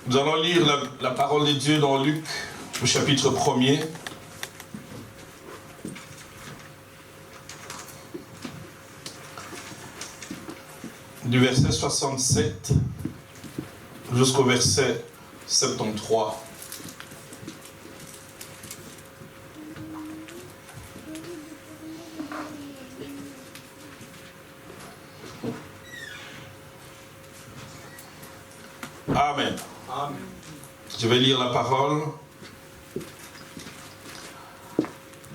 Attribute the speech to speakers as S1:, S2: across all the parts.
S1: Nous allons lire la parole de Dieu dans Luc, au chapitre 1er. Du verset 67 jusqu'au verset 73. Amen. Amen. Je vais lire la parole.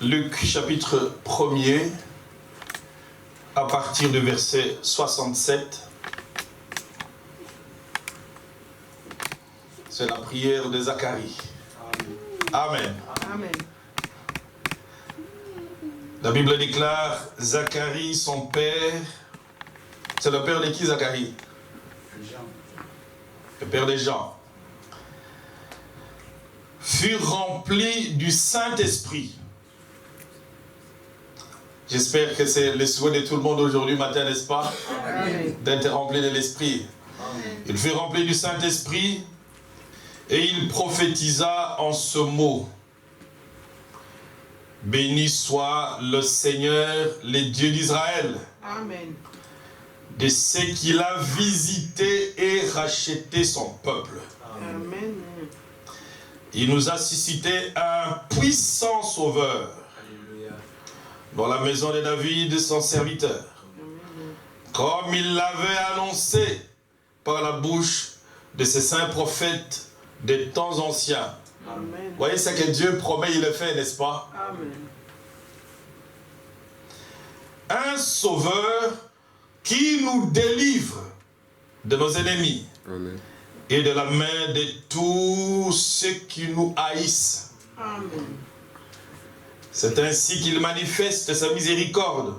S1: Luc chapitre 1er, à partir du verset 67. C'est la prière de Zacharie. Amen. Amen. La Bible déclare, Zacharie, son père, c'est le père de qui Zacharie? Le père des gens, fut rempli du Saint-Esprit. J'espère que c'est le souhait de tout le monde aujourd'hui matin, n'est-ce pas? D'être rempli de l'Esprit. Il fut rempli du Saint-Esprit et il prophétisa en ce mot. Béni soit le Seigneur, le Dieu d'Israël. Amen. De ce qu'il a visité et racheté son peuple. Amen. Il nous a suscité un puissant sauveur. Alléluia. Dans la maison de David, son serviteur. Amen. Comme il l'avait annoncé par la bouche de ses saints prophètes des temps anciens. Amen. Vous voyez ce que Dieu promet, il le fait, n'est-ce pas? Amen. Un sauveur qui nous délivre de nos ennemis. Amen. Et de la main de tous ceux qui nous haïssent. Amen. C'est ainsi qu'il manifeste sa miséricorde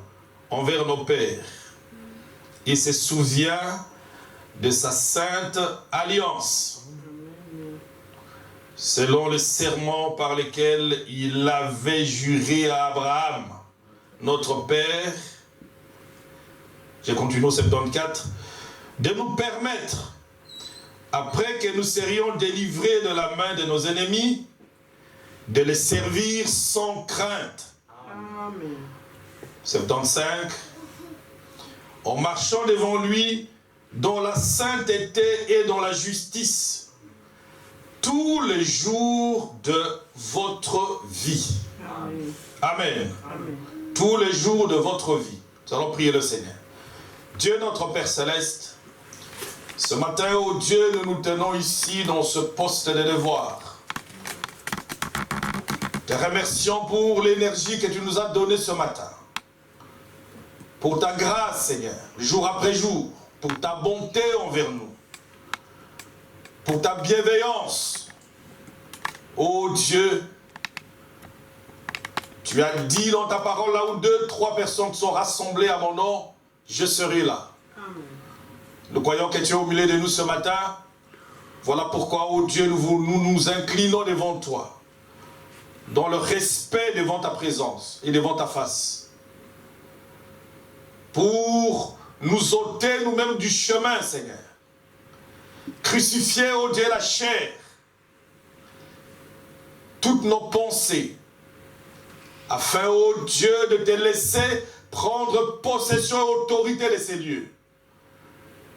S1: envers nos pères. Il se souvient de sa sainte alliance, selon le serment par lequel il avait juré à Abraham, notre père. Je continue au 74, de nous permettre, après que nous serions délivrés de la main de nos ennemis, de les servir sans crainte. Amen. 75, en marchant devant lui dans la sainteté et dans la justice, tous les jours de votre vie. Amen. Amen. Amen. Tous les jours de votre vie. Nous allons prier le Seigneur. Dieu notre Père Céleste, ce matin, oh Dieu, nous nous tenons ici dans ce poste de devoir. Te remercions pour l'énergie que tu nous as donnée ce matin. Pour ta grâce, Seigneur, jour après jour. Pour ta bonté envers nous. Pour ta bienveillance. Oh Dieu, tu as dit dans ta parole, là où 2, 3 personnes sont rassemblées à mon nom, je serai là. Amen. Nous croyons que tu es au milieu de nous ce matin. Voilà pourquoi, oh Dieu, nous nous inclinons devant toi. Dans le respect devant ta présence et devant ta face. Pour nous ôter nous-mêmes du chemin, Seigneur. Crucifier, oh Dieu, la chair. Toutes nos pensées. Afin, oh Dieu, de te laisser prendre possession et autorité de ces lieux.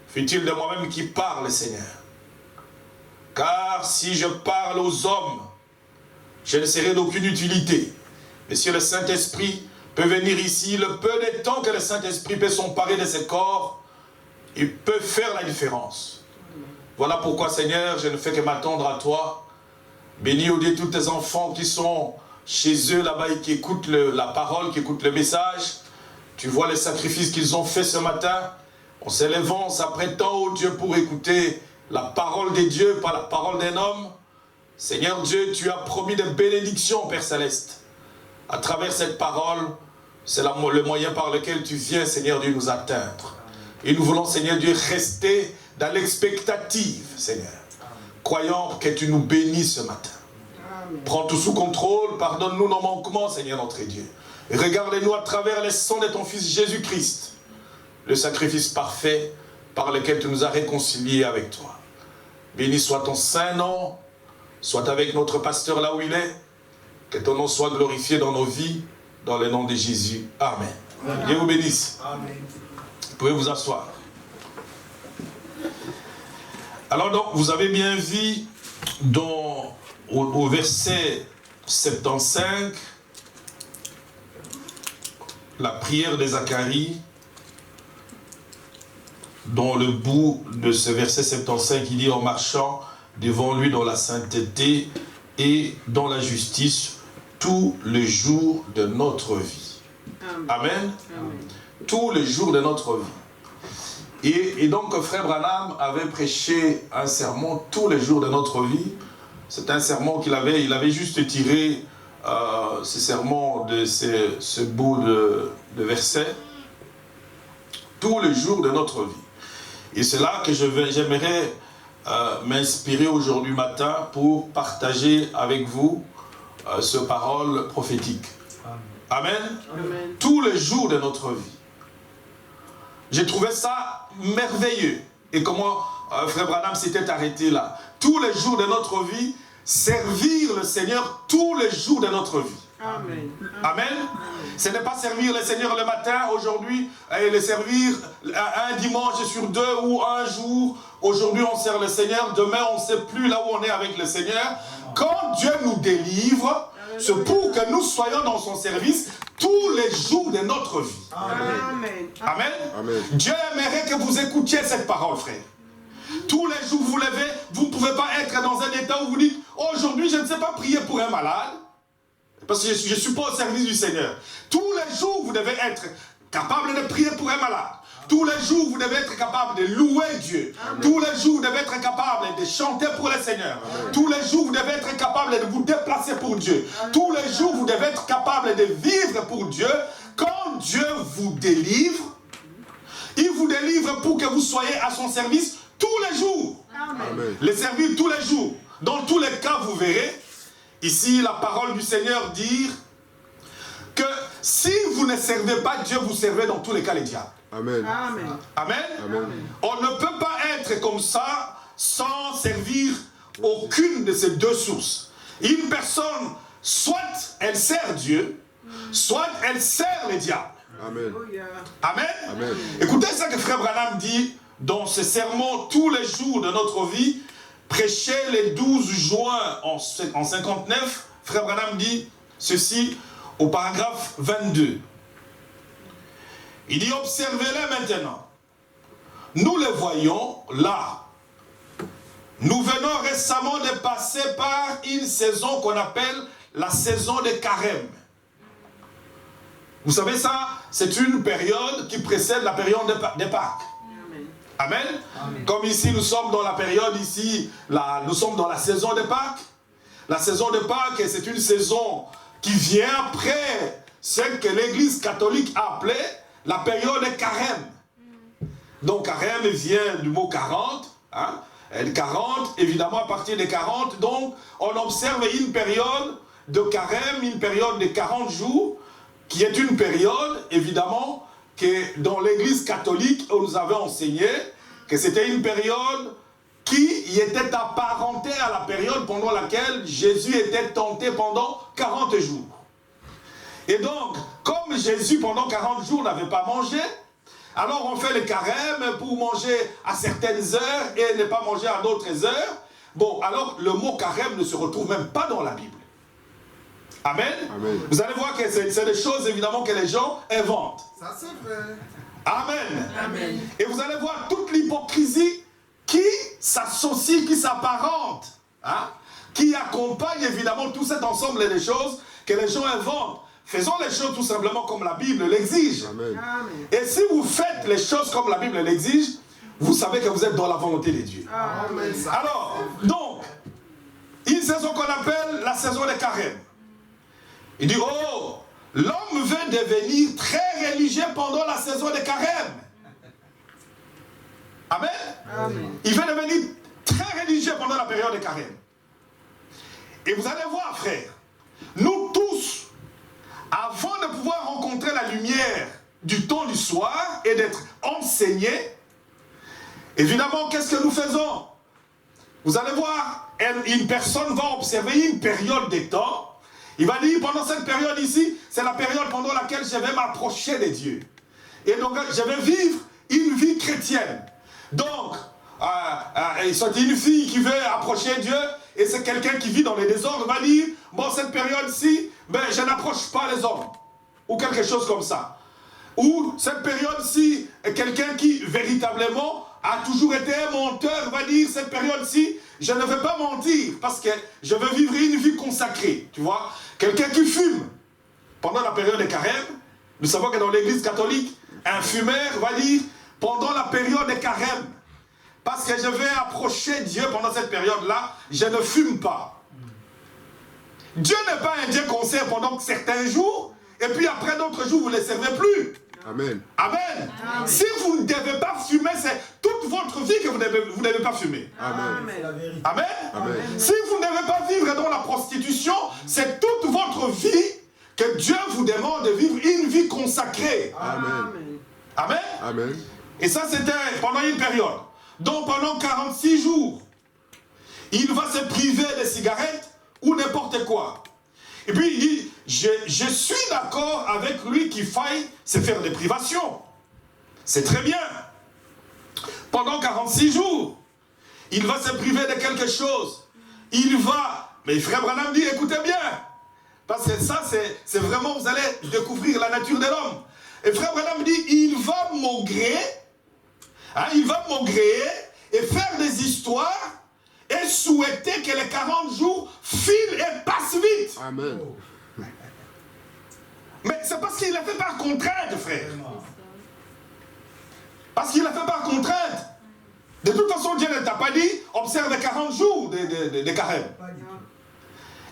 S1: Fut-il de moi-même qui parle, Seigneur. Car si je parle aux hommes, je ne serai d'aucune utilité. Mais si le Saint-Esprit peut venir ici, le peu de temps que le Saint-Esprit peut s'emparer de ce corps, il peut faire la différence. Voilà pourquoi, Seigneur, je ne fais que m'attendre à toi. Bénis, oh Dieu, tous tes enfants qui sont chez eux là-bas et qui écoutent la parole, qui écoutent le message. Tu vois les sacrifices qu'ils ont fait ce matin. En s'élevant, en s'apprêtant, oh Dieu, pour écouter la parole de Dieu, pas la parole d'un homme. Seigneur Dieu, tu as promis des bénédictions, Père Céleste. À travers cette parole, c'est le moyen par lequel tu viens, Seigneur Dieu, nous atteindre. Et nous voulons, Seigneur Dieu, rester dans l'expectative, Seigneur. Croyant que tu nous bénis ce matin. Amen. Prends tout sous contrôle, pardonne-nous nos manquements, Seigneur notre Dieu. Et regarde-nous à travers les sangs de ton Fils Jésus-Christ, le sacrifice parfait par lequel tu nous as réconciliés avec toi. Béni soit ton saint nom. Sois avec notre pasteur là où il est. Que ton nom soit glorifié dans nos vies. Dans le nom de Jésus. Amen. Dieu vous bénisse.
S2: Amen.
S1: Vous pouvez vous asseoir. Alors donc, vous avez bien vu au verset 75, la prière de Zacharie, dans le bout de ce verset 75, il dit en marchant devant lui dans la sainteté et dans la justice tous les jours de notre vie. Amen. Amen. Tous les jours de notre vie. Et donc, frère Branham avait prêché un sermon tous les jours de notre vie. C'est un sermon il avait juste tiré ce sermon de ce bout de verset. Tous les jours de notre vie. Et c'est là que j'aimerais m'inspirer aujourd'hui matin pour partager avec vous ce parole prophétique. Amen. Amen. Tous les jours de notre vie. J'ai trouvé ça merveilleux. Et comment frère Branham s'était arrêté là. Tous les jours de notre vie, servir le Seigneur tous les jours de notre vie.
S2: Amen.
S1: Amen. Ce n'est pas servir le Seigneur le matin, aujourd'hui, et le servir un dimanche sur deux ou un jour. Aujourd'hui, on sert le Seigneur. Demain, on ne sait plus là où on est avec le Seigneur. Quand Dieu nous délivre, c'est pour que nous soyons dans son service tous les jours de notre vie.
S2: Amen.
S1: Amen.
S3: Amen.
S1: Dieu aimerait que vous écoutiez cette parole, frère. Tous les jours vous levez, vous ne pouvez pas être dans un état où vous dites « Aujourd'hui, je ne sais pas prier pour un malade, parce que je ne suis pas au service du Seigneur. » Tous les jours, vous devez être capable de prier pour un malade. Tous les jours, vous devez être capable de louer Dieu. Amen. Tous les jours, vous devez être capable de chanter pour le Seigneur. Amen. Tous les jours, vous devez être capable de vous déplacer pour Dieu. Amen. Tous les jours, vous devez être capable de vivre pour Dieu. Quand Dieu vous délivre, il vous délivre pour que vous soyez à son service tous les jours.
S2: Amen.
S1: Les servir tous les jours. Dans tous les cas, vous verrez, ici, la parole du Seigneur dire que si vous ne servez pas Dieu, vous servez dans tous les cas les diables.
S3: Amen.
S2: Amen.
S1: Amen.
S3: Amen.
S1: On ne peut pas être comme ça sans servir aucune de ces deux sources. Une personne, soit elle sert Dieu, soit elle sert les diables.
S3: Amen.
S1: Amen.
S3: Amen.
S1: Écoutez ce que frère Branham dit dans ce sermon tous les jours de notre vie, prêché le 12 juin en 59. Frère Branham dit ceci au paragraphe 22. Il dit, observez-les maintenant. Nous les voyons là. Nous venons récemment de passer par une saison qu'on appelle la saison de carême. Vous savez ça, c'est une période qui précède la période des Pâques. Amen. Amen. Comme ici, nous sommes dans la période ici, nous sommes dans la saison de Pâques. La saison de Pâques, c'est une saison qui vient après celle que l'Église catholique a appelée la période de carême. Donc carême vient du mot 40. Hein? Et 40, évidemment à partir de 40, donc on observe une période de carême, une période de 40 jours, qui est une période, évidemment, que dans l'Église catholique, on nous avait enseigné que c'était une période qui était apparentée à la période pendant laquelle Jésus était tenté pendant 40 jours. Et donc, comme Jésus pendant 40 jours n'avait pas mangé, alors on fait le carême pour manger à certaines heures et ne pas manger à d'autres heures. Bon, alors le mot carême ne se retrouve même pas dans la Bible. Amen. Amen. Vous allez voir que c'est des choses évidemment que les gens inventent.
S2: Ça c'est vrai.
S1: Amen.
S2: Amen.
S1: Et vous allez voir toute l'hypocrisie qui s'associe, qui s'apparente, hein, qui accompagne évidemment tout cet ensemble de choses que les gens inventent. Faisons les choses tout simplement comme la Bible l'exige.
S3: Amen.
S1: Et si vous faites les choses comme la Bible l'exige, vous savez que vous êtes dans la volonté de Dieu.
S2: Amen.
S1: Alors, donc, une saison qu'on appelle la saison des carèmes. Il dit, oh, l'homme veut devenir très religieux pendant la saison des carèmes. Amen.
S2: Amen.
S1: Il veut devenir très religieux pendant la période des carèmes. Et vous allez voir, frère, nous tous, avant de pouvoir rencontrer la lumière du temps du soir et d'être enseignés, évidemment, qu'est-ce que nous faisons? Vous allez voir, une personne va observer une période de temps. Il va dire, pendant cette période ici, c'est la période pendant laquelle je vais m'approcher de Dieu. Et donc, je vais vivre une vie chrétienne. Donc, c'est une fille qui veut approcher Dieu, et c'est quelqu'un qui vit dans les désordres, va dire, bon, cette période-ci, ben, je n'approche pas les hommes. Ou quelque chose comme ça. Ou cette période-ci, quelqu'un qui, véritablement, a toujours été un menteur, va dire, cette période-ci, je ne vais pas mentir, parce que je veux vivre une vie consacrée, tu vois. Quelqu'un qui fume, pendant la période des carême, nous savons que dans l'église catholique, un fumeur va dire, pendant la période des carême, parce que je vais approcher Dieu pendant cette période-là, je ne fume pas. Dieu n'est pas un Dieu qu'on sert pendant certains jours, et puis après d'autres jours, vous ne les servez plus.
S3: Amen.
S1: Amen. Amen. Si vous ne devez pas fumer, c'est toute votre vie que vous ne devez pas fumer.
S3: Amen.
S1: Amen.
S3: Amen.
S1: Si vous ne devez pas vivre dans la prostitution, c'est toute votre vie que Dieu vous demande de vivre une vie consacrée.
S3: Amen.
S1: Amen.
S3: Amen.
S1: Et ça, c'était pendant une période. Donc pendant 46 jours, il va se priver des cigarettes ou n'importe quoi. Et puis il dit, je suis d'accord avec lui qu'il faille se faire des privations. C'est très bien. Pendant 46 jours, il va se priver de quelque chose. Il va, mais frère Branham dit, écoutez bien, parce que ça, c'est vraiment, vous allez découvrir la nature de l'homme. Et frère Branham dit, il va maugréer, il va maugréer et faire des histoires et souhaiter que les 40 jours filent et passent vite.
S3: Amen.
S1: Mais c'est parce qu'il l'a fait par contrainte, frère. Parce qu'il l'a fait par contrainte. De toute façon, Dieu ne t'a pas dit, observe les 40 jours de carême.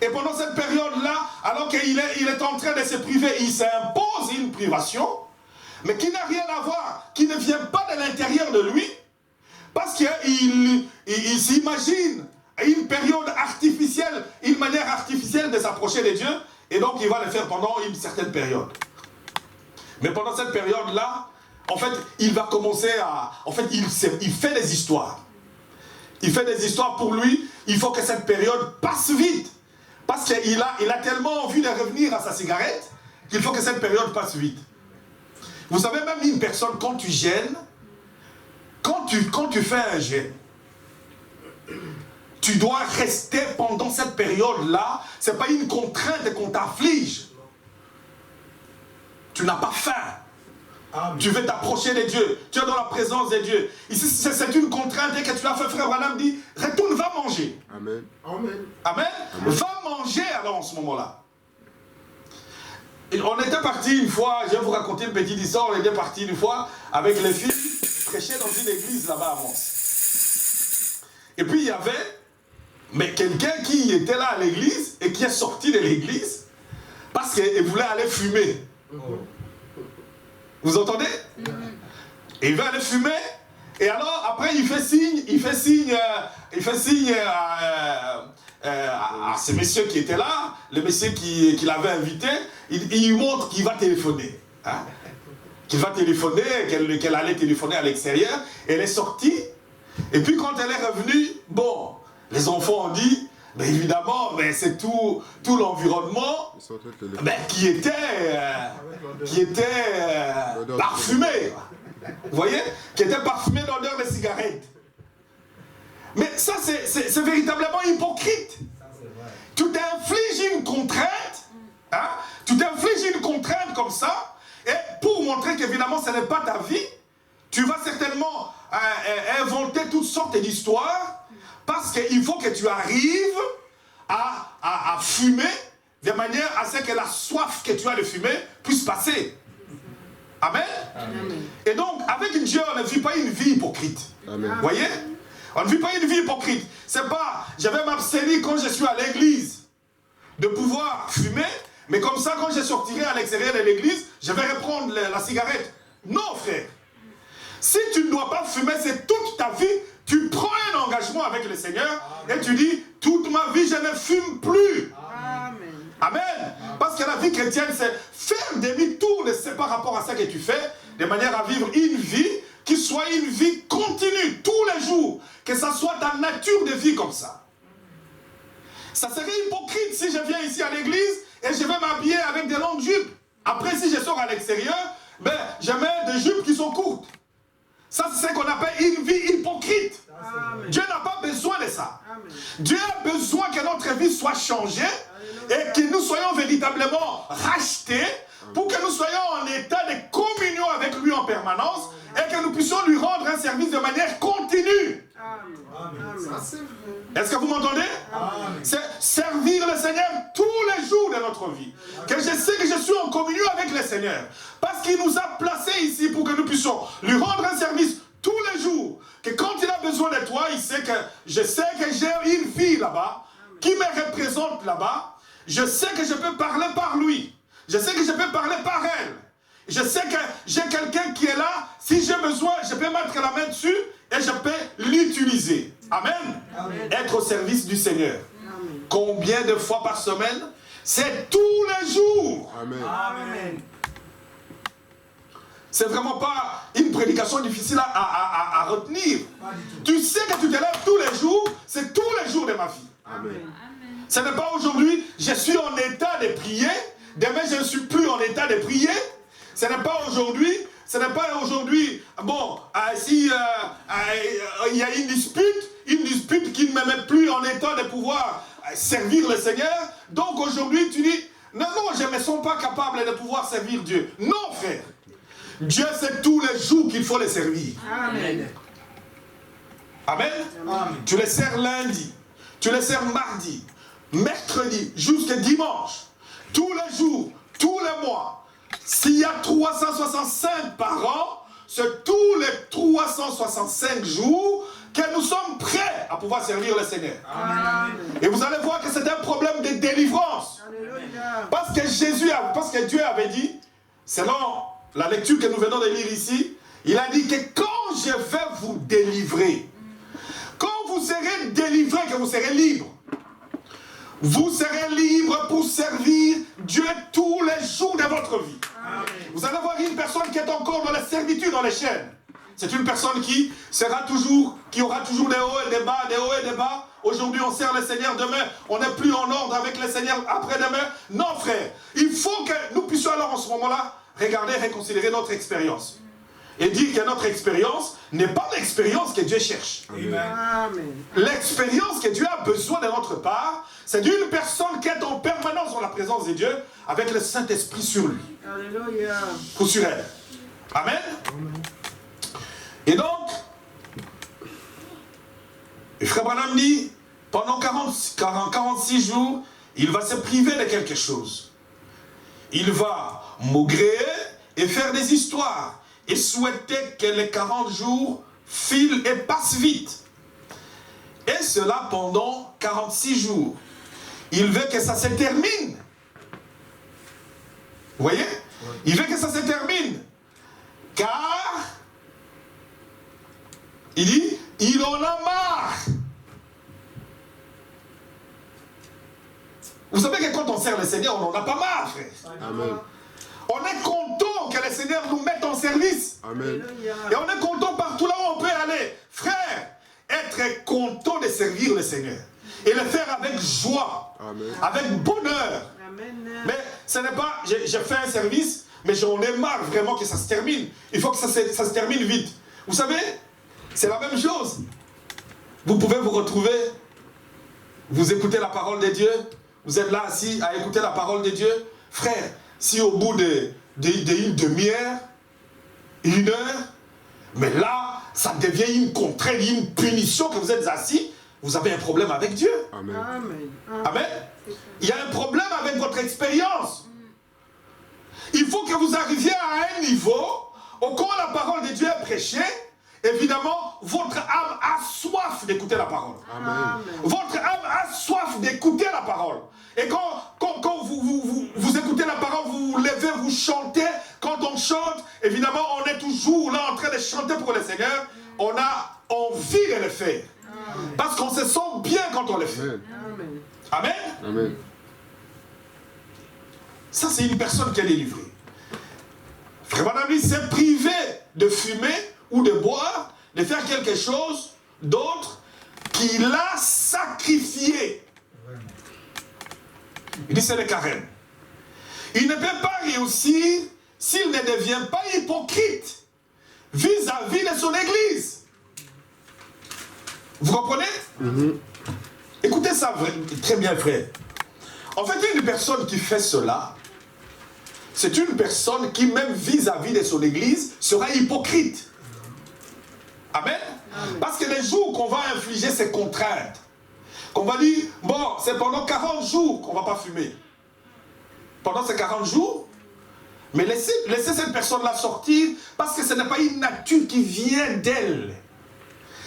S1: Et pendant cette période-là, alors qu'il est en train de se priver, il s'impose une privation, mais qui n'a rien à voir, qui ne vient pas de l'intérieur de lui, parce qu'il s'imagine une période artificielle, une manière artificielle de s'approcher de Dieu, et donc il va le faire pendant une certaine période. Mais pendant cette période-là, en fait, il va commencer à... En fait, il fait des histoires. Il fait des histoires pour lui, il faut que cette période passe vite. Parce qu'il a tellement envie de revenir à sa cigarette, qu'il faut que cette période passe vite. Vous savez, même une personne, quand tu gênes, quand tu fais un jeûne, tu dois rester pendant cette période-là. Ce n'est pas une contrainte qu'on t'afflige. Tu n'as pas faim. Amen. Tu veux t'approcher de Dieu. Tu es dans la présence de Dieu. Ici, c'est une contrainte que tu as fait, frère Branham dit, retourne, va manger.
S3: Amen.
S1: Amen. Amen. Va manger alors en ce moment-là. On était parti une fois, je vais vous raconter une petite histoire, on était parti une fois avec les filles prêcher dans une église là-bas à Mons. Et puis il y avait quelqu'un qui était là à l'église et qui est sorti de l'église parce qu'il voulait aller fumer. Vous entendez? Et il veut aller fumer, et alors après il fait signe à ce monsieur qui était là, le monsieur qui l'avait invité, il montre qu'il va téléphoner. Hein? Qu'il va téléphoner, qu'elle allait téléphoner à l'extérieur. Elle est sortie, et puis quand elle est revenue, bon, les enfants ont dit, mais évidemment, c'est tout l'environnement qui était parfumé. Vous voyez? Qui était parfumé d'odeur de cigarette. Mais ça, c'est véritablement hypocrite. Tu t'infliges une contrainte, hein? Tu t'infliges une contrainte comme ça, et pour montrer qu'évidemment ce n'est pas ta vie, tu vas certainement inventer toutes sortes d'histoires, parce qu'il faut que tu arrives à fumer de manière à ce que la soif que tu as de fumer puisse passer. Amen. Amen. Et donc, avec Dieu, on ne vit pas une vie hypocrite. Vous voyez? On ne vit pas une vie hypocrite. C'est pas, je vais m'abstenir quand je suis à l'église de pouvoir fumer, mais comme ça, quand je sortirai à l'extérieur de l'église, je vais reprendre la cigarette. Non, frère. Si tu ne dois pas fumer, c'est toute ta vie, tu prends un engagement avec le Seigneur. Amen. Et tu dis, toute ma vie, je ne fume plus. Amen. Amen. Amen. Parce que la vie chrétienne, c'est faire demi-tour par rapport à ce que tu fais, de manière à vivre une vie qu'il soit une vie continue, tous les jours, que ça soit ta nature de vie comme ça. Ça serait hypocrite si je viens ici à l'église et je vais m'habiller avec des longues jupes. Après, si je sors à l'extérieur, ben, je mets des jupes qui sont courtes. Ça, c'est ce qu'on appelle une vie hypocrite. Amen. Dieu n'a pas besoin de ça. Amen. Dieu a besoin que notre vie soit changée et que nous soyons véritablement rachetés pour que nous soyons en état de communion avec lui en permanence et que nous puissions lui rendre un service de manière continue. Est-ce que vous m'entendez? C'est servir le Seigneur tous les jours de notre vie. Que je sais que je suis en communion avec le Seigneur. Parce qu'il nous a placés ici pour que nous puissions lui rendre un service tous les jours. Que quand il a besoin de toi, je sais que j'ai une fille là-bas qui me représente là-bas. Je sais que je peux parler par lui. Je sais que je peux parler par elle. Je sais que j'ai quelqu'un qui est là. Si j'ai besoin, je peux mettre la main dessus et je peux l'utiliser. Amen. Amen. Être au service du Seigneur. Amen. Combien de fois par semaine? C'est tous les jours. Amen. Amen. C'est vraiment pas une prédication difficile à retenir. Tu sais que tu te lèves tous les jours, c'est tous les jours de ma vie. Amen. Ce n'est pas aujourd'hui, je suis en état de prier, demain je ne suis plus en état de prier. Ce n'est pas aujourd'hui, bon, si il y a une dispute qui ne me met plus en état de pouvoir servir le Seigneur. Donc aujourd'hui tu dis, non, je ne me sens pas capable de pouvoir servir Dieu. Non, frère. Dieu sait tous les jours qu'il faut le servir. Amen. Amen. Amen. Tu le sers lundi, tu le sers mardi, mercredi, jusqu'à dimanche. Tous les jours, tous les mois. S'il y a 365 par an, c'est tous les 365 jours que nous sommes prêts à pouvoir servir le Seigneur. Amen. Et vous allez voir que c'est un problème de délivrance. Alléluia. Parce que Dieu avait dit, selon la lecture que nous venons de lire ici, il a dit que quand je vais vous délivrer, quand vous serez délivrés, que vous serez libres, vous serez libre pour servir Dieu tous les jours de votre vie. Amen. Vous allez voir une personne qui est encore dans la servitude, dans les chaînes. C'est une personne qui aura toujours des hauts et des bas, des hauts et des bas. Aujourd'hui, on sert le Seigneur, demain, on n'est plus en ordre avec le Seigneur, après-demain. Non, frère, il faut que nous puissions alors en ce moment-là regarder, reconsidérer notre expérience. Et dire que notre expérience n'est pas l'expérience que Dieu cherche. Amen. L'expérience que Dieu a besoin de notre part, c'est d'une personne qui est en permanence dans la présence de Dieu, avec le Saint-Esprit sur lui. Alléluia. Ou sur elle. Amen. Amen. Et donc, Frère Branham dit, pendant 46 jours, il va se priver de quelque chose. Il va maugréer et faire des histoires. Et souhaiter que les 40 jours filent et passent vite. Et cela pendant 46 jours. Il veut que ça se termine. Vous voyez? Il veut que ça se termine. Car, il dit, il en a marre. Vous savez que quand on sert le Seigneur, on n'en a pas marre, frère. Amen. On est content que le Seigneur nous mette en service. Amen. Et on est content partout là où on peut aller. Frère, être content de servir le Seigneur. Et le faire avec joie. Amen. Avec bonheur. Amen. Mais ce n'est pas, j'ai fait un service, mais j'en ai marre vraiment que ça se termine. Il faut que ça se termine vite. Vous savez, c'est la même chose. Vous pouvez vous retrouver, vous écoutez la parole de Dieu, vous êtes là assis à écouter la parole de Dieu. Frère, si au bout d'une demi-heure, une heure, mais là, ça devient une contrainte, une punition que vous êtes assis, vous avez un problème avec Dieu. Amen. Amen. Amen. Il y a un problème avec votre expérience. Il faut que vous arriviez à un niveau où quand la parole de Dieu est prêchée, évidemment, votre âme a soif d'écouter la parole. Amen. Votre âme a soif d'écouter la parole. Et quand vous écoutez la parole, vous vous levez, vous chantez. Quand on chante, évidemment, on est toujours là en train de chanter pour le Seigneur. On a envie de le faire. Amen. Parce qu'on se sent bien quand on le fait. Amen. Amen. Amen. Ça, c'est une personne qui est délivrée. Frère Madame, s'est privé de fumer ou de boire, de faire quelque chose d'autre qu'il a sacrifié. Il dit c'est le carême. Il ne peut pas réussir s'il ne devient pas hypocrite vis-à-vis de son église. Vous comprenez? Écoutez ça très bien, frère. En fait, une personne qui fait cela, c'est une personne qui, même vis-à-vis de son église, sera hypocrite. Amen. Parce que les jours qu'on va infliger ces contraintes, qu'on va dire, bon, c'est pendant 40 jours qu'on ne va pas fumer. Pendant ces 40 jours, mais laissez cette personne-là sortir, parce que ce n'est pas une nature qui vient d'elle.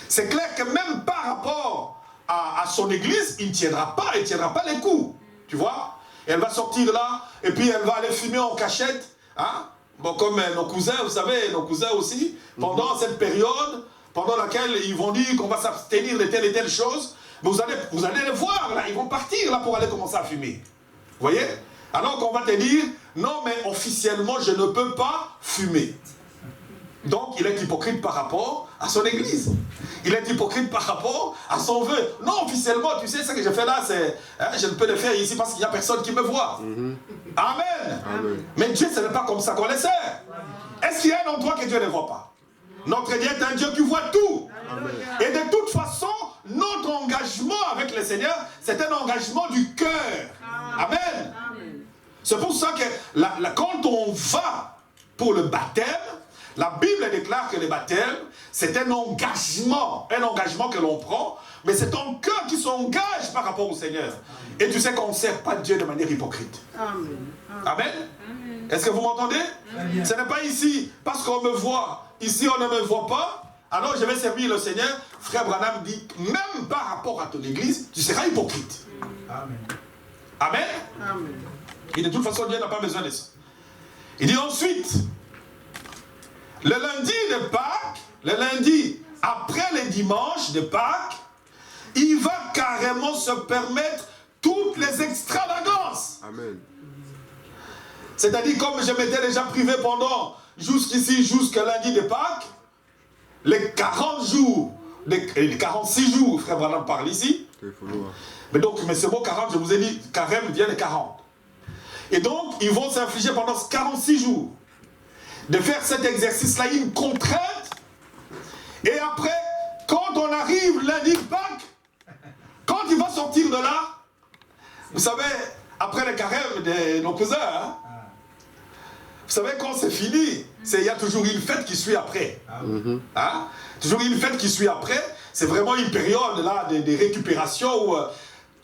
S1: C'est clair que même par rapport à son église, il ne tiendra pas les coups. Tu vois? Elle va sortir là, et puis elle va aller fumer en cachette. Hein? Bon, comme nos cousins, vous savez, nos cousins aussi, pendant cette période, pendant laquelle ils vont dire qu'on va s'abstenir de telle et telle chose, vous allez les voir là, ils vont partir là pour aller commencer à fumer. Vous voyez? Alors qu'on va te dire, non mais officiellement je ne peux pas fumer. Donc il est hypocrite par rapport à son église. Il est hypocrite par rapport à son vœu. Non, officiellement, tu sais, ce que je fais là, c'est... je ne peux le faire ici parce qu'il n'y a personne qui me voit. Amen. Mais Dieu, ce n'est pas comme ça qu'on le sert. Est-ce qu'il y a un endroit que Dieu ne voit pas? Notre Dieu est un Dieu qui voit tout. Et de toute façon, notre engagement avec le Seigneur, c'est un engagement du cœur. Amen. C'est pour ça que quand on va pour le baptême, la Bible déclare que le baptême, c'est un engagement que l'on prend, mais c'est ton cœur qui s'engage par rapport au Seigneur. Et tu sais qu'on ne sert pas Dieu de manière hypocrite. Amen. Est-ce que vous m'entendez? Ce n'est pas ici, parce qu'on me voit, ici on ne me voit pas, alors je vais servir le Seigneur. Frère Branham dit, même par rapport à ton église, tu seras hypocrite. Amen. Et de toute façon, Dieu n'a pas besoin de ça. Il dit ensuite, le lundi de Pâques, le lundi après le dimanche de Pâques, il va carrément se permettre toutes les extravagances.
S3: Amen.
S1: C'est-à-dire, comme je m'étais déjà privé pendant jusqu'ici, jusqu'à lundi de Pâques, les 40 jours, les 46 jours, frère Branham parle ici. Mais donc, mais ce mot 40, je vous ai dit, carême vient de 40. Et donc, ils vont s'infliger pendant 46 jours de faire cet exercice-là, une contrainte. Et après, quand on arrive lundi de Pâques, quand il va sortir de là, vous savez, après le carême de nos cousins, hein, vous savez, quand c'est fini, il y a toujours une fête qui suit après. Hein? Toujours une fête qui suit après. C'est vraiment une période là de récupération où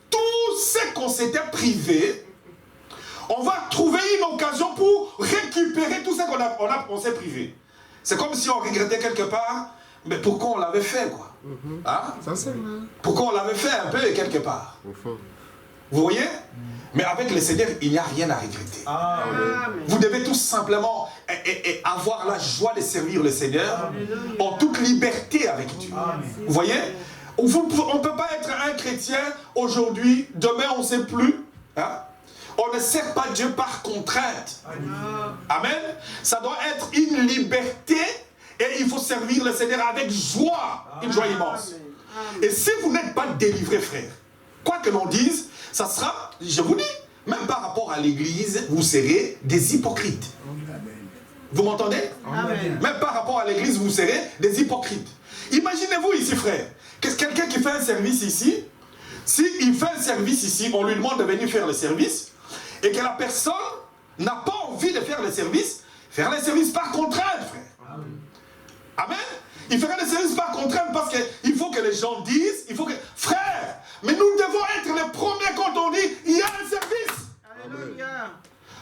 S1: tout ce qu'on s'était privé, on va trouver une occasion pour récupérer tout ce qu'on s'est privé. C'est comme si on regrettait quelque part, mais pourquoi on l'avait fait, quoi. Hein? Pourquoi on l'avait fait un peu quelque part. Vous voyez? Mais avec le Seigneur, il n'y a rien à regretter. Vous devez tout simplement avoir la joie de servir le Seigneur en toute liberté avec Dieu. Vous voyez? On ne peut pas être un chrétien aujourd'hui, demain on ne sait plus. Hein? On ne sert pas Dieu par contrainte. Amen. Ça doit être une liberté et il faut servir le Seigneur avec joie, une joie immense. Et si vous n'êtes pas délivré, frère, quoi que l'on dise, ça sera, je vous dis, même par rapport à l'église, vous serez des hypocrites. Vous m'entendez? Même par rapport à l'église, vous serez des hypocrites. Imaginez-vous ici, frère, que quelqu'un qui fait un service ici, s'il fait un service ici, on lui demande de venir faire le service, et que la personne n'a pas envie de faire le service par contrainte, frère. Amen. Il fera le service par contrainte parce qu'il faut que les gens disent, frère, mais nous devons être les premiers quand on dit, il y a un service. Alléluia.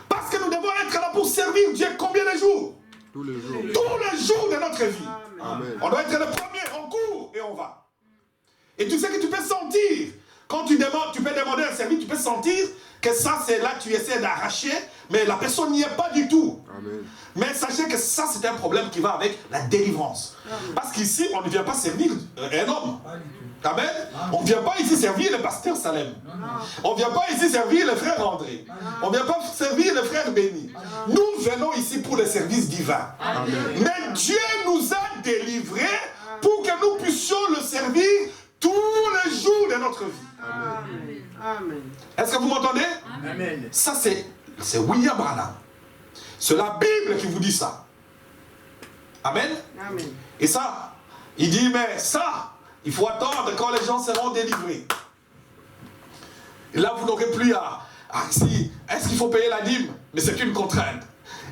S1: Parce que nous devons être là pour servir Dieu combien de jours?
S3: Tous les jours.
S1: Tous les jours de notre vie.
S3: Amen.
S1: On doit être les premiers, on court et on va. Et tu sais que tu peux sentir, quand tu peux demander un service, tu peux sentir que ça c'est là, tu essaies d'arracher, mais la personne n'y est pas du tout.
S3: Amen.
S1: Mais sachez que ça c'est un problème qui va avec la délivrance. Parce qu'ici, on ne vient pas servir un homme. Amen. On ne vient pas ici servir le pasteur Salem. On ne vient pas ici servir le frère André. On ne vient pas servir le frère Béni. Nous venons ici pour le service divin. Mais Dieu nous a délivrés pour que nous puissions le servir tous les jours de notre vie.
S2: Amen.
S1: Est-ce que vous m'entendez?
S3: Amen.
S1: Ça, c'est William Branham. C'est la Bible qui vous dit ça. Amen.
S2: Amen.
S1: Et ça, il dit, mais ça, il faut attendre quand les gens seront délivrés. Et là, vous n'aurez plus est-ce qu'il faut payer la dîme? Mais c'est une contrainte.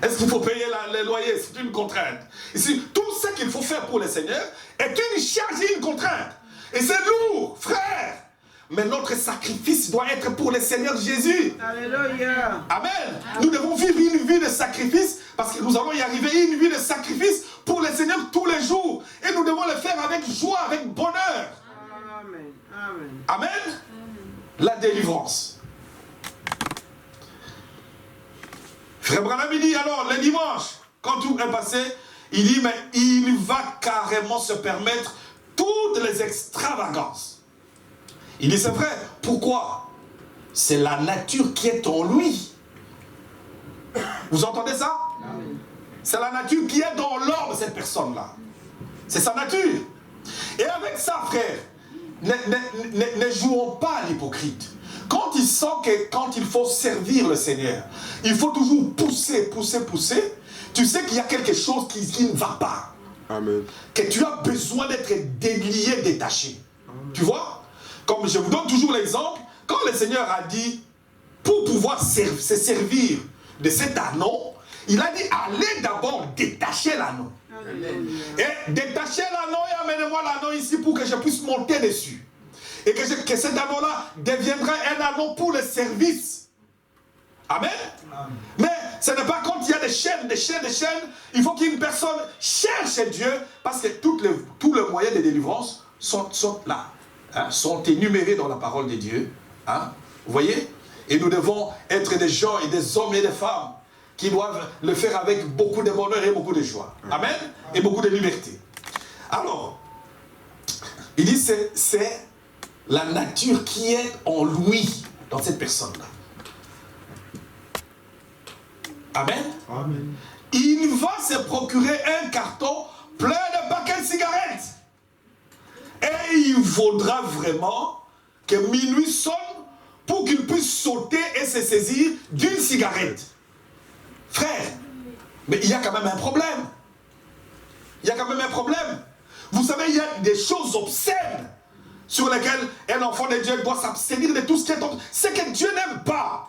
S1: Est-ce qu'il faut payer les loyers? C'est une contrainte. Ici, tout ce qu'il faut faire pour le Seigneur est une charge et une contrainte. Et c'est lourd, frère. Mais notre sacrifice doit être pour le Seigneur Jésus.
S2: Alléluia.
S1: Amen. Nous devons vivre une vie de sacrifice parce que nous allons y arriver, une vie de sacrifice pour le Seigneur tous les jours. Et nous devons le faire avec joie, avec bonheur.
S2: Amen. Amen.
S1: Amen. La délivrance. Frère Branham, il dit alors, le dimanche, quand tout est passé, il dit, mais il va carrément se permettre toutes les extravagances. Il dit, c'est vrai. Pourquoi? C'est la nature qui est en lui. Vous entendez ça? C'est la nature qui est dans l'homme, cette personne-là. C'est sa nature. Et avec ça, frère, ne jouons pas à l'hypocrite. Quand il sent que quand il faut servir le Seigneur, il faut toujours pousser. Tu sais qu'il y a quelque chose qui ne va pas.
S4: Amen.
S1: Que tu as besoin d'être délié, détaché. Tu vois? Comme je vous donne toujours l'exemple, quand le Seigneur a dit, pour pouvoir se servir de cet anneau, il a dit, allez d'abord détacher l'anneau. Et détacher l'anneau et amenez-moi l'anneau ici pour que je puisse monter dessus. Et que cet anneau-là deviendra un anneau pour le service. Amen. Mais ce n'est pas quand il y a des chaînes, il faut qu'une personne cherche Dieu, parce que tous les moyens de délivrance sont là. Sont énumérés dans la parole de Dieu. Vous voyez? Et nous devons être des gens et des hommes et des femmes qui doivent le faire avec beaucoup de bonheur et beaucoup de joie. Amen? Et beaucoup de liberté. Alors, il dit c'est la nature qui est en lui, dans cette personne-là. Amen?
S4: Amen.
S1: Il va se procurer un carton plein de paquets de cigarettes. Et il faudra vraiment que minuit sonne pour qu'il puisse sauter et se saisir d'une cigarette. Frère, mais il y a quand même un problème. Il y a quand même un problème. Vous savez, il y a des choses obscènes sur lesquelles un enfant de Dieu doit s'abstenir de tout ce qui est obscène. C'est que Dieu n'aime pas.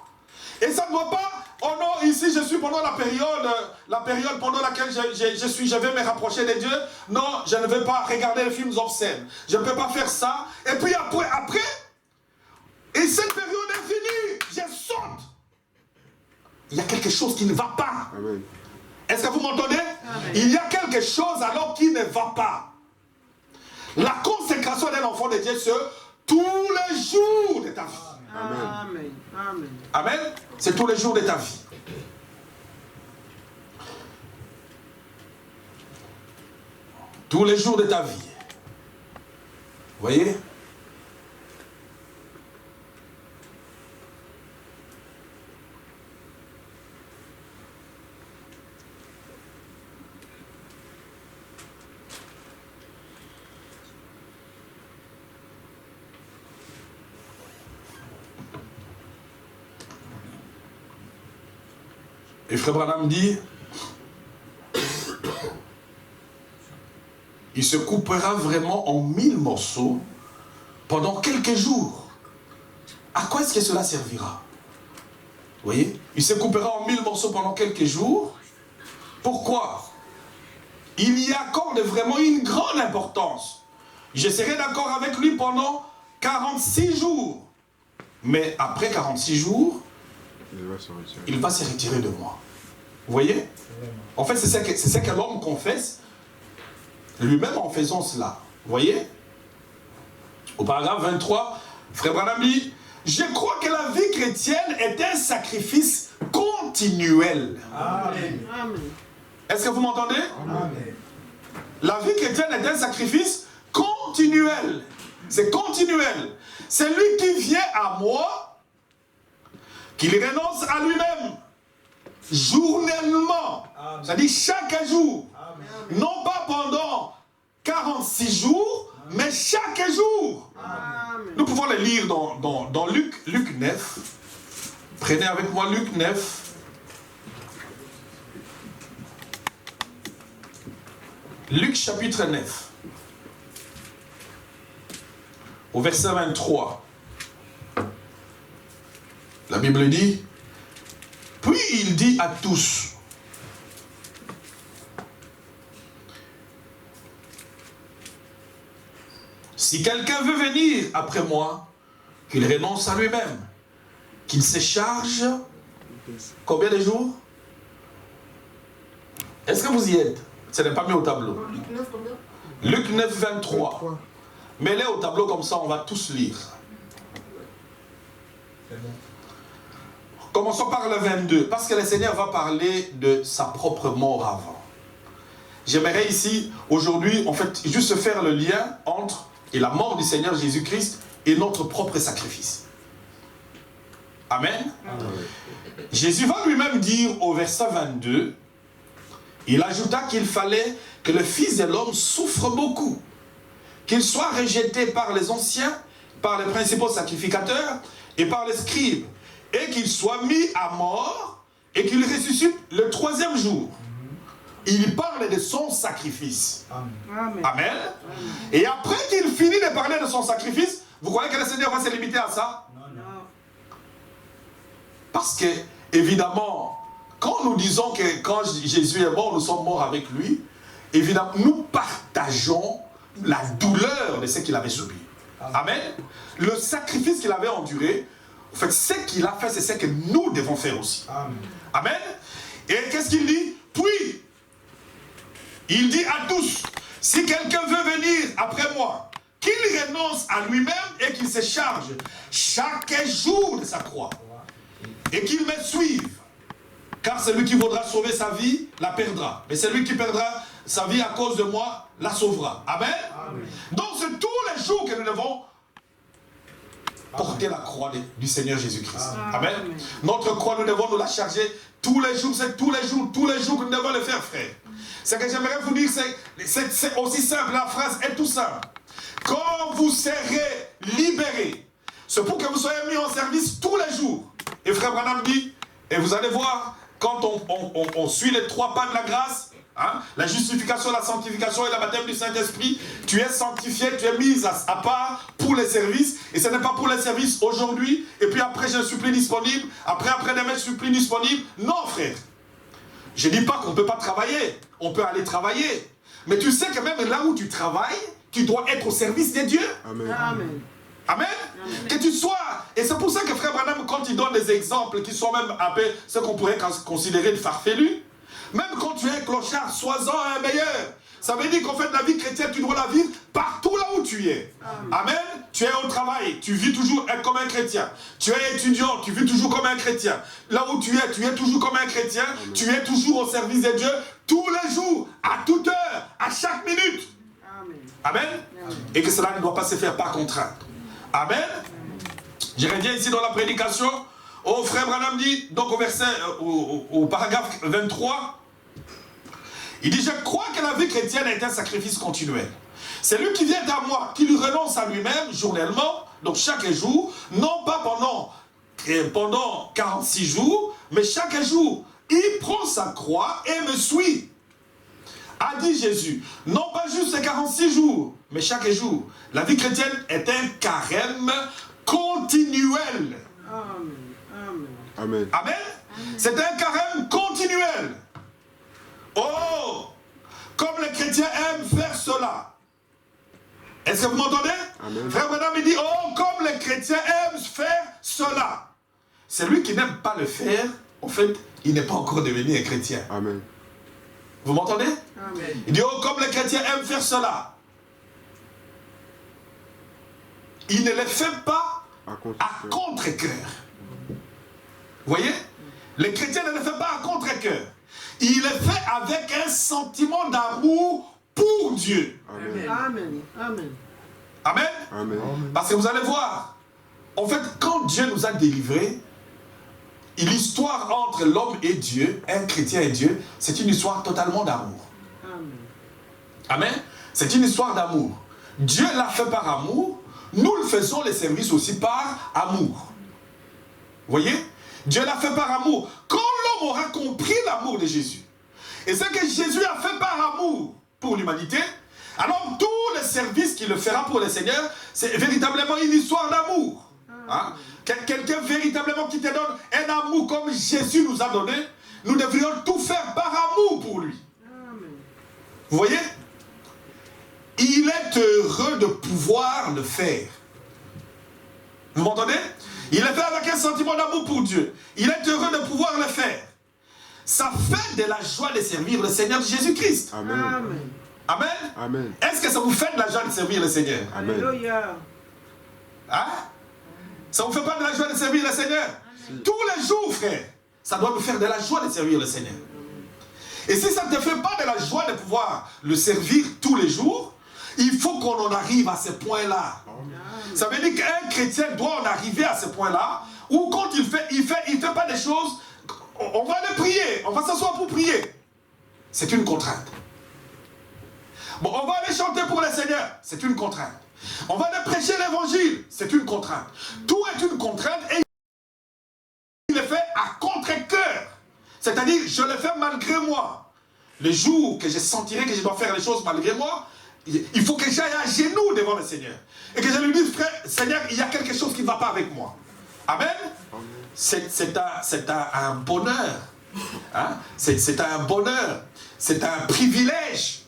S1: Et ça ne doit pas... Oh non, ici je suis pendant la période pendant laquelle je vais me rapprocher de Dieu. Non, je ne vais pas regarder les films obscènes. Je ne peux pas faire ça. Et puis après, et cette période est finie, je saute. Il y a quelque chose qui ne va pas.
S4: Amen.
S1: Est-ce que vous m'entendez? Il y a quelque chose alors qui ne va pas. La consécration d'un enfant de Dieu, c'est tous les jours de ta vie.
S2: Amen. Amen.
S1: Amen. C'est tous les jours de ta vie. Tous les jours de ta vie. Vous voyez? Et Frère Branham dit, il se coupera vraiment en 1000 morceaux pendant quelques jours. À quoi est-ce que cela servira? Vous voyez? Il se coupera en 1000 morceaux pendant quelques jours. Pourquoi? Il y accorde vraiment une grande importance. Je serai d'accord avec lui pendant 46 jours. Mais après 46 jours, il va se retirer de moi. Vous voyez? En fait, c'est ce que l'homme confesse lui-même en faisant cela. Vous voyez? Au paragraphe 23, Frère Branham dit, je crois que la vie chrétienne est un sacrifice continuel.
S3: Amen.
S2: Amen.
S1: Est-ce que vous m'entendez?
S3: Amen.
S1: La vie chrétienne est un sacrifice continuel. C'est continuel. C'est lui qui vient à moi, qu'il renonce à lui-même, journellement. C'est-à-dire chaque jour. Amen. Non pas pendant 46 jours, mais chaque jour. Amen. Nous pouvons les lire dans Luc 9. Prenez avec moi Luc 9. Luc chapitre 9. Au verset 23. La Bible dit, puis il dit à tous, si quelqu'un veut venir après moi, qu'il renonce à lui-même, qu'il se charge, combien de jours? Est-ce que vous y êtes? Ce n'est pas mis au tableau.
S3: Luc 9, combien?
S1: Luc 9, 23. Mets-les au tableau comme ça, on va tous lire. Commençons par le 22, parce que le Seigneur va parler de sa propre mort avant. J'aimerais ici, aujourd'hui, en fait, juste faire le lien entre la mort du Seigneur Jésus-Christ et notre propre sacrifice. Amen. Amen. Jésus va lui-même dire au verset 22, il ajouta qu'il fallait que le Fils de l'homme souffre beaucoup, qu'il soit rejeté par les anciens, par les principaux sacrificateurs et par les scribes, et qu'il soit mis à mort et qu'il ressuscite le 3e jour. Il parle de son sacrifice. Amen. Amen. Et après qu'il finit de parler de son sacrifice, vous croyez que le Seigneur va se limiter à ça? Non. Parce que, évidemment, quand nous disons que quand Jésus est mort, nous sommes morts avec lui, évidemment, nous partageons la douleur de ce qu'il avait subi. Amen. Le sacrifice qu'il avait enduré, en fait, ce qu'il a fait, c'est ce que nous devons faire aussi. Amen. Amen. Et qu'est-ce qu'il dit? Puis, il dit à tous, si quelqu'un veut venir après moi, qu'il renonce à lui-même et qu'il se charge chaque jour de sa croix. Et qu'il me suive. Car celui qui voudra sauver sa vie, la perdra. Mais celui qui perdra sa vie à cause de moi, la sauvera. Amen. Amen. Donc c'est tous les jours que nous devons porter la croix du Seigneur Jésus-Christ. Amen. Amen. Notre croix, nous devons nous la charger tous les jours. C'est tous les jours que nous devons le faire, frère. Ce que j'aimerais vous dire, c'est aussi simple. La phrase est tout simple. Quand vous serez libérés, c'est pour que vous soyez mis en service tous les jours. Et frère Branham dit, et vous allez voir, quand on suit les 3 pas de la grâce, hein, la justification, la sanctification et le baptême du Saint-Esprit, tu es sanctifié, tu es mis à part pour les services, et ce n'est pas pour les services aujourd'hui, et puis après je ne suis plus disponible, après-demain je ne suis plus disponible. Non, frère. Je ne dis pas qu'on ne peut pas travailler, on peut aller travailler, mais tu sais que même là où tu travailles, tu dois être au service de Dieu.
S2: Amen. Amen.
S1: Amen. Amen. Que tu sois. Et c'est pour ça que frère Branham, quand il donne des exemples qui sont même un peu ce qu'on pourrait considérer de farfelu, même quand tu es un clochard, sois-en un meilleur. Ça veut dire qu'en fait, la vie chrétienne, tu dois la vivre partout là où tu es. Amen. Amen. Tu es au travail, tu vis toujours comme un chrétien. Tu es étudiant, tu vis toujours comme un chrétien. Là où tu es toujours comme un chrétien. Amen. Tu es toujours au service de Dieu, tous les jours, à toute heure, à chaque minute. Amen. Amen. Amen. Et que cela ne doit pas se faire par contrainte. Amen. Je reviens ici dans la prédication. Oh, frère Branham dit, donc au verset, au paragraphe 23, il dit, je crois que la vie chrétienne est un sacrifice continuel. C'est lui qui vient à moi, qui lui renonce à lui-même journellement, donc chaque jour, non pas pendant 46 jours, mais chaque jour, il prend sa croix et me suit. A dit Jésus, non pas juste les 46 jours, mais chaque jour. La vie chrétienne est un carême continuel.
S2: Amen. Amen.
S4: Amen.
S1: Amen. C'est un carême continuel. Oh, comme les chrétiens aiment faire cela. Est-ce que vous m'entendez? Frère Branham, il dit, oh, comme les chrétiens aiment faire cela. Celui qui n'aime pas le faire, en fait, il n'est pas encore devenu un chrétien.
S4: Amen.
S1: Vous m'entendez?
S2: Amen.
S1: Il dit, oh, comme les chrétiens aiment faire cela. Il ne le fait pas à contre-cœur. Vous voyez? Les chrétiens ne le font pas à contre-cœur. Il le fait avec un sentiment d'amour pour Dieu.
S2: Amen. Amen. Amen.
S1: Amen.
S3: Amen.
S1: Parce que vous allez voir, en fait, quand Dieu nous a délivrés, l'histoire entre l'homme et Dieu, un chrétien et Dieu, c'est une histoire totalement d'amour.
S2: Amen.
S1: Amen. C'est une histoire d'amour. Dieu l'a fait par amour. Nous le faisons les services aussi par amour. Vous voyez? Dieu l'a fait par amour. Quand l'homme aura compris l'amour de Jésus, et ce que Jésus a fait par amour pour l'humanité, alors tous les services qu'il le fera pour le Seigneur, c'est véritablement une histoire d'amour. Hein? Quelqu'un véritablement qui te donne un amour comme Jésus nous a donné, nous devrions tout faire par amour pour lui.
S2: Amen.
S1: Vous voyez? Il est heureux de pouvoir le faire. Vous m'entendez? Il le fait avec un sentiment d'amour pour Dieu. Il est heureux de pouvoir le faire. Ça fait de la joie de servir le Seigneur Jésus-Christ.
S3: Amen.
S2: Amen.
S1: Amen.
S3: Amen.
S1: Est-ce que ça vous fait de la joie de servir le Seigneur?
S3: Amen.
S2: Alléluia.
S1: Hein? Ça ne vous fait pas de la joie de servir le Seigneur? Tous les jours, frère, ça doit nous faire de la joie de servir le Seigneur. Et si ça ne te fait pas de la joie de pouvoir le servir tous les jours, il faut qu'on en arrive à ce point-là. Ça veut dire qu'un chrétien doit en arriver à ce point-là, où quand il fait pas des choses, on va aller prier, on va s'asseoir pour prier. C'est une contrainte. Bon, on va aller chanter pour le Seigneur, c'est une contrainte. On va aller prêcher l'évangile, c'est une contrainte. Tout est une contrainte et il le fait à contre-cœur. C'est-à-dire, je le fais malgré moi. Le jour que je sentirai que je dois faire les choses malgré moi, il faut que j'aille à genoux devant le Seigneur. Et que je lui dise, frère, Seigneur, il y a quelque chose qui ne va pas avec moi. Amen. C'est un bonheur. Hein? C'est un bonheur. C'est un privilège.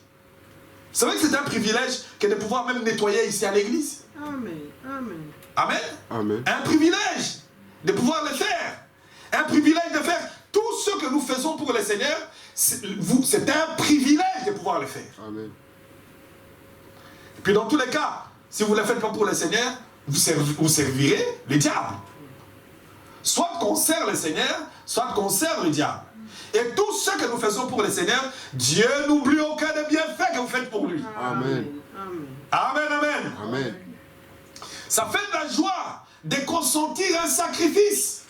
S1: Vous savez que c'est un privilège que de pouvoir même nettoyer ici à l'église.
S2: Amen. Amen.
S1: Amen.
S3: Amen.
S1: Un privilège de pouvoir le faire. Un privilège de faire tout ce que nous faisons pour le Seigneur. C'est un privilège de pouvoir le faire.
S3: Amen.
S1: Et puis dans tous les cas, si vous ne le faites pas pour le Seigneur, vous servirez le diable. Soit qu'on sert le Seigneur, soit qu'on sert le diable. Et tout ce que nous faisons pour le Seigneur, Dieu n'oublie aucun des bienfaits que vous faites pour lui.
S3: Amen.
S2: Amen.
S1: Amen, amen.
S3: Amen.
S1: Ça fait de la joie de consentir un sacrifice.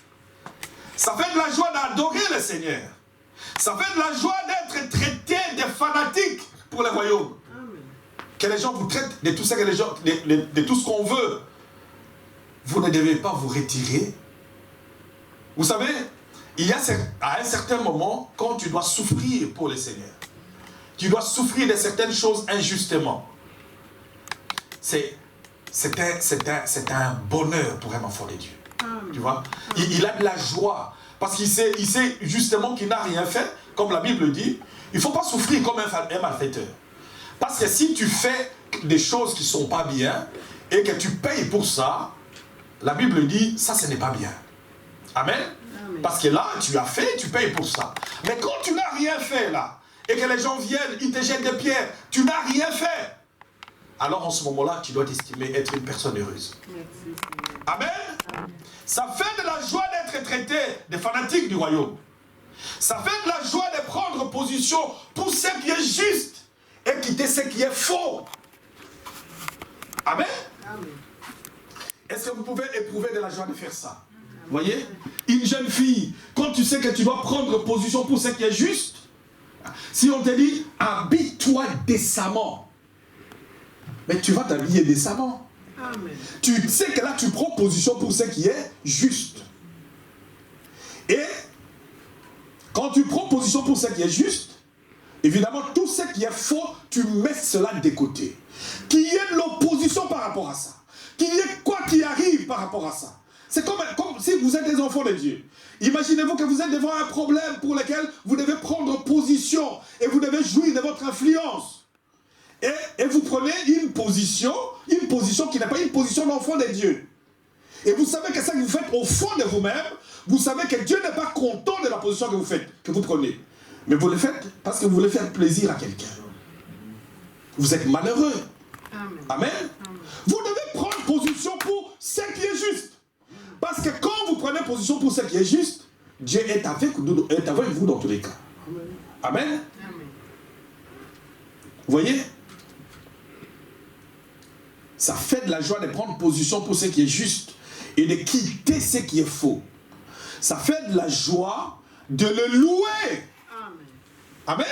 S1: Ça fait de la joie d'adorer le Seigneur. Ça fait de la joie d'être traité de fanatique pour le royaume.
S2: Amen.
S1: Que les gens vous traitent de tout ce que les gens, de tout ce qu'on veut. Vous ne devez pas vous retirer. Vous savez, il y a à un certain moment, quand tu dois souffrir pour le Seigneur, tu dois souffrir de certaines choses injustement. C'est un bonheur pour un enfant de Dieu.
S2: Amen.
S1: Tu vois, il a de la joie. Parce qu'il sait justement qu'il n'a rien fait, comme la Bible dit. Il ne faut pas souffrir comme un malfaiteur. Parce que si tu fais des choses qui ne sont pas bien, et que tu payes pour ça, la Bible dit, ça ce n'est pas bien. Amen.
S2: Amen.
S1: Parce que là, tu as fait, tu payes pour ça. Mais quand tu n'as rien fait là, et que les gens viennent, ils te jettent des pierres, tu n'as rien fait. Alors en ce moment-là, tu dois t'estimer être une personne heureuse.
S2: Merci, Seigneur.
S1: Amen. Ça fait de la joie d'être traité des fanatiques du royaume. Ça fait de la joie de prendre position pour ce qui est juste et quitter ce qui est faux. Amen.
S2: Amen.
S1: Est-ce que vous pouvez éprouver de la joie de faire ça? Vous voyez? Une jeune fille, quand tu sais que tu dois prendre position pour ce qui est juste, si on te dit, habille-toi décemment, mais tu vas t'habiller décemment.
S2: Amen.
S1: Tu sais que là, tu prends position pour ce qui est juste. Et quand tu prends position pour ce qui est juste, évidemment, tout ce qui est faux, tu mets cela de côté. Qu'il y ait l'opposition par rapport à ça. Qu'il y ait quoi qui arrive par rapport à ça. C'est comme si vous êtes des enfants de Dieu. Imaginez-vous que vous êtes devant un problème pour lequel vous devez prendre position et vous devez jouir de votre influence. Et vous prenez une position qui n'est pas une position d'enfant de Dieu. Et vous savez que ça que vous faites au fond de vous-même, vous savez que Dieu n'est pas content de la position que vous faites, que vous prenez. Mais vous le faites parce que vous voulez faire plaisir à quelqu'un. Vous êtes malheureux.
S2: Amen.
S1: Amen. Vous devez prendre position pour ce qui est juste. Parce que quand vous prenez position pour ce qui est juste, Dieu est avec vous dans tous les cas. Amen.
S2: Amen.
S1: Vous voyez? Ça fait de la joie de prendre position pour ce qui est juste et de quitter ce qui est faux. Ça fait de la joie de le louer. Amen.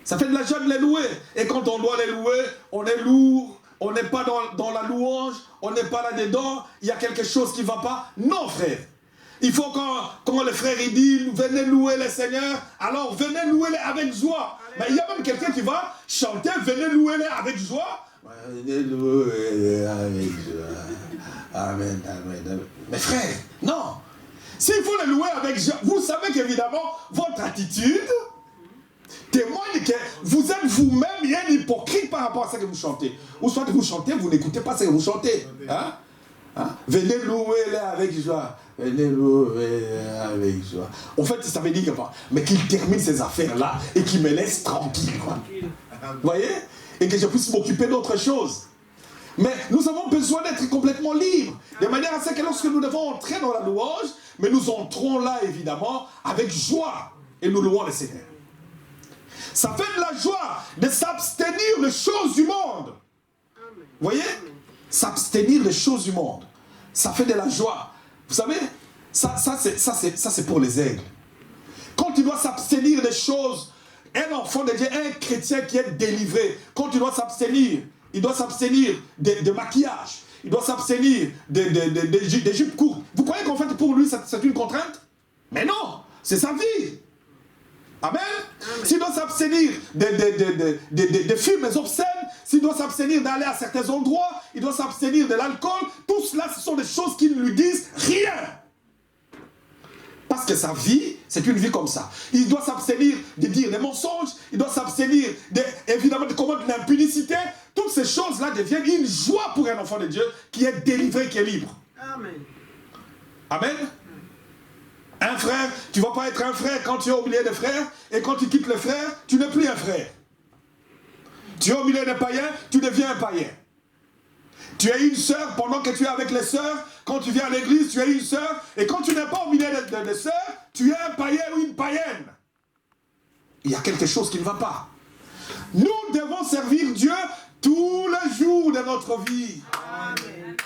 S1: Ça fait de la joie de les louer. Et quand on doit les louer, on est lourd, on n'est pas dans la louange, on n'est pas là-dedans, il y a quelque chose qui ne va pas. Non, frère. Il faut quand le frère il dit, venez louer le Seigneur, alors venez louer-le avec joie. Mais il y a même quelqu'un qui va chanter, venez louer-le avec joie. Venez louer avec joie. Amen, amen, amen. Mais frère, non. S'il faut le louer avec joie, vous savez qu'évidemment, votre attitude témoigne que vous êtes vous-même un hypocrite par rapport à ce que vous chantez. Ou soit vous chantez, vous n'écoutez pas ce que vous chantez. Hein? Hein? Venez louer-le avec joie. Venez louer avec joie. En fait, ça veut dire que, mais qu'il termine ces affaires-là et qu'il me laisse tranquille. Quoi. Vous voyez? Et que je puisse m'occuper d'autre chose. Mais nous avons besoin d'être complètement libres. De manière à ce que lorsque nous devons entrer dans la louange, mais nous entrons là, évidemment, avec joie. Et nous louons le Seigneur. Ça fait de la joie de s'abstenir des choses du monde. Vous voyez? S'abstenir des choses du monde. Ça fait de la joie. Vous savez, ça c'est pour les aigles. Quand tu dois s'abstenir des choses, un enfant de Dieu, un chrétien qui est délivré, quand tu dois s'abstenir, il doit s'abstenir de maquillage, il doit s'abstenir de jupes courtes. Vous croyez qu'en fait pour lui c'est une contrainte? Mais non, c'est sa vie. Amen. S'il doit s'abstenir de films obscènes, s'il doit s'abstenir d'aller à certains endroits, il doit s'abstenir de l'alcool, tout cela, ce sont des choses qui ne lui disent rien. Parce que sa vie, c'est une vie comme ça. Il doit s'abstenir de dire des mensonges, il doit s'abstenir évidemment de commettre l'impudicité. Toutes ces choses-là deviennent une joie pour un enfant de Dieu qui est délivré, qui est libre. Amen. Amen. Un frère, tu ne vas pas être un frère quand tu es au milieu des frères, et quand tu quittes le frère, tu n'es plus un frère. Tu es au milieu des païens, tu deviens un païen. Tu es une sœur pendant que tu es avec les sœurs, quand tu viens à l'église, tu es une sœur, et quand tu n'es pas au milieu des sœurs, tu es un païen ou une païenne. Il y a quelque chose qui ne va pas. Nous devons servir Dieu tous les jours de notre vie. Amen.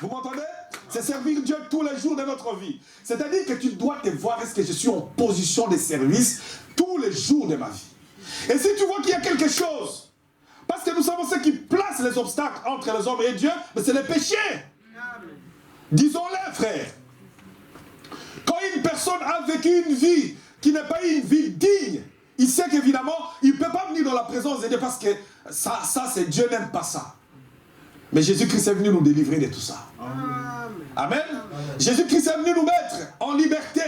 S1: Vous m'entendez? C'est servir Dieu tous les jours de notre vie. C'est-à-dire que tu dois te voir, est-ce que je suis en position de service tous les jours de ma vie. Et si tu vois qu'il y a quelque chose, parce que nous savons ce qui place les obstacles entre les hommes et Dieu, mais c'est le péché. Disons-le, frère. Quand une personne a vécu une vie qui n'est pas une vie digne, il sait qu'évidemment, il ne peut pas venir dans la présence de Dieu parce que ça c'est Dieu n'aime pas ça. Mais Jésus-Christ est venu nous délivrer de tout ça. Amen. Jésus-Christ est venu nous mettre en liberté.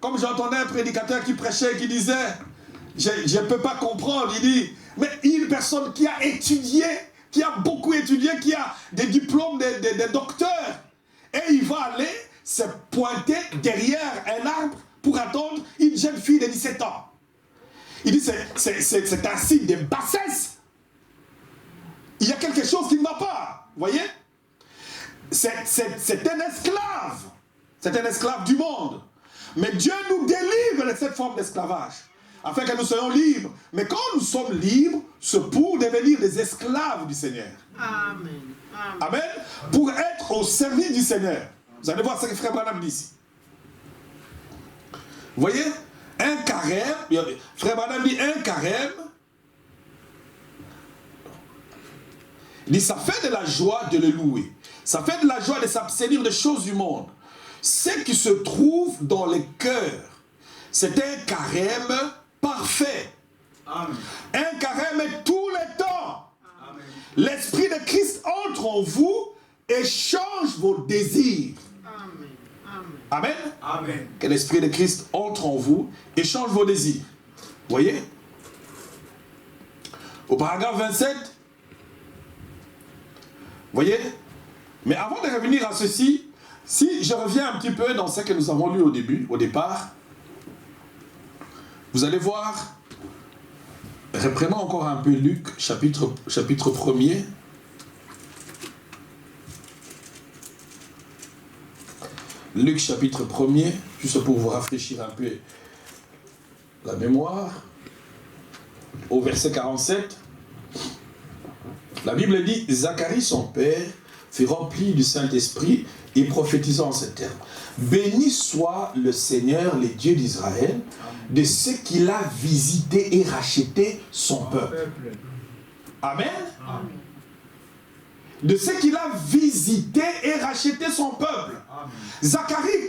S1: Comme j'entendais un prédicateur qui prêchait, qui disait, je ne peux pas comprendre, il dit, mais une personne qui a étudié, qui a beaucoup étudié, qui a des diplômes de docteurs, et il va aller se pointer derrière un arbre pour attendre une jeune fille de 17 ans. Il dit, c'est un signe de bassesse. Il y a quelque chose qui ne va pas, vous voyez? C'est un esclave. C'est un esclave du monde. Mais Dieu nous délivre de cette forme d'esclavage, afin que nous soyons libres. Mais quand nous sommes libres, c'est pour devenir des esclaves du Seigneur. Amen. Amen. Amen. Pour être au service du Seigneur. Vous allez voir ce que Frère Branham dit ici. Vous voyez? Un carême, Frère Branham dit un carême, il dit ça fait de la joie de le louer. Ça fait de la joie de s'abstenir des choses du monde. Ce qui se trouve dans le cœur, c'est un carême parfait. Amen. Un carême tout le temps. L'Esprit de Christ entre en vous et change vos désirs. Amen. Amen. Amen. Que l'Esprit de Christ entre en vous et change vos désirs. Vous voyez? Au paragraphe 27, vous voyez? Mais avant de revenir à ceci, si je reviens un petit peu dans ce que nous avons lu au départ, vous allez voir, reprenons encore un peu Luc, chapitre 1er. Luc, chapitre 1er, juste pour vous rafraîchir un peu la mémoire, au verset 47. La Bible dit, Zacharie, son père, fut rempli du Saint-Esprit et prophétisant en ces termes. Béni soit le Seigneur, le Dieu d'Israël, de ce qu'il a visité et racheté son peuple. Amen.
S2: Amen.
S1: De ce qu'il a visité et racheté son peuple. Amen. Zacharie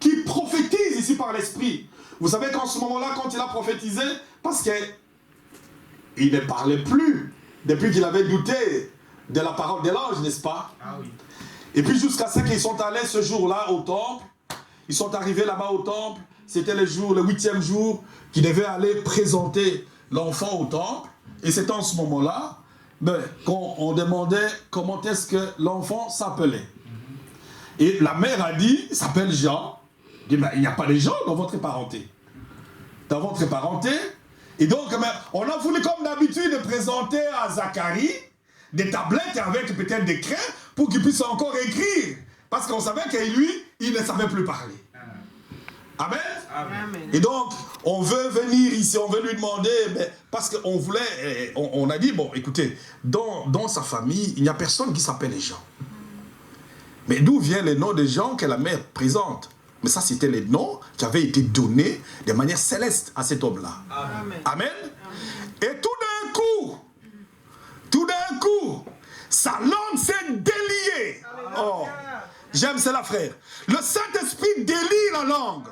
S1: qui prophétise ici par l'Esprit. Vous savez qu'en ce moment-là, quand il a prophétisé, parce qu'il ne parlait plus depuis qu'il avait douté de la parole de l'ange, n'est-ce pas? Ah oui. Et puis jusqu'à ce qu'ils sont allés ce jour-là au temple, ils sont arrivés là-bas au temple, c'était le 8e jour, qu'ils devaient aller présenter l'enfant au temple, et c'est en ce moment-là qu'on demandait comment est-ce que l'enfant s'appelait. Et la mère a dit, il s'appelle Jean. Il dit, il n'y a pas de Jean dans votre parenté. Dans votre parenté. Et donc, on a voulu comme d'habitude présenter à Zacharie des tablettes avec peut-être des craies pour qu'il puisse encore écrire. Parce qu'on savait que lui, il ne savait plus parler. Amen. Amen. Et donc, on veut venir ici, on veut lui demander, parce qu'on voulait, on a dit, bon, écoutez, dans sa famille, il n'y a personne qui s'appelle Jean. Mais d'où vient le nom de Jean que la mère présente? Mais ça, c'était les noms qui avaient été donnés de manière céleste à cet homme-là. Amen. Amen. Et tout d'un coup, sa langue s'est déliée. Oh, j'aime cela, frère. Le Saint-Esprit délie la langue.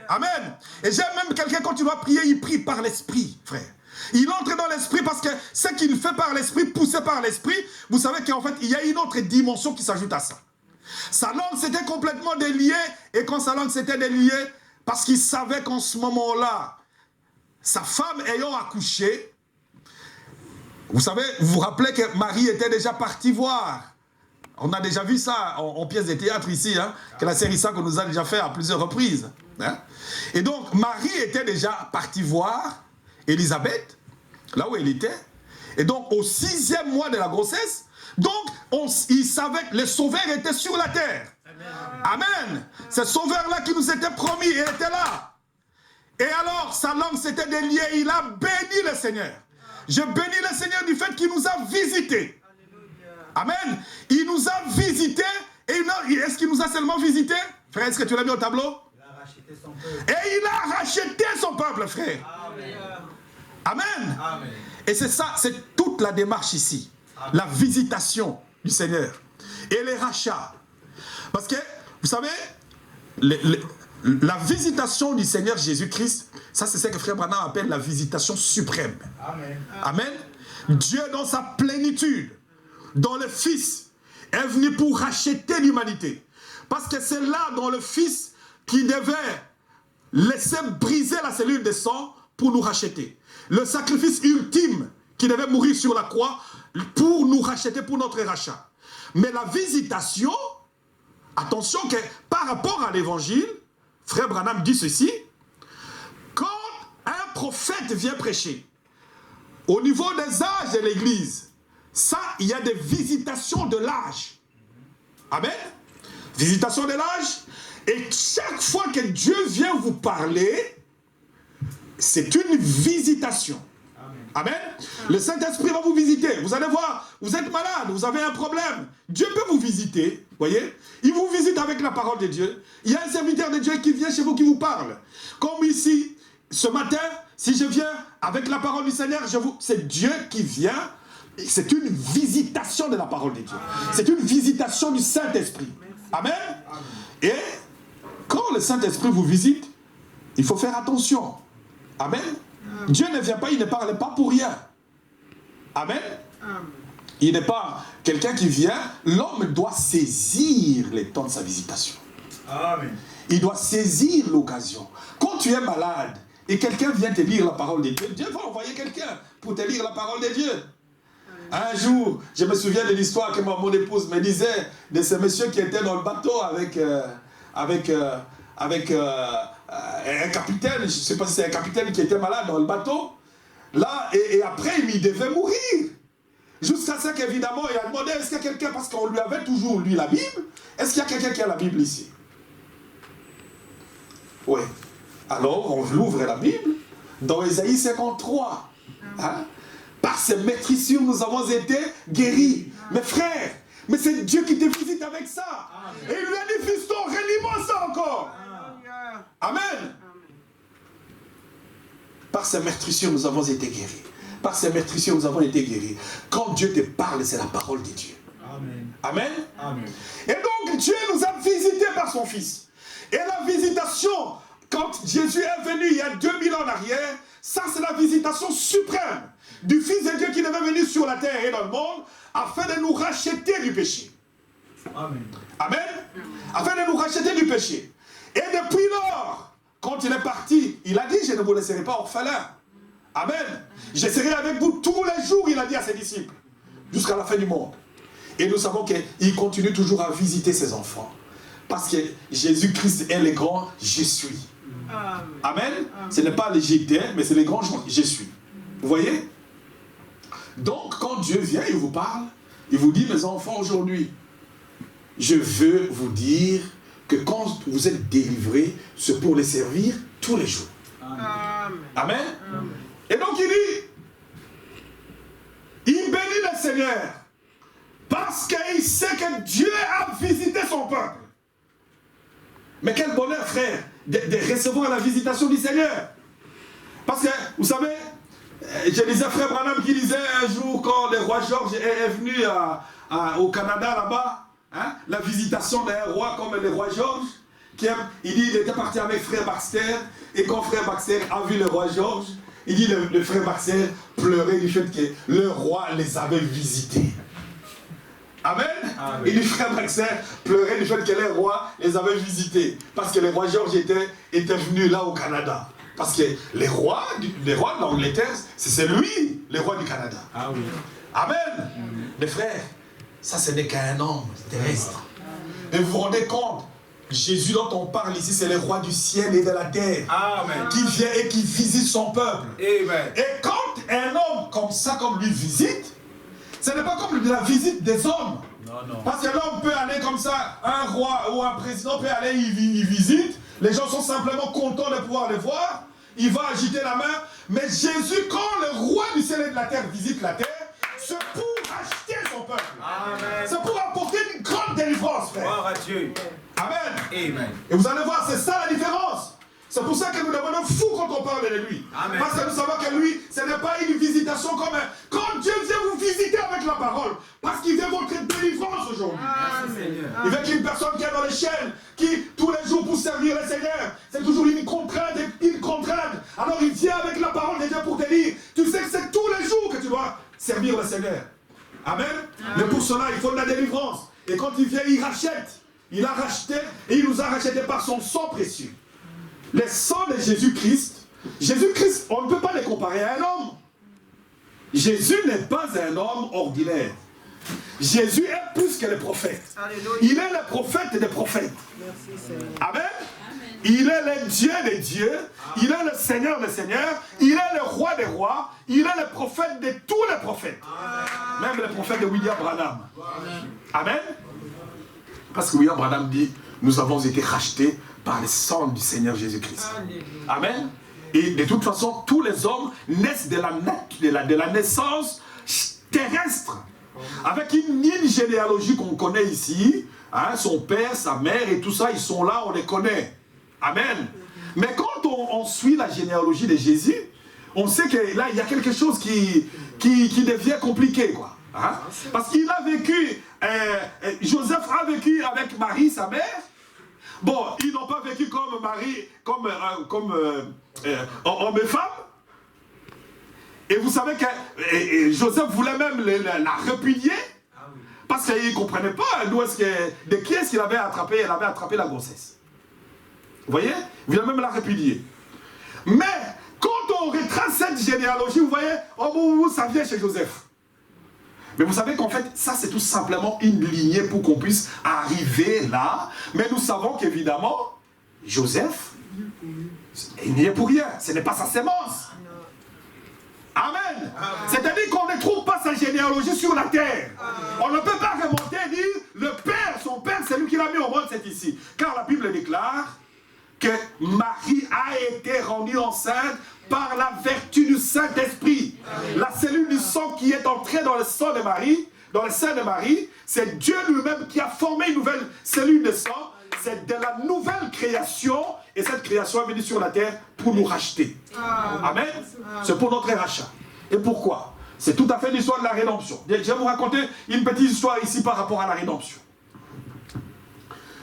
S1: Amen. Et j'aime même quelqu'un, quand tu dois prier, il prie par l'Esprit, frère. Il entre dans l'Esprit parce que ce qu'il fait par l'Esprit, poussé par l'Esprit, vous savez qu'en fait, il y a une autre dimension qui s'ajoute à ça. Sa langue s'était complètement déliée, et quand sa langue s'était déliée, parce qu'il savait qu'en ce moment-là, sa femme ayant accouché, vous savez, vous vous rappelez que Marie était déjà partie voir. On a déjà vu ça en pièce de théâtre ici, hein, que la série ça qu'on nous a déjà fait à plusieurs reprises. Hein. Et donc, Marie était déjà partie voir Élisabeth, là où elle était. Et donc, au 6e mois de la grossesse, donc, il savait que le Sauveur était sur la terre. Amen. Amen. Ce Sauveur-là qui nous était promis, il était là. Et alors, sa langue s'était déliée, il a béni le Seigneur. Je bénis le Seigneur du fait qu'il nous a visités. Amen. Il nous a visités. Et est-ce qu'il nous a seulement visités? Frère, est-ce que tu l'as mis au tableau? Il a racheté son peuple. Et il a racheté son peuple, frère. Amen. Amen. Amen. Et c'est ça, c'est toute la démarche ici. Amen. La visitation du Seigneur. Et les rachats. Parce que, vous savez, la visitation du Seigneur Jésus-Christ, ça c'est ce que Frère Branham appelle la visitation suprême. Amen. Amen. Dieu dans sa plénitude, dans le Fils, est venu pour racheter l'humanité. Parce que c'est là dans le Fils qui devait laisser briser la cellule de sang pour nous racheter. Le sacrifice ultime qui devait mourir sur la croix pour nous racheter, pour notre rachat. Mais la visitation, attention que par rapport à l'évangile, Frère Branham dit ceci, quand un prophète vient prêcher, au niveau des âges de l'église, ça, il y a des visitations de l'âge. Amen. Visitation de l'âge. Et chaque fois que Dieu vient vous parler, c'est une visitation. Amen. Amen. Le Saint-Esprit va vous visiter. Vous allez voir, vous êtes malade, vous avez un problème. Dieu peut vous visiter, voyez. Il vous visite avec la parole de Dieu. Il y a un serviteur de Dieu qui vient chez vous, qui vous parle. Comme ici, ce matin, si je viens avec la parole du Seigneur, c'est Dieu qui vient. C'est une visitation de la parole de Dieu. C'est une visitation du Saint-Esprit. Amen. Et quand le Saint-Esprit vous visite, il faut faire attention. Amen. Dieu ne vient pas, il ne parle pas pour rien. Amen. Il n'est pas quelqu'un qui vient. L'homme doit saisir les temps de sa visitation. Amen. Il doit saisir l'occasion. Quand tu es malade et quelqu'un vient te lire la parole de Dieu, Dieu va envoyer quelqu'un pour te lire la parole de Dieu. Un jour, je me souviens de l'histoire que mon épouse me disait de ce monsieur qui était dans le bateau avec un capitaine, je ne sais pas si c'est un capitaine qui était malade dans le bateau. Là, et après, il devait mourir. Jusqu'à ce qu'évidemment, il a demandé, est-ce qu'il y a quelqu'un, parce qu'on lui avait toujours lu la Bible, est-ce qu'il y a quelqu'un qui a la Bible ici? Oui. Alors, on ouvre la Bible dans Ésaïe 53. Hein? Par ses maîtrissures, nous avons été guéris. Mes frères, mais c'est Dieu qui te visite avec ça. Et il lui a dit, fiston, relis-moi ça encore. Amen. Par ses meurtrissures, nous avons été guéris. Par ses meurtrissures, nous avons été guéris. Quand Dieu te parle, c'est la parole de Dieu.
S3: Amen.
S1: Amen.
S3: Amen.
S1: Et donc, Dieu nous a visités par son Fils. Et la visitation, quand Jésus est venu il y a 2000 ans en arrière, ça c'est la visitation suprême du Fils de Dieu qui devait venir sur la terre et dans le monde afin de nous racheter du péché.
S3: Amen.
S1: Amen. Afin de nous racheter du péché. Et depuis lors, quand il est parti, il a dit, je ne vous laisserai pas orphelins. Amen. Je serai avec vous tous les jours, il a dit à ses disciples, jusqu'à la fin du monde. Et nous savons qu'il continue toujours à visiter ses enfants. Parce que Jésus-Christ est le grand « Je suis ». Amen. Ce n'est pas le j'étais, mais c'est le grand « Je suis ». Vous voyez? Donc, quand Dieu vient, il vous parle, il vous dit, mes enfants, aujourd'hui, je veux vous dire que quand vous êtes délivrés, c'est pour les servir tous les jours.
S2: Amen.
S1: Amen. Et donc il bénit le Seigneur, parce qu'il sait que Dieu a visité son peuple. Mais quel bonheur, frère, de recevoir la visitation du Seigneur. Parce que, vous savez, je disais frère Branham qui disait un jour, quand le roi George est venu au Canada là-bas, hein, la visitation d'un roi comme le roi George, il dit il était parti avec frère Baxter, et quand frère Baxter a vu le roi George, il dit le frère Baxter pleurait du fait que le roi les avait visités. Amen. Amen. Et le frère Baxter pleurait du fait que le roi les avait visités, parce que le roi George était venu là au Canada. Parce que les rois d'Angleterre, c'est lui, le roi du Canada.
S3: Ah oui.
S1: Amen. Mes frères, ça ce n'est qu'un homme terrestre. Mais vous vous rendez compte, Jésus dont on parle ici, c'est le roi du ciel et de la terre.
S3: Amen.
S1: Qui vient et qui visite son peuple.
S3: Amen.
S1: Et quand un homme comme ça, comme lui visite, ce n'est pas comme la visite des hommes.
S3: Non, non.
S1: Parce que l'homme peut aller comme ça, un roi ou un président peut aller, il visite. Les gens sont simplement contents de pouvoir le voir. Il va agiter la main. Mais Jésus, quand le roi du ciel et de la terre visite la terre, c'est pour acheter son peuple.
S3: Amen.
S1: C'est pour apporter une grande délivrance, frère.
S3: Gloire à Dieu.
S1: Amen.
S3: Amen.
S1: Et vous allez voir, c'est ça la différence. C'est pour ça que nous devenons fous quand on parle de lui.
S3: Amen.
S1: Parce que nous savons que lui, ce n'est pas une visitation comme un... Quand Dieu vient vous visiter avec la parole, parce qu'il vient votre délivrance aujourd'hui. Il veut qu'une personne qui est dans les chaînes, qui tous les jours pour servir le Seigneur, c'est toujours une contrainte. Alors il vient avec la parole de Dieu pour te dire, tu sais que c'est tous les jours que tu dois servir le Seigneur. Amen. Mais pour cela, il faut de la délivrance. Et quand il vient, il rachète. Il a racheté et il nous a racheté par son sang précieux. Le sang de Jésus-Christ, on ne peut pas les comparer à un homme. Jésus n'est pas un homme ordinaire. Jésus est plus que le prophète.
S2: Alléluia.
S1: Il est le prophète des prophètes.
S2: Merci, Seigneur.
S1: Amen. Il est le Dieu des dieux. Il est le Seigneur des seigneurs. Il est le roi des rois. Il est le prophète de tous les prophètes. Même le prophète de William Branham. Amen. Parce que William Branham dit, nous avons été rachetés par le sang du Seigneur Jésus-Christ. Amen. Et de toute façon, tous les hommes naissent de la naissance terrestre. Avec une ligne généalogie qu'on connaît ici. Hein, son père, sa mère et tout ça, ils sont là, on les connaît. Amen. Mais quand on suit la généalogie de Jésus, on sait que là, il y a quelque chose qui devient compliqué, quoi. Hein? Parce qu'il a vécu, Joseph a vécu avec Marie, sa mère. Bon, ils n'ont pas vécu comme Marie, comme homme et femme. Et vous savez que Joseph voulait même la répudier. Parce qu'il ne comprenait pas de qui est-ce qu'il avait attrapé. Il avait attrapé la grossesse. Vous voyez? Il voulait même la répudier. Mais quand on retrace cette généalogie, vous voyez, oh, ça vient chez Joseph. Mais vous savez qu'en fait, ça c'est tout simplement une lignée pour qu'on puisse arriver là. Mais nous savons qu'évidemment, Joseph, il n'y est pour rien. Ce n'est pas sa sémence. Amen. C'est-à-dire qu'on ne trouve pas sa généalogie sur la terre. On ne peut pas remonter et dire, le père, son père, c'est lui qui l'a mis au monde, c'est ici. Car la Bible déclare que Marie a été rendue enceinte par la vertu du Saint-Esprit. La cellule du sang qui est entrée dans le sang de Marie, dans le sein de Marie, c'est Dieu lui-même qui a formé une nouvelle cellule de sang. C'est de la nouvelle création, et cette création est venue sur la terre pour nous racheter. Amen. C'est pour notre rachat. Et pourquoi? C'est tout à fait l'histoire de la rédemption. Je vais vous raconter une petite histoire ici par rapport à la rédemption.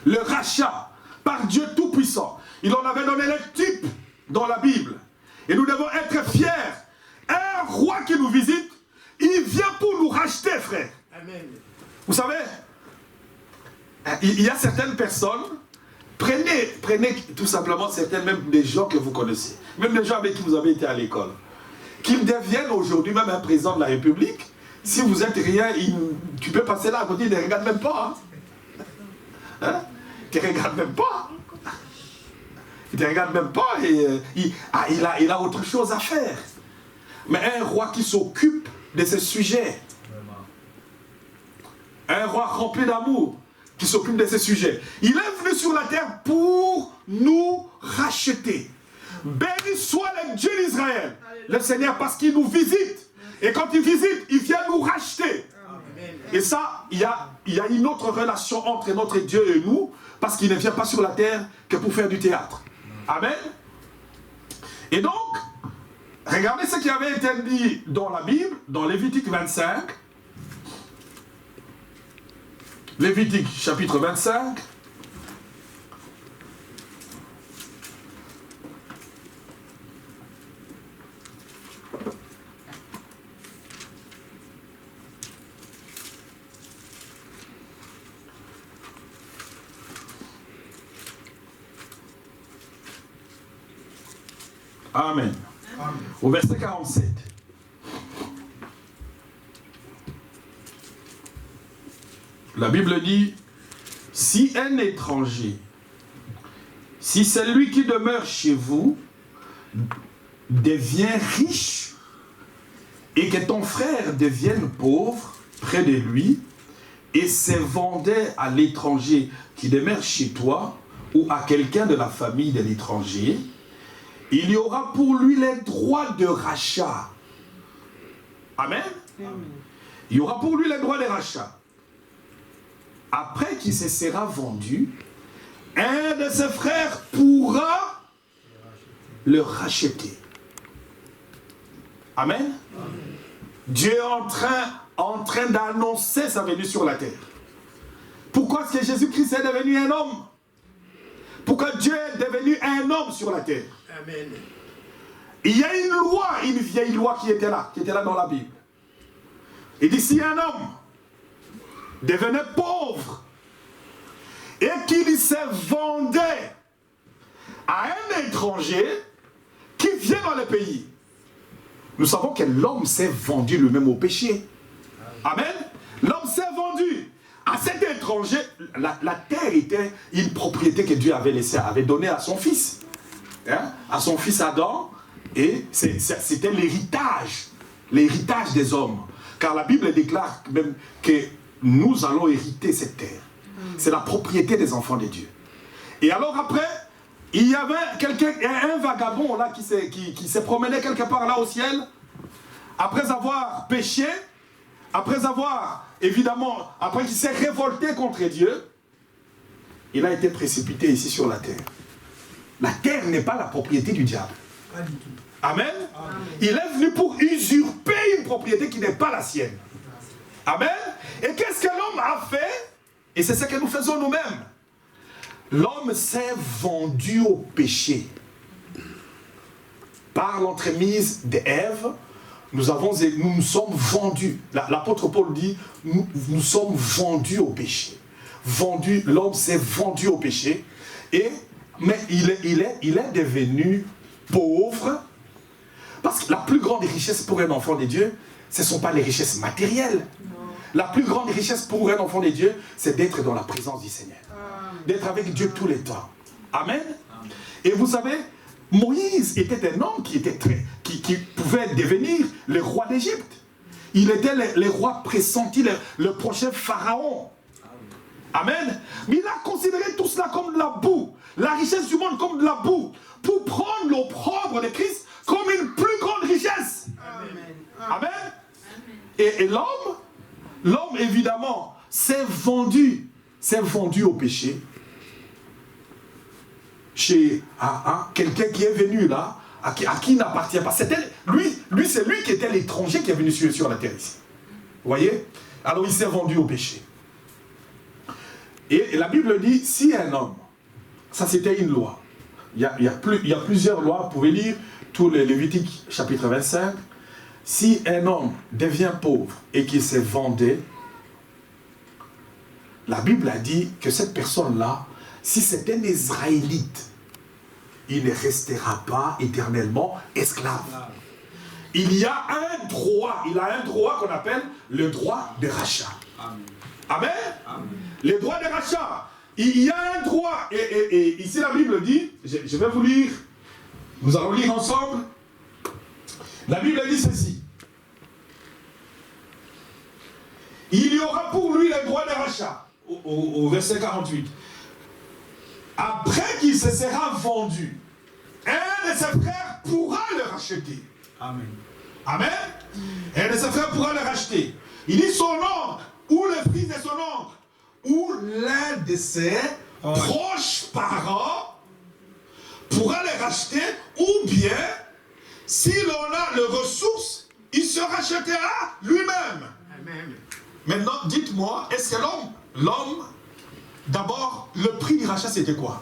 S1: Le rachat par Dieu Tout-Puissant. Il en avait donné les types dans la Bible. Et nous devons être fiers. Un roi qui nous visite, il vient pour nous racheter, frère. Amen. Vous savez, il y a certaines personnes, prenez tout simplement certaines, même des gens que vous connaissez, même des gens avec qui vous avez été à l'école, qu'ils deviennent aujourd'hui même un président de la République. Si vous êtes rien, tu peux passer là à côté, il ne regarde même pas. Hein? Il ne regarde même pas. Il ne regarde même pas et il a autre chose à faire. Mais un roi qui s'occupe de ce sujet, un roi rempli d'amour, qui s'occupe de ces sujets. Il est venu sur la terre pour nous racheter. Béni soit le Dieu d'Israël, le Seigneur, parce qu'il nous visite. Et quand il visite, il vient nous racheter. Et ça, il y a une autre relation entre notre Dieu et nous, parce qu'il ne vient pas sur la terre que pour faire du théâtre. Amen. Et donc, regardez ce qui avait été dit dans la Bible, dans Lévitique 25. Lévitique chapitre 25. Amen. Amen. Au verset 47. La Bible dit, si un étranger, si celui qui demeure chez vous devient riche et que ton frère devienne pauvre près de lui et se vendait à l'étranger qui demeure chez toi ou à quelqu'un de la famille de l'étranger, il y aura pour lui les droits de rachat. Amen. Il y aura pour lui les droits de rachat. Après qu'il se sera vendu, un de ses frères pourra le racheter. Amen. Dieu est en train d'annoncer sa venue sur la terre. Pourquoi est-ce que Jésus-Christ est devenu un homme? Pourquoi Dieu est devenu un homme sur la terre? Amen. Il y a une loi, une vieille loi qui était là dans la Bible. Il dit, si un homme devenait pauvre et qu'il se vendait à un étranger qui vient dans le pays, nous savons que l'homme s'est vendu lui-même au péché. Amen. L'homme s'est vendu à cet étranger. La terre était une propriété que Dieu avait donnée à son fils. Hein? À son fils Adam. Et c'était l'héritage des hommes. Car la Bible déclare même que nous allons hériter cette terre. C'est la propriété des enfants de Dieu. Et alors après, il y avait un vagabond là qui se promenait quelque part là au ciel, après avoir péché, après qu'il s'est révolté contre Dieu, il a été précipité ici sur la terre. La terre n'est pas la propriété du diable. Pas du tout. Amen. Amen. Il est venu pour usurper une propriété qui n'est pas la sienne. Amen. Et qu'est-ce que l'homme a fait? Et c'est ce que nous faisons nous-mêmes. L'homme s'est vendu au péché. Par l'entremise d'Ève, nous nous sommes vendus. L'apôtre Paul dit, nous sommes vendus au péché. L'homme s'est vendu au péché. Mais il est devenu pauvre. Parce que la plus grande richesse pour un enfant de Dieu, ce ne sont pas les richesses matérielles. La plus grande richesse pour un enfant de Dieu, c'est d'être dans la présence du Seigneur. D'être avec Dieu tous les temps. Amen. Et vous savez, Moïse était un homme qui pouvait devenir le roi d'Égypte. Il était le roi pressenti, le prochain pharaon. Amen. Mais il a considéré tout cela comme de la boue. La richesse du monde comme de la boue. Pour prendre l'opprobre de Christ, comme une plus grande richesse. Amen. Et l'homme évidemment, s'est vendu au péché chez quelqu'un qui est venu là, à qui il n'appartient pas. Lui, c'est lui qui était l'étranger qui est venu sur la terre ici. Vous voyez? Alors il s'est vendu au péché. Et la Bible dit, si un homme, ça c'était une loi, il y a plusieurs lois, vous pouvez lire tous les Lévitique chapitre 25, si un homme devient pauvre et qu'il s'est vendu, la Bible a dit que cette personne-là, si c'est un Israélite, il ne restera pas éternellement esclave. Il a un droit qu'on appelle le droit de rachat. Amen. Le droit de rachat. Il y a un droit. Et ici la Bible dit, je vais vous lire, nous allons lire ensemble. La Bible dit ceci. Il y aura pour lui le droit de rachat. Au verset 48. Après qu'il se sera vendu, un de ses frères pourra le racheter.
S3: Amen.
S1: Amen. Un de ses frères pourra le racheter. Il dit son oncle, ou le fils de son oncle, ou l'un de ses proches parents pourra le racheter, ou bien, si l'on a les ressources, il se rachètera lui-même.
S2: Amen.
S1: Maintenant, dites-moi, est-ce que l'homme, d'abord, le prix du rachat, c'était quoi?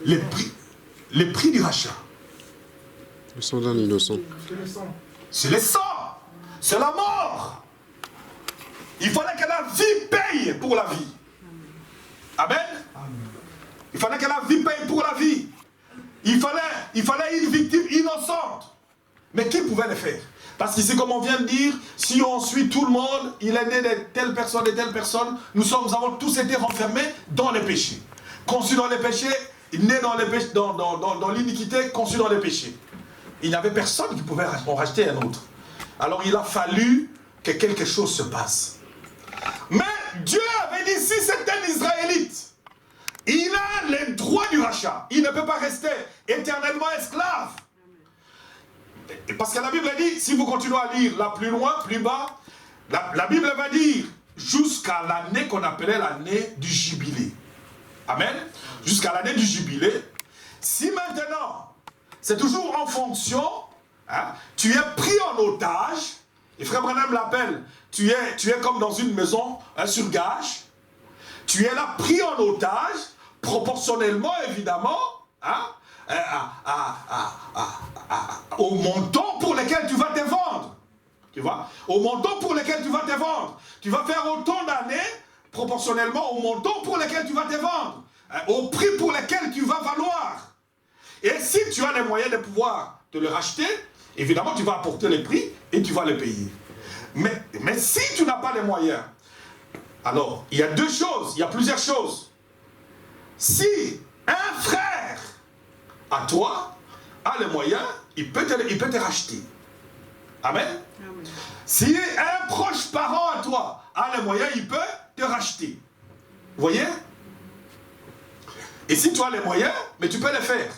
S1: Le prix du rachat.
S4: Le sang d'un innocent.
S1: C'est le sang. C'est la mort. Il fallait que la vie paye pour la vie. Amen. Il fallait que la vie paye pour la vie. Il fallait une victime innocente. Mais qui pouvait le faire? Parce qu'ici, comme on vient de dire, si on suit tout le monde, il est né de telle personne et telle personne, nous avons tous été renfermés dans les péchés. Conçus dans les péchés, nés dans l'iniquité, conçus dans les péchés. Il n'y avait personne qui pouvait en racheter un autre. Alors il a fallu que quelque chose se passe. Mais Dieu avait dit, si c'est un Israélite, il a les droits du rachat. Il ne peut pas rester éternellement esclave. Parce que la Bible dit, si vous continuez à lire là plus loin, plus bas, la Bible va dire jusqu'à l'année qu'on appelait l'année du jubilé. Amen. Jusqu'à l'année du jubilé. Si maintenant, c'est toujours en fonction, tu es pris en otage, et Frère Branham l'appelle, tu es comme dans une maison sur gage, tu es là pris en otage, proportionnellement évidemment, au montant pour lequel tu vas te vendre. Tu vois? Au montant pour lequel tu vas te vendre. Tu vas faire autant d'années proportionnellement au montant pour lequel tu vas te vendre. Au prix pour lequel tu vas valoir. Et si tu as les moyens de pouvoir te le racheter, évidemment tu vas apporter les prix et tu vas le payer. Mais si tu n'as pas les moyens, alors il y a deux choses, il y a plusieurs choses. Si un frère à toi a les moyens, il peut te racheter. Amen. Amen. Si un proche parent à toi a les moyens, il peut te racheter. Vous voyez? Et si tu as les moyens, mais tu peux les faire.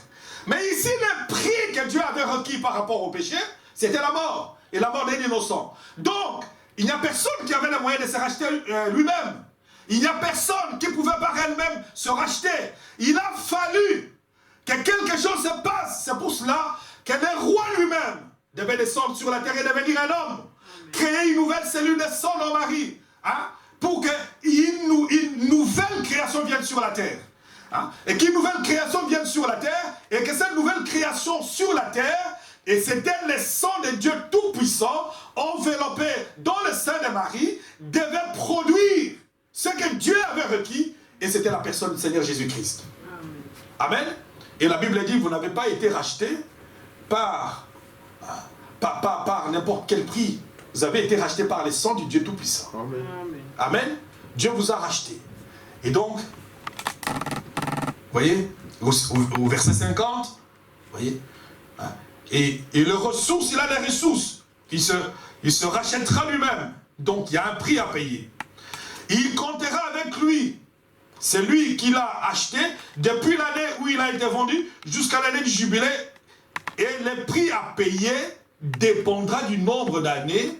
S1: Mais ici, le prix que Dieu avait requis par rapport au péché, c'était la mort. Et la mort d'un innocent. Donc, il n'y a personne qui avait les moyens de se racheter lui-même. Il n'y a personne qui pouvait par elle-même se racheter. Il a fallu que quelque chose se passe. C'est pour cela que le roi lui-même devait descendre sur la terre et devenir un homme. Créer une nouvelle cellule de son homme Marie. Pour qu'une nouvelle création vienne sur la terre. Et qu'une nouvelle création vienne sur la terre, et que cette nouvelle création sur la terre, et c'était le sang de Dieu Tout-Puissant, enveloppé dans le sein de Marie, devait produire ce que Dieu avait requis, et c'était la personne du Seigneur Jésus-Christ. Amen. Et la Bible dit, vous n'avez pas été racheté par n'importe quel prix. Vous avez été racheté par le sang du Dieu Tout-Puissant. Amen. Amen. Dieu vous a racheté. Et donc, vous voyez, au verset 50, vous voyez, et les ressources, il a des ressources. Il se rachètera lui-même. Donc, il y a un prix à payer. Il comptera avec lui. C'est lui qui l'a acheté depuis l'année où il a été vendu jusqu'à l'année du jubilé. Et le prix à payer dépendra du nombre d'années,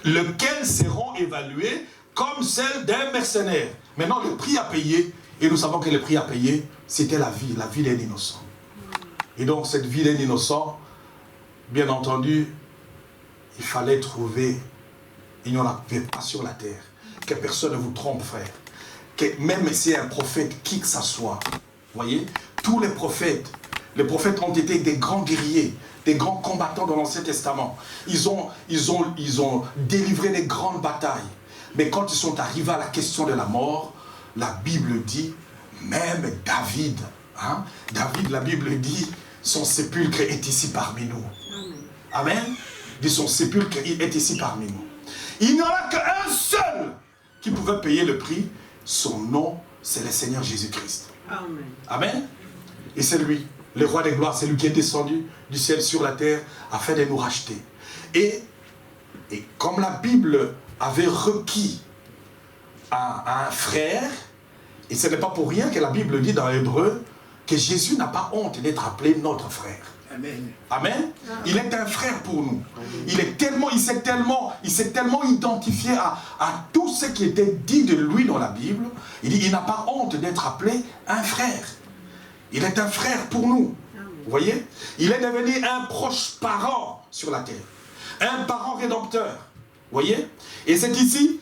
S1: lesquelles seront évaluées comme celle d'un mercenaire. Maintenant, le prix à payer, et nous savons que le prix à payer, c'était la vie d'un innocent. Et donc, cette vie d'un innocent, bien entendu, il fallait trouver, il n'y en avait pas sur la terre, que personne ne vous trompe, frère. Que même si c'est un prophète, qui que ça soit, voyez, tous les prophètes ont été des grands guerriers, des grands combattants dans l'Ancien Testament. Ils ont délivré des grandes batailles. Mais quand ils sont arrivés à la question de la mort, la Bible dit, même David, la Bible dit, son sépulcre est ici parmi nous. Amen. Dit son sépulcre est ici parmi nous. Il n'y en a qu'un seul qui pouvait payer le prix. Son nom, c'est le Seigneur Jésus-Christ.
S2: Amen.
S1: Amen. Et c'est lui, le roi des gloires, c'est lui qui est descendu du ciel sur la terre afin de nous racheter. Et comme la Bible avait requis à un frère, et ce n'est pas pour rien que la Bible dit dans Hébreu que Jésus n'a pas honte d'être appelé notre frère.
S3: Amen.
S1: Amen. Il est un frère pour nous. Il s'est tellement identifié à tout ce qui était dit de lui dans la Bible. Il dit, il n'a pas honte d'être appelé un frère. Il est un frère pour nous. Vous voyez? Il est devenu un proche parent sur la terre. Un parent rédempteur. Vous voyez? Et c'est ici,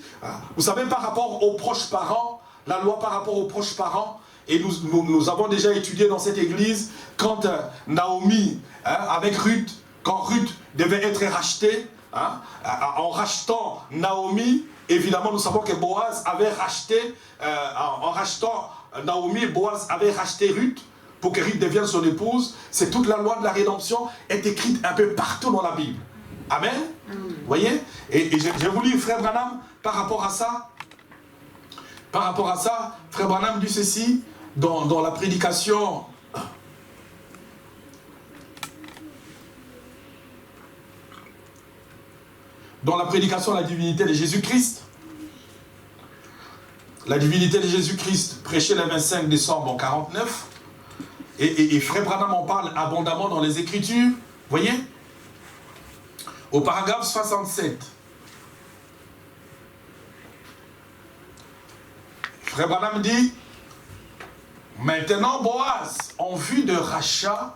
S1: vous savez, par rapport aux proches parents, la loi par rapport aux proches parents, et nous avons déjà étudié dans cette église, quand Naomi, avec Ruth, quand Ruth devait être rachetée, en rachetant Naomi, évidemment nous savons que Boaz avait racheté, en rachetant Naomi, Boaz avait racheté Ruth, pour que Ruth devienne son épouse. C'est toute la loi de la rédemption est écrite un peu partout dans la Bible. Amen. Vous voyez? Et j'ai voulu, frère Branham, par rapport à ça, frère Branham dit ceci, dans la prédication, de la divinité de Jésus-Christ. La divinité de Jésus-Christ, prêchée le 25 décembre en 49. Et frère Branham en parle abondamment dans les Écritures. Voyez? Au paragraphe 67. Frère Branham dit, maintenant Boaz, en vue de rachat,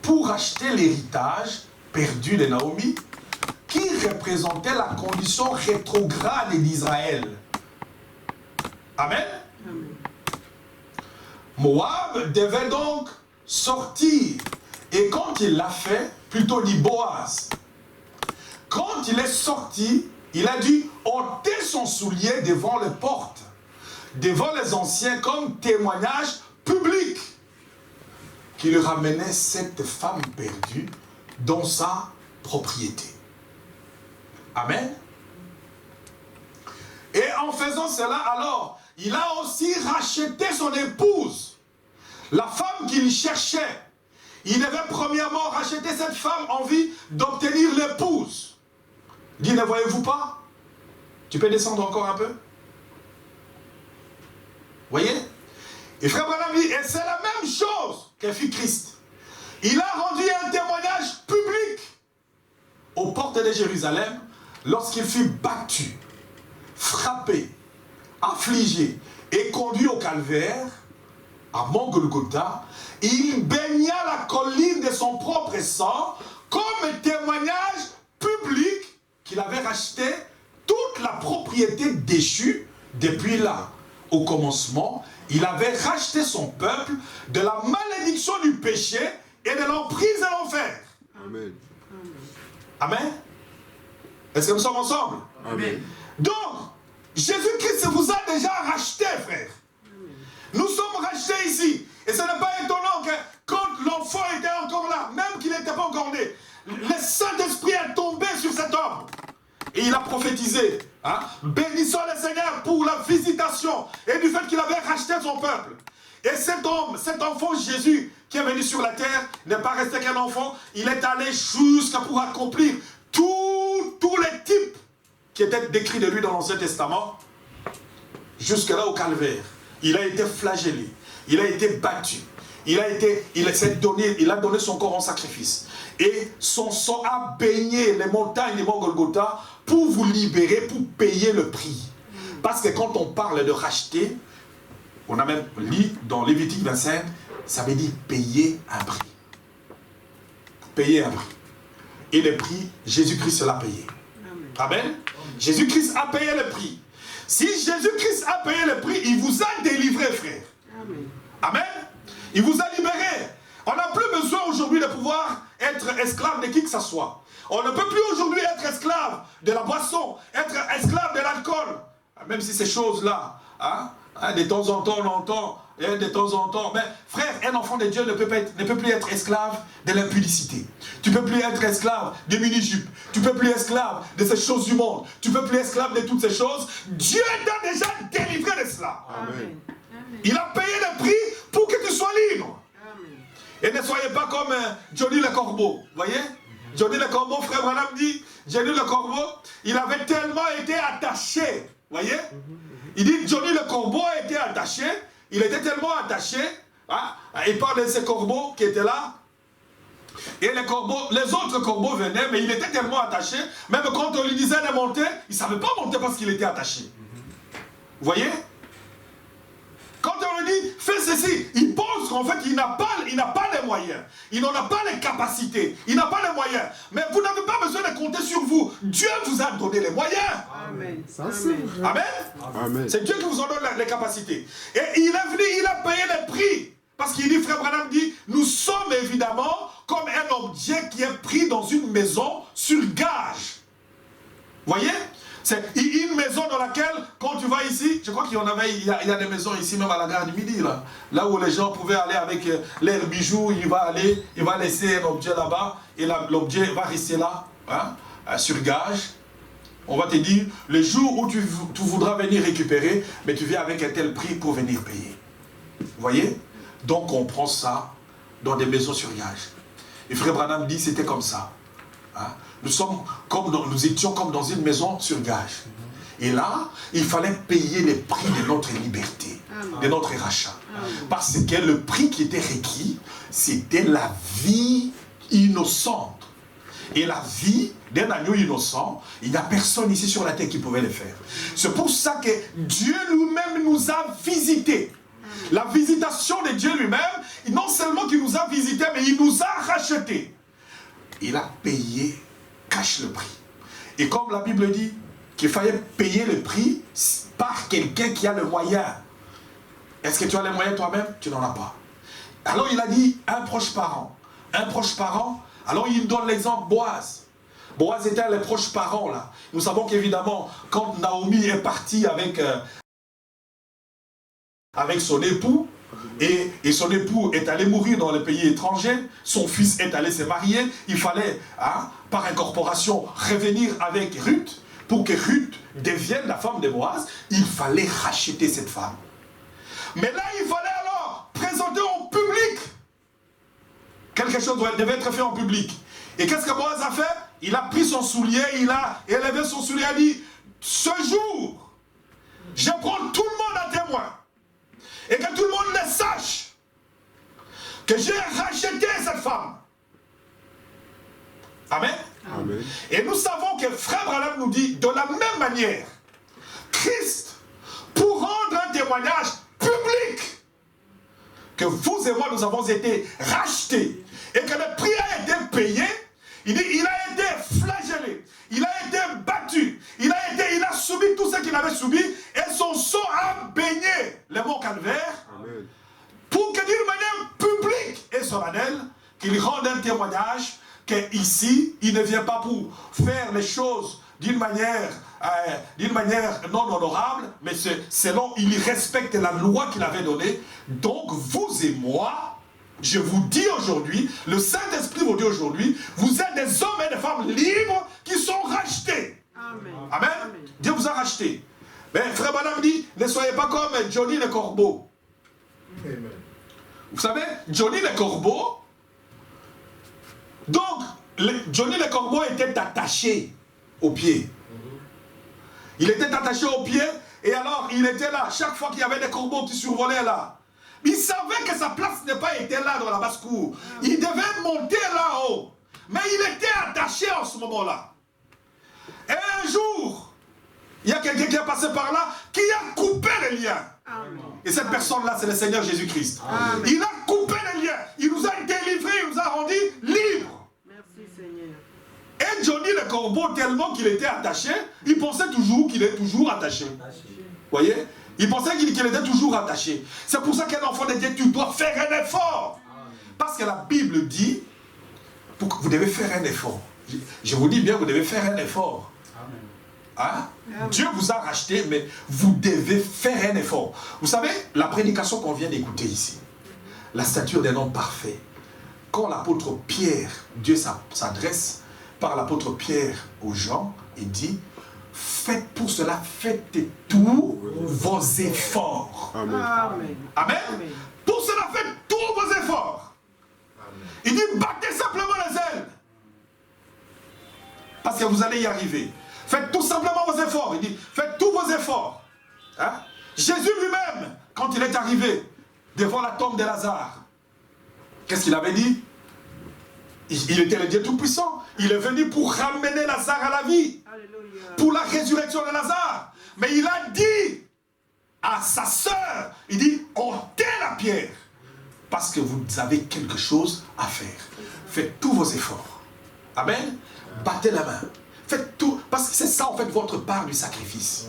S1: pour racheter l'héritage perdu de Naomi, qui représentait la condition rétrograde d'Israël. Amen. Moab devait donc sortir. Et quand il l'a fait, plutôt dit Boaz, quand il est sorti, il a dû ôter son soulier devant les portes, devant les anciens, comme témoignage public, qu'il ramenait cette femme perdue dans sa propriété. Amen. Et en faisant cela, alors, il a aussi racheté son épouse, la femme qu'il cherchait. Il devait premièrement racheter cette femme en vue d'obtenir l'épouse. Il dit, ne voyez-vous pas? Tu peux descendre encore un peu? Voyez? Et frère Branham dit, et c'est la même chose que fit Christ. Il a rendu un témoignage public aux portes de Jérusalem lorsqu'il fut battu, frappé, affligé et conduit au calvaire, à Mont Golgotha. Il baigna la colline de son propre sang comme témoignage public qu'il avait racheté toute la propriété déchue depuis là. Au commencement, il avait racheté son peuple de la malédiction du péché et de l'emprise de l'enfer.
S4: Amen.
S1: Amen. Est-ce que nous sommes ensemble?
S3: Amen.
S1: Donc, Jésus-Christ vous a déjà racheté, frère. Nous sommes rachetés ici. Et ce n'est pas étonnant que quand l'enfant était encore là, même qu'il n'était pas encore né, le Saint-Esprit est tombé sur cet homme. Et il a prophétisé. Bénissons le Seigneur pour la visitation et du fait qu'il avait racheté son peuple. Et cet homme, cet enfant Jésus qui est venu sur la terre, n'est pas resté qu'un enfant, il est allé jusqu'à pour accomplir tous les types qui étaient décrits de lui dans l'Ancien Testament, jusque là au calvaire. Il a été flagellé, il a été battu, il a donné son corps en sacrifice. Et son sang a baigné les montagnes des monts Golgotha pour vous libérer, pour payer le prix. Parce que quand on parle de racheter, on a même lu dans Lévitique 25, ça veut dire payer un prix. Payer un prix. Et le prix, Jésus-Christ l'a payé. Amen. Jésus-Christ a payé le prix. Si Jésus-Christ a payé le prix, il vous a délivré, frère. Amen. Il vous a libéré. On n'a plus besoin aujourd'hui de pouvoir être esclave de qui que ce soit. On ne peut plus aujourd'hui être esclave de la boisson, être esclave de l'alcool. Même si ces choses-là, de temps en temps on entend, de temps en temps. Mais frère, un enfant de Dieu ne peut plus être esclave de l'impudicité. Tu ne peux plus être esclave des mini-jupes. Tu ne peux plus être esclave de ces choses du monde. Tu ne peux plus être esclave de toutes ces choses. Dieu t'a déjà délivré de cela.
S2: Amen.
S1: Il a payé le prix pour que tu sois libre.
S2: Amen.
S1: Et ne soyez pas comme Johnny le Corbeau. Voyez? Johnny le Corbeau, frère Branham dit, Johnny le Corbeau, il avait tellement été attaché. Voyez? Il dit, Johnny le Corbeau a été attaché. Il était tellement attaché. Il parle de ces corbeaux qui étaient là. Et les autres corbeaux venaient, mais il était tellement attaché. Même quand on lui disait de monter, il ne savait pas monter parce qu'il était attaché. Vous voyez? Quand on lui dit, fais ceci, il pense qu'en fait, il n'a pas les moyens. Il n'en a pas les capacités. Il n'a pas les moyens. Mais vous n'avez pas besoin de compter sur vous. Dieu vous a donné les moyens.
S2: Amen.
S1: Amen.
S4: Amen.
S1: C'est Dieu qui vous en donne les capacités. Et il est venu, il a payé le prix. Parce qu'il dit, frère Branham dit, nous sommes évidemment comme un objet qui est pris dans une maison sur gage. Voyez? C'est une maison dans laquelle, quand tu vas ici, je crois qu'il y a des maisons ici, même à la gare du Midi, là où les gens pouvaient aller avec leurs bijoux, il va laisser un objet là-bas, et l'objet va rester là, sur gage. On va te dire, le jour où tu voudras venir récupérer, mais tu viens avec un tel prix pour venir payer. Vous voyez? Donc on prend ça dans des maisons sur gage. Et frère Branham dit, c'était comme ça. Nous étions comme dans une maison sur gage. Et là, il fallait payer les prix de notre liberté, de notre rachat. Parce que le prix qui était requis, c'était la vie innocente. Et la vie d'un agneau innocent, il n'y a personne ici sur la terre qui pouvait le faire. C'est pour ça que Dieu lui-même nous a visités. La visitation de Dieu lui-même, non seulement qu'il nous a visités, mais il nous a rachetés. Il a payé cache le prix. Et comme la Bible dit qu'il fallait payer le prix par quelqu'un qui a le moyen. Est-ce que tu as les moyens toi-même? Tu n'en as pas. Alors il a dit un proche parent. Un proche parent. Alors il donne l'exemple Boaz. Boaz était les proches parents là. Nous savons qu'évidemment quand Naomi est partie avec son époux, et son époux est allé mourir dans le pays étranger, son fils est allé se marier, il fallait, par incorporation, revenir avec Ruth, pour que Ruth devienne la femme de Boaz, il fallait racheter cette femme. Mais là, il fallait alors présenter en public. Quelque chose devait être fait en public. Et qu'est-ce que Boaz a fait? Il a pris son soulier, il a élevé son soulier, il a dit, ce jour, je prends tout le monde à témoin. Et que tout le monde le sache que j'ai racheté cette femme. Amen.
S4: Amen.
S1: Et nous savons que frère Branham nous dit de la même manière, Christ, pour rendre un témoignage public que vous et moi nous avons été rachetés et que le prix a été payé, il dit il a été flagellé, il a été battu, il a subi tout ce qu'il avait subi et son sang a baigné le mont Calvaire. Amen. Pour que d'une manière publique et solennelle, qu'il rende un témoignage qu'ici, il ne vient pas pour faire les choses d'une manière non honorable, mais selon il respecte la loi qu'il avait donnée. Donc vous et moi, je vous dis aujourd'hui, le Saint-Esprit vous dit aujourd'hui, vous êtes des hommes et des femmes libres qui sont rachetés.
S2: Amen.
S1: Amen.
S2: Amen.
S1: Dieu vous a rachetés. Mais frère Branham dit, ne soyez pas comme Johnny le Corbeau.
S3: Amen.
S1: Vous savez, Johnny le Corbeau, donc Johnny le Corbeau était attaché aux pieds. Il était attaché aux pieds et alors il était là. Chaque fois qu'il y avait des corbeaux qui survolaient là, Il savait que sa place n'est pas été là dans la basse-cour. Il devait monter là-haut. Mais il était attaché en ce moment-là. Et un jour, il y a quelqu'un qui est passé par là, qui a coupé les liens.
S2: Amen.
S1: Et cette personne-là, c'est le Seigneur Jésus-Christ.
S2: Amen.
S1: Il a coupé les liens. Il nous a délivrés, il nous a rendus libres.
S2: Merci Seigneur.
S1: Et Johnny le corbeau, tellement qu'il était attaché, il pensait toujours qu'il est toujours attaché. Vous voyez? Il pensait qu'il était toujours attaché. C'est pour ça qu'un enfant de Dieu, tu dois faire un effort. Parce que la Bible dit, vous devez faire un effort. Je vous dis bien, vous devez faire un effort. Hein? Dieu vous a racheté, mais vous devez faire un effort. Vous savez, la prédication qu'on vient d'écouter ici, la stature d'un homme parfait, quand l'apôtre Pierre, Dieu s'adresse par l'apôtre Pierre aux gens, il dit, faites pour cela, faites tous vos efforts.
S4: Amen.
S2: Amen.
S1: Amen.
S2: Amen.
S1: Pour cela, faites tous vos efforts. Il dit, battez simplement les ailes. Parce que vous allez y arriver. Faites tout simplement vos efforts. Il dit, faites tous vos efforts. Hein? Jésus lui-même, quand il est arrivé devant la tombe de Lazare, qu'est-ce qu'il avait dit? Il était le Dieu Tout-Puissant. Il est venu pour ramener Lazare à la vie.
S2: Alléluia.
S1: Pour la résurrection de Lazare. Mais il a dit à sa sœur, il dit, ôtez la pierre. Parce que vous avez quelque chose à faire. Faites tous vos efforts. Amen. Battez la main. Faites tout. Parce que c'est ça en fait votre part du sacrifice.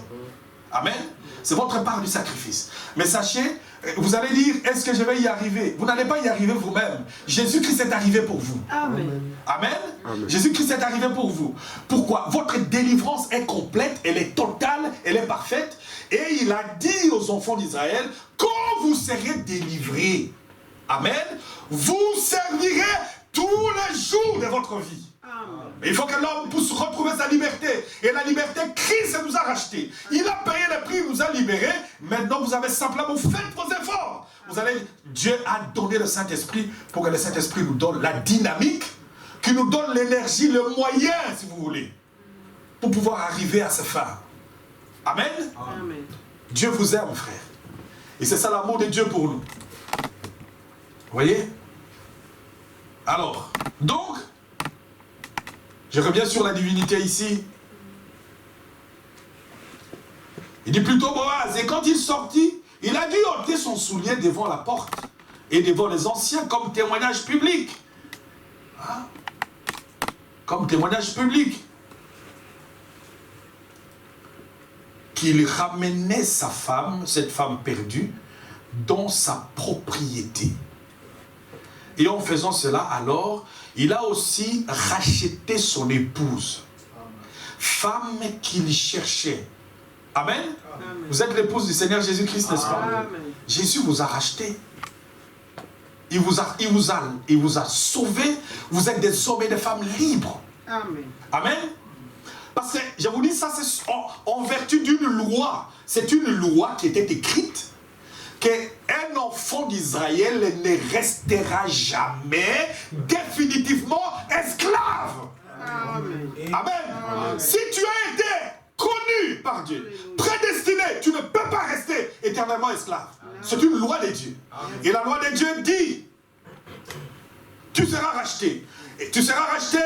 S1: Amen. C'est votre part du sacrifice. Mais sachez, vous allez dire, est-ce que je vais y arriver? Vous n'allez pas y arriver vous-même. Jésus-Christ est arrivé pour vous.
S2: Amen.
S1: Amen.
S4: Amen.
S1: Jésus-Christ est arrivé pour vous. Pourquoi? Votre délivrance est complète, elle est totale, elle est parfaite. Et il a dit aux enfants d'Israël, quand vous serez délivrés, amen, vous servirez tous les jours de votre vie.
S2: Amen.
S1: Il faut que l'homme puisse retrouver sa liberté. Et la liberté, Christ nous a rachetés. Il a payé le prix, il nous a libérés. Maintenant, vous avez simplement fait vos efforts. Vous allez, Dieu a donné le Saint-Esprit pour que le Saint-Esprit nous donne la dynamique, qui nous donne l'énergie, le moyen, si vous voulez, pour pouvoir arriver à ses fins. Amen.
S2: Amen.
S1: Dieu vous aime, frère. Et c'est ça l'amour de Dieu pour nous. Vous voyez? Alors, donc, je reviens sur la divinité ici. Il dit plutôt Boaz, et quand il sortit, il a dû ôter son soulier devant la porte et devant les anciens comme témoignage public. Hein? Comme témoignage public. Qu'il ramenait sa femme, cette femme perdue, dans sa propriété. Et en faisant cela, alors, il a aussi racheté son épouse, femme qu'il cherchait. Amen.
S2: Amen.
S1: Vous êtes l'épouse du Seigneur Jésus-Christ, n'est-ce pas?
S2: Amen.
S1: Jésus vous a racheté. Il vous a sauvé. Vous êtes des hommes et des femmes libres.
S2: Amen.
S1: Amen. Parce que, je vous dis, ça c'est en vertu d'une loi. C'est une loi qui était écrite. Qu'un enfant d'Israël ne restera jamais définitivement esclave.
S2: Amen.
S1: Amen. Si tu as été connu par Dieu, prédestiné, tu ne peux pas rester éternellement esclave. C'est une loi de Dieu. Et la loi de Dieu dit, tu seras racheté. Et tu seras racheté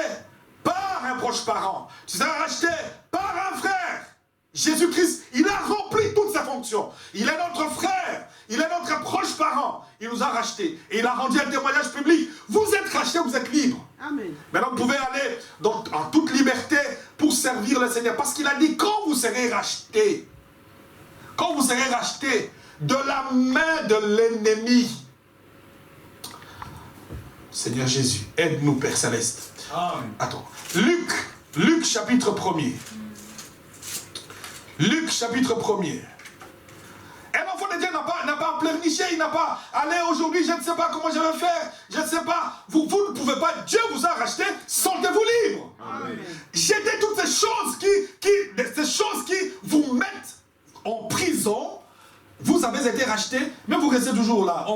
S1: par un proche parent. Tu seras racheté par un frère. Jésus-Christ, il a rempli toutes ses fonctions. Il est notre frère. Il est notre proche parent. Il nous a rachetés. Et il a rendu un témoignage public. Vous êtes rachetés, vous êtes libres.
S2: Amen.
S1: Maintenant, vous pouvez aller en toute liberté pour servir le Seigneur. Parce qu'il a dit, quand vous serez rachetés, de la main de l'ennemi, Seigneur Jésus, aide-nous, Père Céleste.
S3: Amen.
S1: Attends. Luc chapitre 1er. Luc chapitre 1er. Un enfant de Dieu n'a pas pleurniché, il n'a pas allé aujourd'hui, je ne sais pas comment je vais faire, je ne sais pas. Vous ne pouvez pas, Dieu vous a racheté, sentez-vous libre.
S2: Amen.
S1: Jetez toutes ces choses qui vous mettent en prison. Vous avez été racheté, mais vous restez toujours là.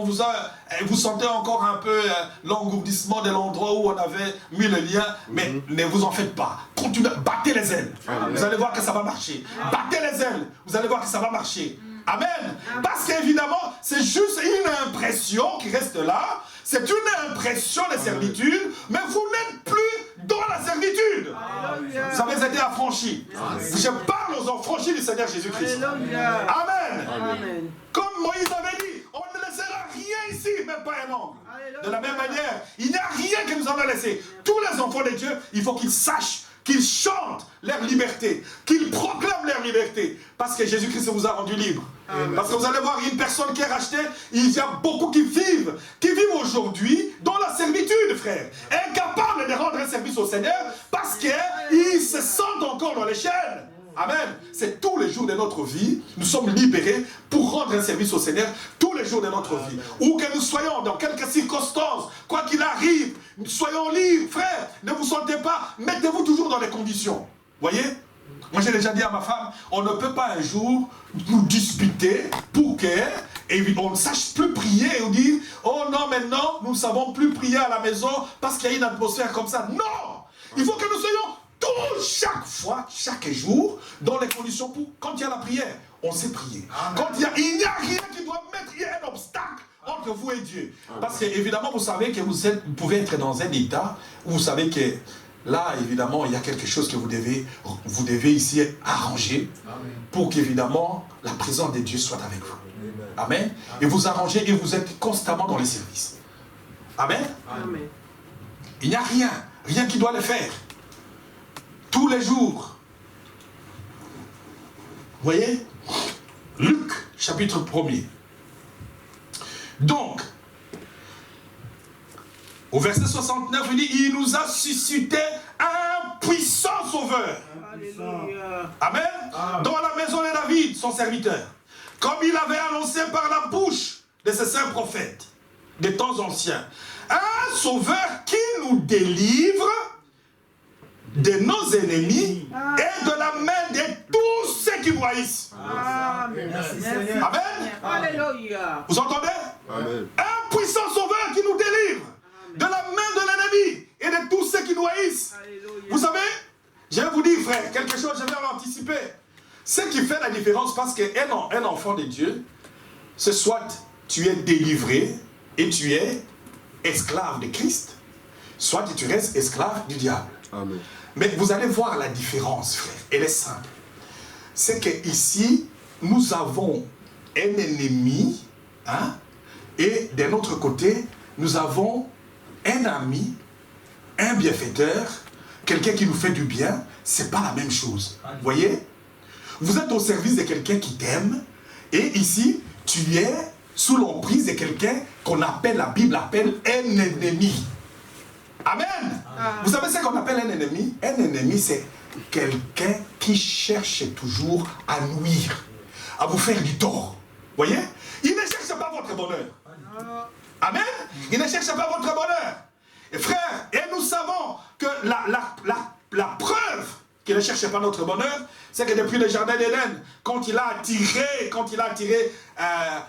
S1: Vous sentez encore un peu l'engourdissement de l'endroit où on avait mis le lien, mais ne vous en faites pas. Continuez, battez les ailes. Vous allez voir que ça va marcher. Battez les ailes, vous allez voir que ça va marcher. Amen. Parce qu'évidemment, c'est juste une impression qui reste là. C'est une impression de servitude, mais vous n'êtes plus dans la servitude.
S2: Alléluia.
S1: Vous avez été affranchis. Je parle aux affranchis du Seigneur Jésus-Christ.
S2: Alléluia.
S1: Amen.
S2: Amen.
S1: Comme Moïse avait dit, on ne laissera rien ici, même pas un ongle. De la même manière, il n'y a rien que nous en a laissé. Tous les enfants de Dieu, il faut qu'ils sachent, qu'ils chantent leur liberté, qu'ils proclament leur liberté. Parce que Jésus-Christ vous a rendu libre. Parce que vous allez voir, une personne qui est rachetée, il y a beaucoup qui vivent aujourd'hui dans la servitude, frère. Incapables de rendre un service au Seigneur parce qu'ils se sentent encore dans les chaînes. Amen. C'est tous les jours de notre vie, nous sommes libérés pour rendre un service au Seigneur tous les jours de notre vie. Où que nous soyons, dans quelques circonstances, quoi qu'il arrive, soyons libres, frère. Ne vous sentez pas, mettez-vous toujours dans les conditions. Voyez? Moi j'ai déjà dit à ma femme, on ne peut pas un jour nous disputer pour qu'on ne sache plus prier et dire, oh non, maintenant nous ne savons plus prier à la maison parce qu'il y a une atmosphère comme ça. Non! Il faut que nous soyons chaque fois, chaque jour, dans les conditions pour, quand il y a la prière, on sait prier. Quand il n'y a rien qui doit mettre, il y a un obstacle entre vous et Dieu. Parce que évidemment, vous savez que vous pouvez être dans un état où vous savez que là, évidemment, il y a quelque chose que vous devez ici arranger pour qu'évidemment, la présence de Dieu soit avec vous. Amen. Et vous arrangez et vous êtes constamment dans les services. Amen.
S2: Amen.
S1: Il n'y a rien qui doit le faire. Tous les jours. Vous voyez? Luc, chapitre 1er. Donc, au verset 69, il dit, il nous a suscité un puissant sauveur.
S2: Alléluia.
S1: Amen. Dans la maison de David, son serviteur. Comme il avait annoncé par la bouche de ses saints prophètes, des temps anciens. Un sauveur qui nous délivre de nos ennemis et de la main de tous ceux qui nous haïssent.
S2: Amen.
S3: Merci, Seigneur.
S1: Amen.
S2: Alléluia.
S1: Vous entendez?
S4: Amen.
S1: Un puissant sauveur qui nous délivre de la main de l'ennemi et de tous ceux qui nous haïssent.
S2: Alléluia.
S1: Vous savez, je vais vous dire, frère, quelque chose, je vais l'anticiper. Ce qui fait la différence, parce qu'un enfant de Dieu, c'est soit tu es délivré et tu es esclave de Christ, soit tu restes esclave du diable.
S4: Amen.
S1: Mais vous allez voir la différence, frère. Elle est simple. C'est qu'ici, nous avons un ennemi, hein, et d'un autre côté, nous avons un ami, un bienfaiteur, quelqu'un qui nous fait du bien. C'est pas la même chose. Vous voyez? Vous êtes au service de quelqu'un qui t'aime, et ici, tu es sous l'emprise de quelqu'un qu'on appelle, la Bible appelle un ennemi. Amen. Vous savez ce qu'on appelle un ennemi? Un ennemi, c'est quelqu'un qui cherche toujours à nuire, à vous faire du tort. Voyez? Il ne cherche pas votre bonheur. Amen. Il ne cherche pas votre bonheur. Et frère, et nous savons que la preuve qu'il ne cherche pas notre bonheur, c'est que depuis le jardin d'Éden, quand il a attiré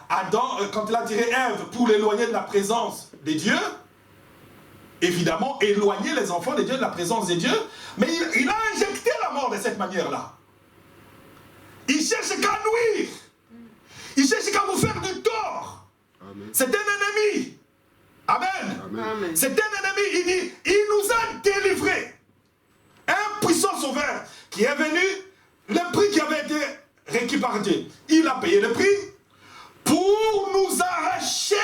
S1: Adam, quand il a attiré Ève pour l'éloigner de la présence de Dieu, évidemment, éloigner les enfants de Dieu de la présence de Dieu, mais il a injecté la mort de cette manière-là. Il cherche qu'à nuire. Il cherche qu'à vous faire du tort. C'est un ennemi. Amen.
S2: Amen.
S1: C'est un ennemi. Il dit, il nous a délivrés. Un puissant sauveur qui est venu, le prix qui avait été requis par Dieu. Il a payé le prix pour nous arracher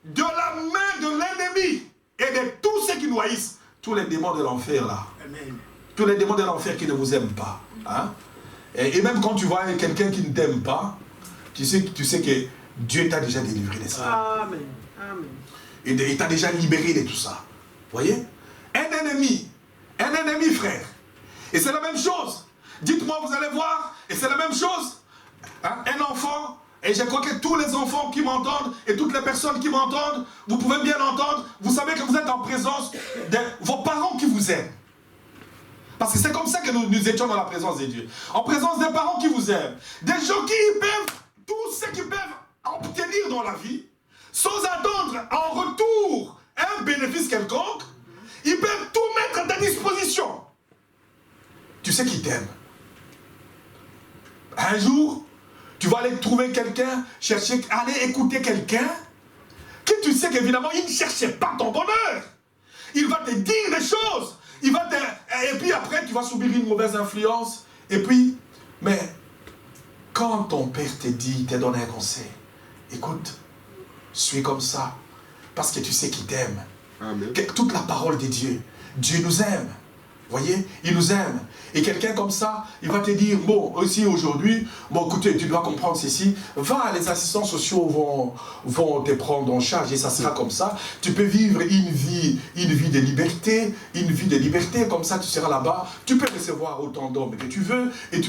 S1: de la main de l'ennemi et de tous ceux qui nous haïssent. Tous les démons de l'enfer là.
S3: Amen.
S1: Tous les démons de l'enfer qui ne vous aiment pas. Hein? Et même quand tu vois quelqu'un qui ne t'aime pas, tu sais que Dieu t'a déjà délivré de ça.
S2: Amen. Amen.
S1: Il t'a déjà libéré de tout ça. Voyez? Un ennemi, frère. Et c'est la même chose. Dites-moi, vous allez voir, et c'est la même chose. Hein? Un enfant, et je crois que tous les enfants qui m'entendent, et toutes les personnes qui m'entendent, vous pouvez bien l'entendre, vous savez que vous êtes en présence de vos parents qui vous aiment. Parce que c'est comme ça que nous étions dans la présence de Dieu. En présence des parents qui vous aiment. Des gens qui peuvent, tous ceux qui peuvent obtenir dans la vie, sans attendre en retour un bénéfice quelconque, ils peuvent tout mettre à ta disposition. Tu sais qu'ils t'aiment. Un jour, Tu vas aller trouver quelqu'un, chercher, aller écouter quelqu'un, que tu sais qu'évidemment, il ne cherchait pas ton bonheur. Il va te dire des choses. Et puis après, tu vas subir une mauvaise influence. Et puis, mais quand ton père te dit, te donne un conseil, écoute, suis comme ça, parce que tu sais qu'il t'aime.
S4: Amen.
S1: Toute la parole de Dieu, Dieu nous aime. Voyez, il nous aime. Et quelqu'un comme ça, il va te dire, bon, aussi aujourd'hui, bon, écoutez, tu dois comprendre ceci, va, les assistants sociaux vont te prendre en charge et ça sera comme ça. Tu peux vivre une vie de liberté, comme ça tu seras là-bas. Tu peux recevoir autant d'hommes que tu veux et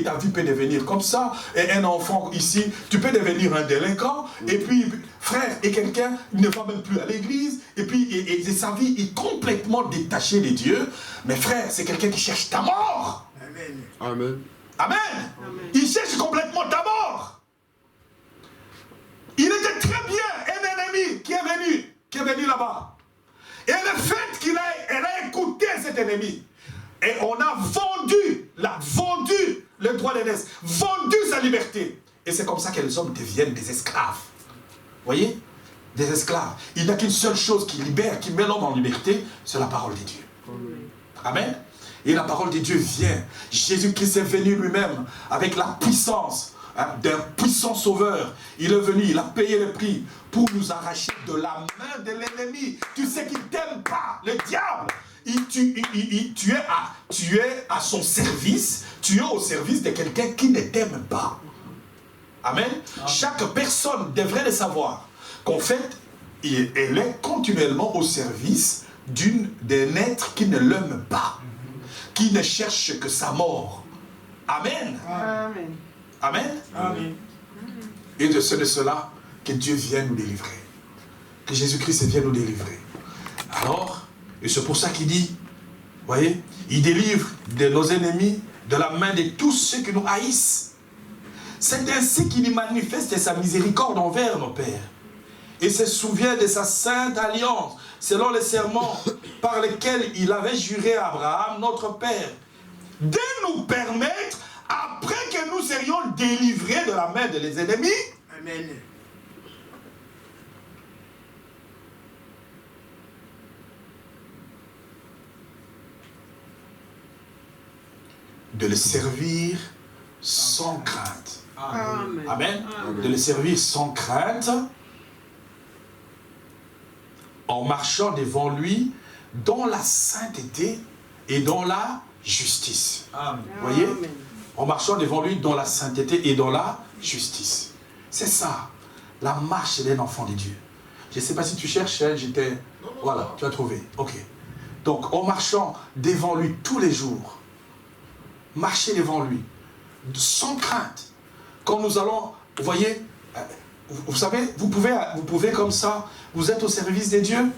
S1: ta vie peut devenir comme ça. Et un enfant ici, tu peux devenir un délinquant. Et puis, frère, et quelqu'un ne va même plus à l'église. Et puis, et sa vie est complètement détachée de Dieu. Mais frère, c'est quelqu'un qui cherche ta mort.
S3: Amen.
S1: Amen.
S2: Amen.
S1: Il cherche complètement ta mort. Il était très bien un ennemi qui est venu là-bas. Et le fait qu'il a écouté cet ennemi, et on a vendu le droit d'aînesse, vendu sa liberté. Et c'est comme ça que les hommes deviennent des esclaves. Voyez? Des esclaves. Il n'y a qu'une seule chose qui libère, qui met l'homme en liberté, c'est la parole de Dieu. Amen. Et la parole de Dieu vient. Jésus-Christ est venu lui-même avec la puissance d'un puissant sauveur. Il est venu, il a payé le prix pour nous arracher de la main de l'ennemi. Tu sais qu'il ne t'aime pas, le diable. Tu es à son service, tu es au service de quelqu'un qui ne t'aime pas. Amen. Chaque personne devrait le savoir qu'en fait, elle est continuellement au service d'un être qui ne l'aime pas, qui ne cherche que sa mort. Amen.
S2: Amen.
S1: Amen.
S3: Amen.
S1: Et c'est de cela que Dieu vient nous délivrer. Que Jésus-Christ vient nous délivrer. Alors, et c'est pour ça qu'il dit, voyez, il délivre de nos ennemis de la main de tous ceux qui nous haïssent. C'est ainsi qu'il manifeste sa miséricorde envers nos pères. Et se souvient de sa sainte alliance, selon les serments par lesquels il avait juré à Abraham, notre père, de nous permettre, après que nous serions délivrés de la main de les ennemis,
S3: Amen.
S1: de le servir sans crainte.
S2: Amen.
S1: Amen.
S2: Amen.
S1: De le servir sans crainte, en marchant devant lui dans la sainteté et dans la justice.
S3: Amen.
S1: Voyez?
S2: Amen.
S1: En marchant devant lui dans la sainteté et dans la justice. C'est ça, la marche d'un enfant de Dieu. Je ne sais pas si tu cherches, hein, voilà, tu as trouvé. Ok. Donc, en marchant devant lui tous les jours, marcher devant lui, sans crainte. Quand nous allons, vous voyez, vous savez, vous pouvez comme ça, vous êtes au service de Dieu,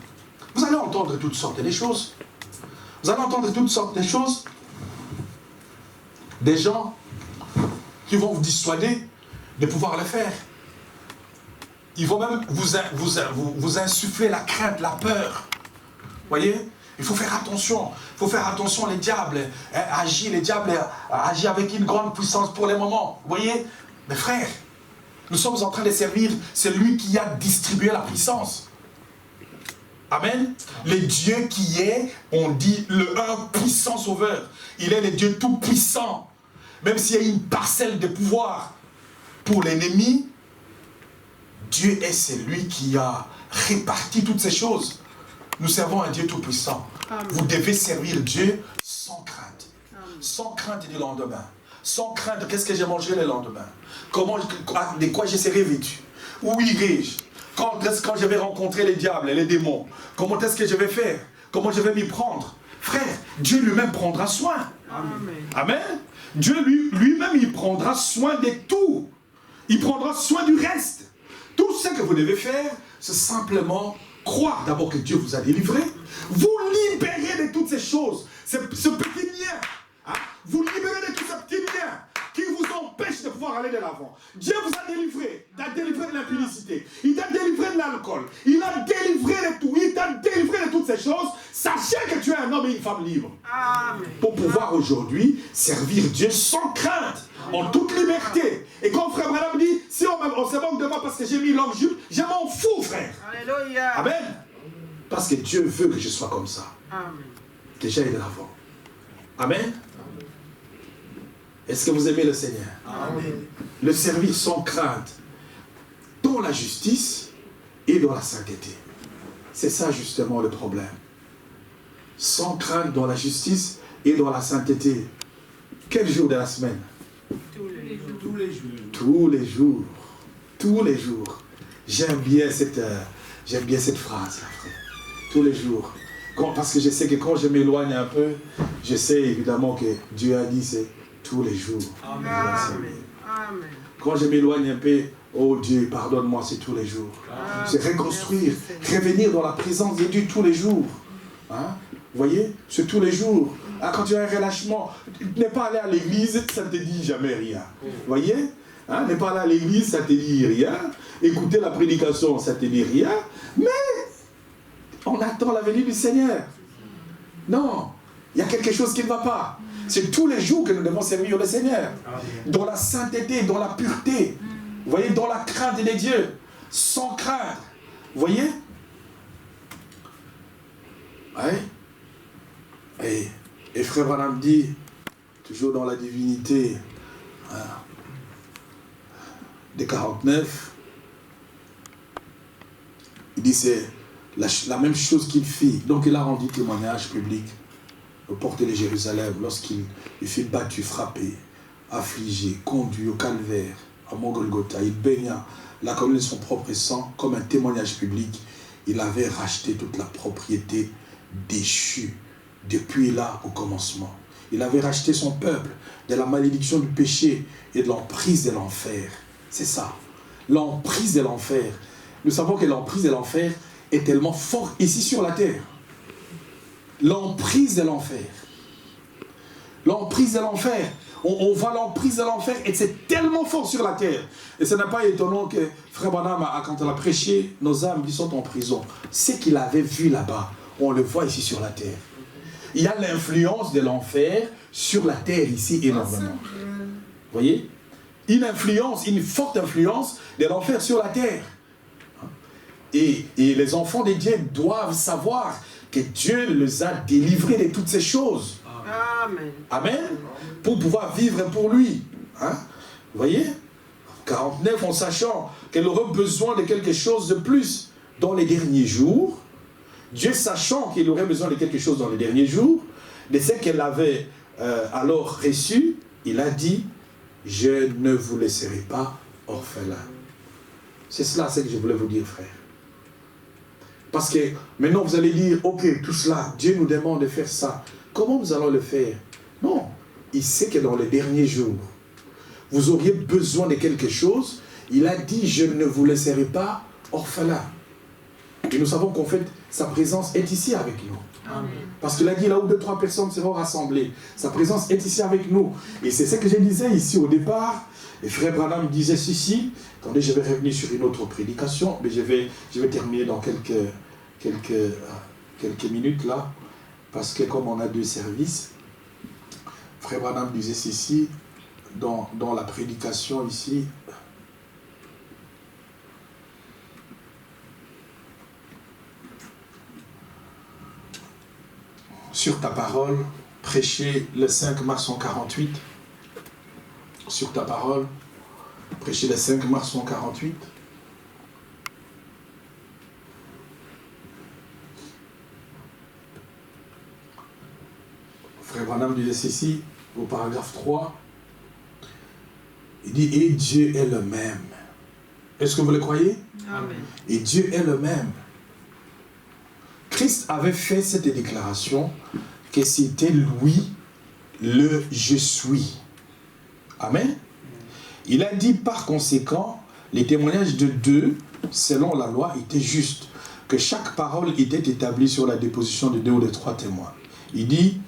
S1: vous allez entendre toutes sortes de choses. Vous allez entendre toutes sortes de choses. Des gens qui vont vous dissuader de pouvoir le faire. Ils vont même vous insuffler la crainte, la peur. Voyez? Il faut faire attention. Il faut faire attention, les diables agissent avec une grande puissance pour les moments. Vous voyez? Mais frères, nous sommes en train de servir celui qui a distribué la puissance. Amen. Le Dieu qui est, on dit, un puissant sauveur. Il est le Dieu tout puissant. Même s'il y a une parcelle de pouvoir pour l'ennemi, Dieu est celui qui a réparti toutes ces choses. Nous servons un Dieu tout puissant.
S2: Amen.
S1: Vous devez servir Dieu sans crainte.
S2: Amen.
S1: Sans crainte du lendemain. Sans crainte, qu'est-ce que j'ai mangé le lendemain? De quoi je serai vêtu? Où irai-je? Quand je vais rencontrer les diables et les démons? Comment est-ce que je vais faire? Comment je vais m'y prendre? Frère, Dieu lui-même prendra soin.
S2: Amen.
S1: Amen. Dieu lui-même, il prendra soin de tout. Il prendra soin du reste. Tout ce que vous devez faire, c'est simplement croire d'abord que Dieu vous a délivré. Vous libérez de toutes ces choses. Ce petit lien. Hein? Vous libérez de tous ces petits liens qui vous empêchent de pouvoir aller de l'avant. Dieu vous a délivré. Il t'a délivré de l'impudicité. Il t'a délivré de l'alcool. Il a délivré de tout. Il t'a délivré de toutes ces choses. Sachez que tu es un homme et une femme libre.
S2: Amen.
S1: Pour pouvoir aujourd'hui servir Dieu sans crainte, en toute liberté. Et comme Frère Branham on se moque de moi parce que j'ai mis longue jupe. Je m'en fous, frère.
S2: Alléluia.
S1: Amen. Parce que Dieu veut que je sois comme ça.
S2: Amen.
S1: Que j'aille de l'avant. Amen. Est-ce que vous aimez le Seigneur?
S3: Amen.
S1: Le servir sans crainte, dans la justice et dans la sainteté. C'est ça justement le problème. Sans crainte dans la justice et dans la sainteté. Quel jour de la semaine?
S2: Tous les jours.
S3: Tous les jours.
S1: Tous les jours. Tous les jours. J'aime bien cette phrase, là, frère. Tous les jours. Parce que je sais que quand je m'éloigne un peu, je sais évidemment que Dieu a dit c'est tous les jours.
S3: Amen.
S2: Amen. Amen.
S1: Quand je m'éloigne un peu, oh Dieu, pardonne-moi, c'est tous les jours.
S2: Amen.
S1: C'est reconstruire, revenir dans la présence de Dieu tous les jours. Hein? Vous voyez? C'est tous les jours. Ah, quand tu as un relâchement, n'es pas allé à l'église, ça ne te dit jamais rien. Vous voyez? Hein? N'es pas allé à l'église, ça ne te dit rien. Écouter la prédication, ça ne te dit rien. Mais on attend la venue du Seigneur. Non, il y a quelque chose qui ne va pas. C'est tous les jours que nous devons servir le Seigneur. Dans la sainteté, dans la pureté. Vous voyez, dans la crainte des dieux. Sans craindre. Vous voyez? Ouais. Et Frère Branham dit, toujours dans la divinité, hein, des 49, il dit c'est la même chose qu'il fit. Donc il a rendu témoignage public au porté de Jérusalem lorsqu'il fut battu, frappé, affligé, conduit au calvaire, à Mont Golgotha. Il baigna la colonne de son propre sang comme un témoignage public. Il avait racheté toute la propriété déchue depuis là au commencement. Il avait racheté son peuple de la malédiction du péché et de l'emprise de l'enfer. C'est ça, l'emprise de l'enfer. Nous savons que l'emprise de l'enfer est tellement forte ici sur la terre. L'emprise de l'enfer. L'emprise de l'enfer. On voit l'emprise de l'enfer et c'est tellement fort sur la terre. Et ce n'est pas étonnant que Frère Branham, quand il a prêché, nos âmes qui sont en prison, ce qu'il avait vu là-bas, on le voit ici sur la terre. Il y a l'influence de l'enfer sur la terre ici énormément. Vous voyez? Une influence, une forte influence de l'enfer sur la terre. Et les enfants de Dieu doivent savoir que Dieu les a délivrés de toutes ces choses.
S2: Amen.
S1: Amen. Pour pouvoir vivre pour lui. Hein? Vous voyez? 49 en sachant qu'elle aurait besoin de quelque chose de plus dans les derniers jours. Dieu sachant qu'il aurait besoin de quelque chose dans les derniers jours, de ce qu'elle avait alors reçu, il a dit, je ne vous laisserai pas orphelin. C'est cela, c'est ce que je voulais vous dire, frère. Parce que maintenant vous allez dire, ok, tout cela, Dieu nous demande de faire ça. Comment nous allons le faire? Non, il sait que dans les derniers jours, vous auriez besoin de quelque chose. Il a dit, je ne vous laisserai pas orphelin. Et nous savons qu'en fait, sa présence est ici avec nous.
S2: Amen.
S1: Parce qu'il a dit, là où 2 ou 3 personnes seront rassemblées, sa présence est ici avec nous. Et c'est ce que je disais ici au départ. Et Frère Branham disait ceci. Attendez, je vais revenir sur une autre prédication, mais je vais terminer dans quelques minutes là. Parce que comme on a 2 services, Frère Branham disait ceci dans la prédication ici. Sur ta parole, prêcher le 5 mars 148. Sur ta parole, prêcher le 5 mars 148. Frère Branham disait ceci, au paragraphe 3. Il dit, et Dieu est le même. Est-ce que vous le croyez?
S2: Amen.
S1: Et Dieu est le même. Christ avait fait cette déclaration que c'était lui le je suis. Amen. Il a dit par conséquent, les témoignages de 2, selon la loi, étaient justes, que chaque parole était établie sur la déposition de 2 ou de 3 témoins. Il dit,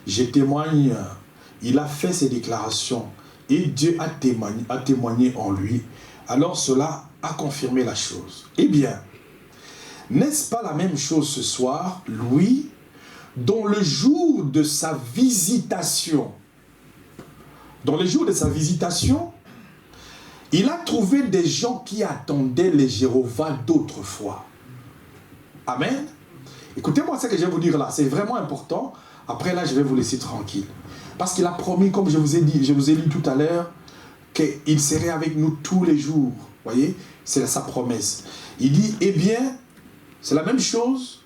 S1: je témoigne, il a fait ces déclarations et Dieu a témoigné en lui. Alors cela a confirmé la chose. Eh bien, n'est-ce pas la même chose ce soir, lui, dont le jour de sa visitation, Il a trouvé des gens qui attendaient les Jéhovah d'autrefois. Amen. Écoutez-moi ce que je vais vous dire là, c'est vraiment important. Après là, je vais vous laisser tranquille. Parce qu'il a promis, comme je vous ai dit tout à l'heure, qu'il serait avec nous tous les jours. Vous voyez, c'est sa promesse. Il dit, eh bien, c'est la même chose.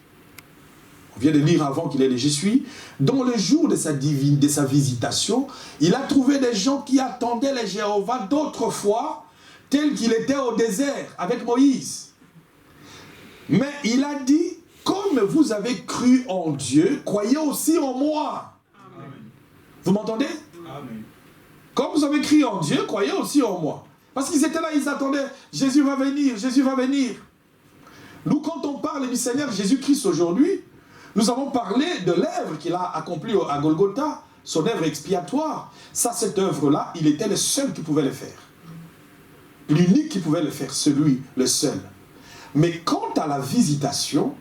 S1: On vient de lire avant qu'il ait dit, je suis. Dans le jour de sa visitation, il a trouvé des gens qui attendaient les Jéhovah d'autrefois, tel qu'il était au désert avec Moïse. Mais il a dit, comme vous avez cru en Dieu, croyez aussi en moi.
S3: Amen.
S1: Vous m'entendez?
S3: Amen.
S1: Comme vous avez cru en Dieu, croyez aussi en moi. Parce qu'ils étaient là, ils attendaient, Jésus va venir, Jésus va venir. Nous, quand on parle du Seigneur Jésus-Christ aujourd'hui, nous avons parlé de l'œuvre qu'il a accomplie à Golgotha, son œuvre expiatoire. Ça, cette œuvre-là, il était le seul qui pouvait le faire. L'unique qui pouvait le faire, celui, le seul. Mais quant à la visitation,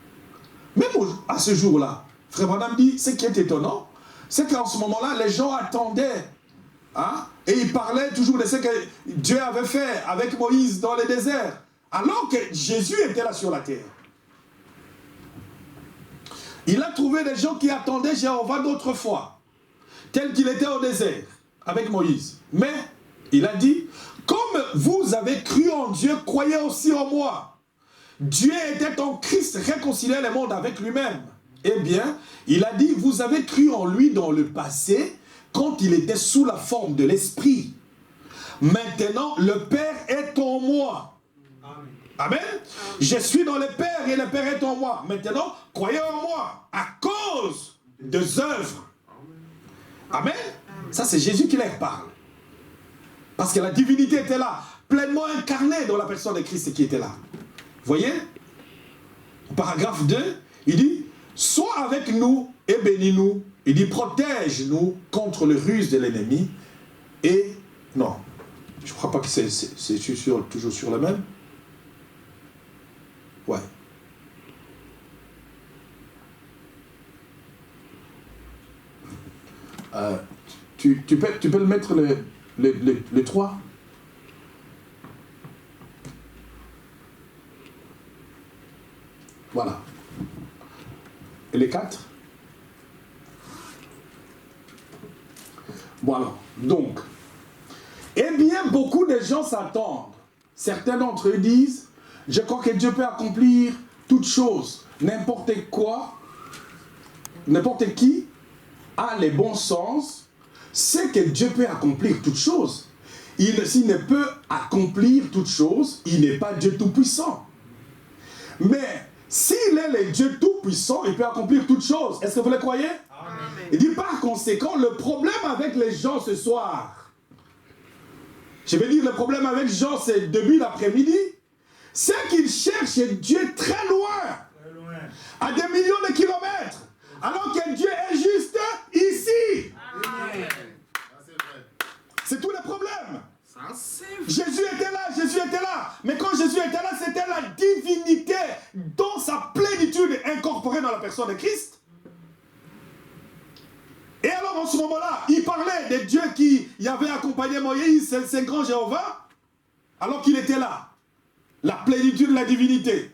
S1: même à ce jour-là, Frère Branham dit, ce qui est étonnant, c'est qu'en ce moment-là, les gens attendaient. Hein, et ils parlaient toujours de ce que Dieu avait fait avec Moïse dans le désert. Alors que Jésus était là sur la terre. Il a trouvé des gens qui attendaient Jéhovah d'autrefois, tel qu'il était au désert, avec Moïse. Mais, il a dit, comme vous avez cru en Dieu, croyez aussi en moi. Dieu était en Christ, réconciliait le monde avec lui-même. Eh bien, il a dit, vous avez cru en lui dans le passé, quand il était sous la forme de l'Esprit. Maintenant, le Père est en moi. Amen. Je suis dans le Père et le Père est en moi. Maintenant, croyez en moi à cause des œuvres. Amen. Ça, c'est Jésus qui leur parle. Parce que la divinité était là, pleinement incarnée dans la personne de Christ qui était là. Vous voyez? Paragraphe 2, il dit, sois avec nous et bénis-nous. Il dit, protège-nous contre le ruse de l'ennemi. Et, non, je ne crois pas que c'est toujours sur le même. Ouais. Tu peux le mettre les 3. Voilà. Et les 4. Voilà. Donc, eh bien, beaucoup de gens s'attendent. Certains d'entre eux disent, je crois que Dieu peut accomplir toutes choses. N'importe quoi, n'importe qui a les bons sens, c'est que Dieu peut accomplir toutes choses. S'il ne peut accomplir toutes choses, il n'est pas Dieu tout-puissant. Mais s'il est le Dieu tout-puissant, il peut accomplir toutes choses. Est-ce que vous le croyez? Amen. Il dit par conséquent, le problème avec les gens ce soir, je vais dire le problème avec les gens, c'est début d'après-midi, c'est qu'ils cherchent Dieu très loin, à des millions de kilomètres, alors que Dieu est juste ici.
S2: Amen.
S1: C'est tout le problème. Jésus était là. Mais quand Jésus était là, c'était la divinité dans sa plénitude incorporée dans la personne de Christ. Et alors en ce moment-là, il parlait de Dieu qui avait accompagné Moïse, c'est grand Jéhovah, alors qu'il était là. La plénitude de la divinité.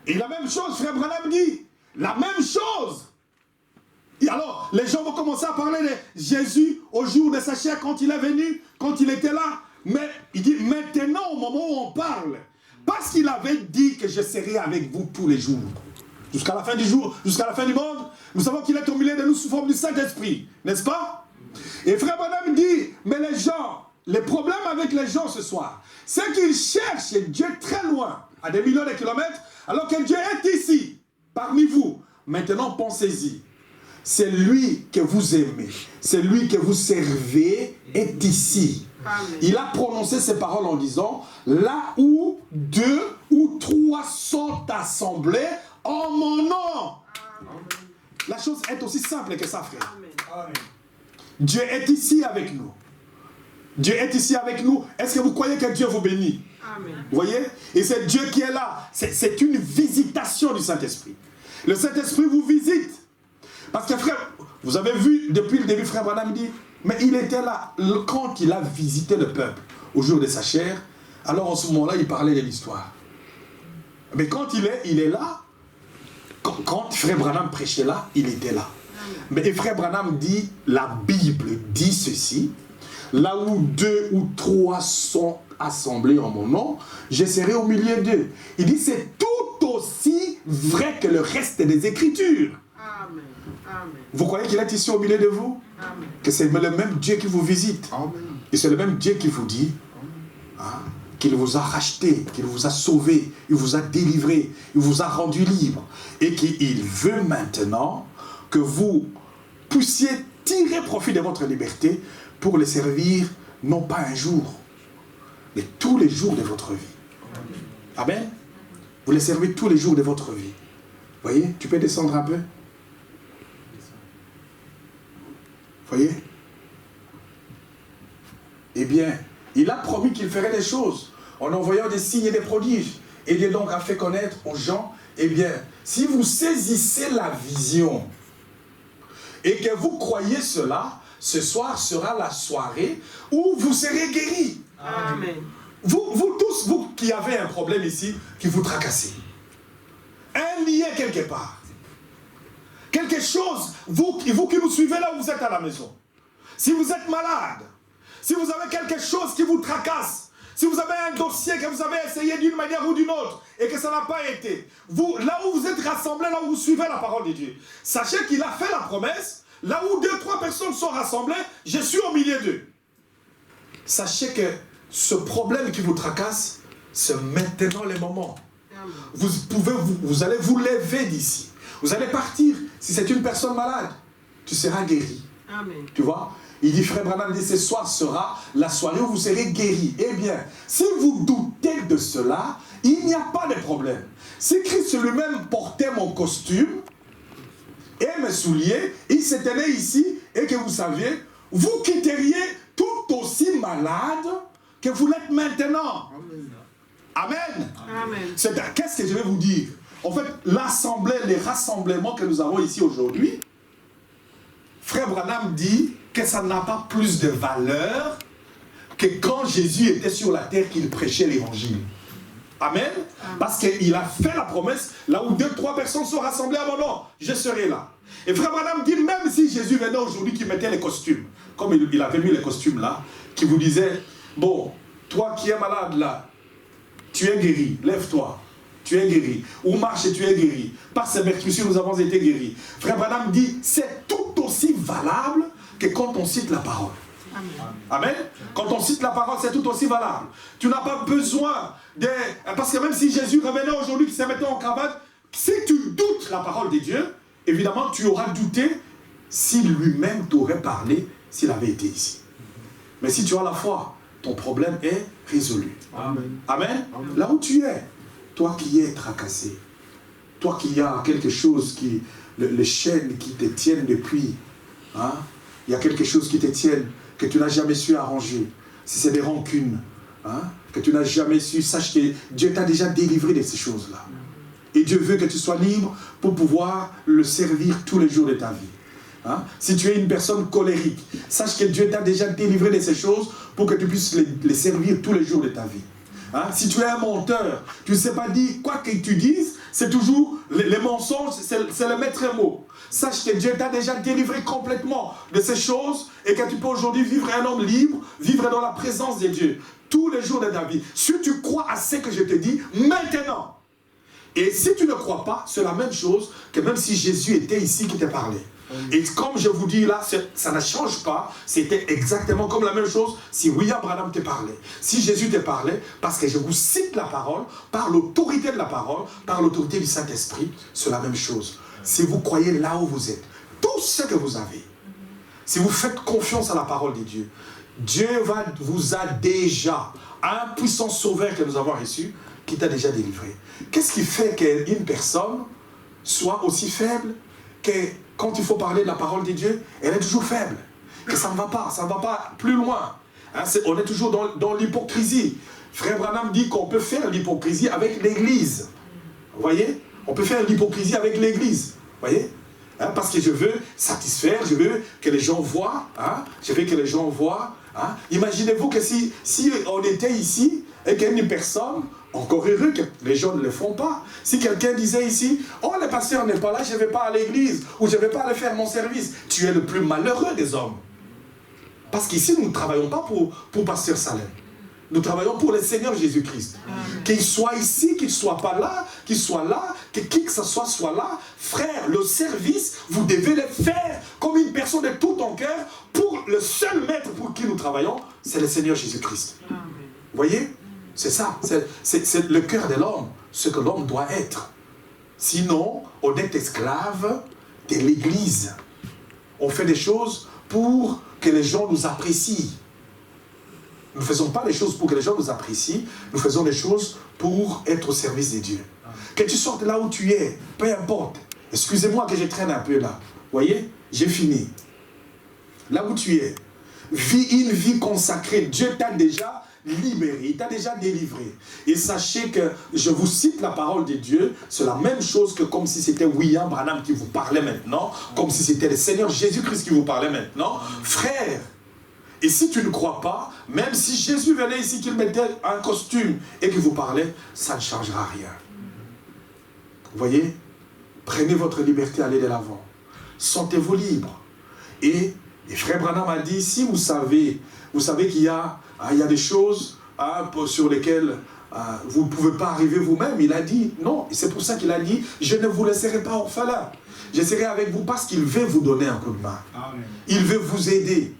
S1: Et la même chose, Frère Branham dit, la même chose. Et alors, les gens vont commencer à parler de Jésus au jour de sa chair, quand il est venu, quand il était là. Mais il dit, maintenant, au moment où on parle, parce qu'il avait dit que je serai avec vous tous les jours, jusqu'à la fin du jour, jusqu'à la fin du monde, nous savons qu'il est au milieu de nous sous forme du Saint-Esprit, n'est-ce pas? Et Frère Branham dit, mais les gens, les problèmes avec les gens ce soir, c'est qu'ils cherchent Dieu très loin, à des millions de kilomètres, alors que Dieu est ici, parmi vous. Maintenant, pensez-y. C'est lui que vous aimez, c'est lui que vous servez, est ici. Amen. Il a prononcé ces paroles en disant, là où 2 ou 3 sont assemblés en mon nom. Amen. La chose est aussi simple que ça, frère. Amen. Dieu est ici avec nous. Dieu est ici avec nous. Est-ce que vous croyez que Dieu vous bénit? Amen. Vous voyez? Et c'est Dieu qui est là. C'est une visitation du Saint-Esprit. Le Saint-Esprit vous visite. Parce que frère, vous avez vu depuis le début, Frère Branham dit, mais il était là quand il a visité le peuple au jour de sa chair. Alors en ce moment-là, il parlait de l'histoire. Mais quand il est là, quand Frère Branham prêchait là, il était là. Mais Frère Branham dit, la Bible dit ceci, là où 2 ou 3 sont assemblés en mon nom, je serai au milieu d'eux. Il dit, c'est tout aussi vrai que le reste des Écritures.
S2: Amen. Amen.
S1: Vous croyez qu'il est ici au milieu de vous?
S2: Amen.
S1: Que c'est le même Dieu qui vous visite.
S3: Amen.
S1: Et c'est le même Dieu qui vous dit hein, qu'il vous a racheté, qu'il vous a sauvé, il vous a délivré, il vous a rendu libre. Et qu'il veut maintenant que vous puissiez tirer profit de votre liberté pour le servir, non pas un jour, mais tous les jours de votre vie. Amen. Vous le servez tous les jours de votre vie. Voyez, tu peux descendre un peu? Voyez? Eh bien, il a promis qu'il ferait des choses en envoyant des signes et des prodiges. Et il donc a fait connaître aux gens, eh bien, si vous saisissez la vision et que vous croyez cela, ce soir sera la soirée où vous serez guéris.
S2: Amen.
S1: Vous tous, vous qui avez un problème ici, qui vous tracassez. Un lien quelque part. Quelque chose, vous qui nous suivez là où vous êtes à la maison. Si vous êtes malade, si vous avez quelque chose qui vous tracasse, si vous avez un dossier que vous avez essayé d'une manière ou d'une autre et que ça n'a pas été, vous, là où vous êtes rassemblés, là où vous suivez la parole de Dieu, sachez qu'il a fait la promesse, là où 2 ou 3 personnes sont rassemblées, je suis au milieu d'eux. Sachez que ce problème qui vous tracasse, c'est maintenant le moment. Vous allez vous lever d'ici. Vous allez partir. Si c'est une personne malade, tu seras guéri.
S2: Amen.
S1: Tu vois? Il dit, Frère Branham dit, ce soir sera la soirée où vous serez guéri. Eh bien, si vous doutez de cela, il n'y a pas de problème. Si Christ lui-même portait mon costume et mes souliers, il se tenait ici et que vous saviez, vous quitteriez tout aussi malade que vous l'êtes maintenant. Amen.
S2: Amen.
S1: Qu'est-ce que je vais vous dire? En fait, l'assemblée, les rassemblements que nous avons ici aujourd'hui, Frère Branham dit que ça n'a pas plus de valeur que quand Jésus était sur la terre qu'il prêchait l'évangile. Amen. Parce qu'il a fait la promesse, là où 2 ou 3 personnes sont rassemblées à mon nom, je serai là. Et Frère Branham dit, même si Jésus venait aujourd'hui qui mettait les costumes, comme il avait mis les costumes là, qui vous disait, bon, toi qui es malade là, tu es guéri, lève-toi, tu es guéri. Ou marche et tu es guéri. Par ces meurtrissures, nous avons été guéris. Frère Branham dit, c'est tout aussi valable que quand on cite la parole.
S2: Amen.
S1: Amen. Quand on cite la parole, c'est tout aussi valable. Tu n'as pas besoin de... Parce que même si Jésus revenait aujourd'hui, qui se mettait en cravate, si tu doutes la parole de Dieu, évidemment, tu auras douté s'il lui-même t'aurait parlé, s'il avait été ici. Mais si tu as la foi, ton problème est résolu.
S3: Amen.
S1: Amen. Là où tu es, toi qui es tracassé, toi qui as quelque chose qui... les chaînes qui te tiennent depuis, hein, il y a quelque chose qui te tienne, que tu n'as jamais su arranger. Si c'est des rancunes, hein, que tu n'as jamais su, sache que Dieu t'a déjà délivré de ces choses-là. Et Dieu veut que tu sois libre pour pouvoir le servir tous les jours de ta vie. Hein? Si tu es une personne colérique, sache que Dieu t'a déjà délivré de ces choses pour que tu puisses les servir tous les jours de ta vie. Hein? Si tu es un menteur, tu ne sais pas dire quoi que tu dises, c'est toujours les mensonges, c'est le maître mot. Sache que Dieu t'a déjà délivré complètement de ces choses et que tu peux aujourd'hui vivre un homme libre, vivre dans la présence de Dieu tous les jours de ta vie. Si tu crois à ce que je te dis maintenant, et si tu ne crois pas, c'est la même chose que même si Jésus était ici qui te parlait. Et comme je vous dis là, ça ne change pas, c'était exactement comme la même chose si William Branham te parlait. Si Jésus te parlait, parce que je vous cite la parole, par l'autorité de la parole, par l'autorité du Saint-Esprit, c'est la même chose. Si vous croyez là où vous êtes, tout ce que vous avez, si vous faites confiance à la parole de Dieu, Dieu vous a déjà, un puissant sauveur que nous avons reçu, qui t'a déjà délivré. Qu'est-ce qui fait qu'une personne soit aussi faible que quand il faut parler de la parole de Dieu, elle est toujours faible, que ça ne va pas plus loin. Hein, on est toujours dans l'hypocrisie. Frère Branham dit qu'on peut faire l'hypocrisie avec l'Église. Vous voyez? On peut faire l'hypocrisie avec l'Église. Vous voyez? Hein, parce que je veux satisfaire, je veux que les gens voient. Hein, je veux que les gens voient. Hein. Imaginez-vous que si on était ici, et qu'une personne, encore heureux que les gens ne le font pas. Si quelqu'un disait ici, oh le pasteur n'est pas là, je ne vais pas à l'église, ou je ne vais pas aller faire mon service, tu es le plus malheureux des hommes. Parce qu'ici, nous ne travaillons pas pour pasteur Salem. Nous travaillons pour le Seigneur Jésus-Christ. Qu'il soit ici, qu'il ne soit pas là, qu'il soit là, que qui que ce soit là. Frère, le service, vous devez le faire comme une personne de tout ton cœur pour le seul maître pour qui nous travaillons, c'est le Seigneur Jésus-Christ. Vous voyez? C'est ça, c'est le cœur de l'homme, ce que l'homme doit être. Sinon, on est esclave de l'Église. On fait des choses pour que les gens nous apprécient. Nous ne faisons pas les choses pour que les gens nous apprécient, nous faisons les choses pour être au service de Dieu. Que tu sortes là où tu es, peu importe. Excusez-moi que je traîne un peu là. Vous voyez, j'ai fini. Là où tu es, vis une vie consacrée. Dieu t'a déjà libéré, il t'a déjà délivré. Et sachez que, je vous cite la parole de Dieu, c'est la même chose que comme si c'était William Branham qui vous parlait maintenant, comme si c'était le Seigneur Jésus-Christ qui vous parlait maintenant. Frère, et si tu ne crois pas, même si Jésus venait ici, qu'il mettait un costume et qu'il vous parlait, ça ne changera rien. Vous voyez? Prenez votre liberté, allez de l'avant. Sentez-vous libre. Et frère Branham a dit, si vous savez qu'il y a des choses sur lesquelles vous ne pouvez pas arriver vous-même, il a dit, non, c'est pour ça qu'il a dit, je ne vous laisserai pas orphelin. Je serai avec vous parce qu'il veut vous donner un coup de main. Amen. Il veut vous aider.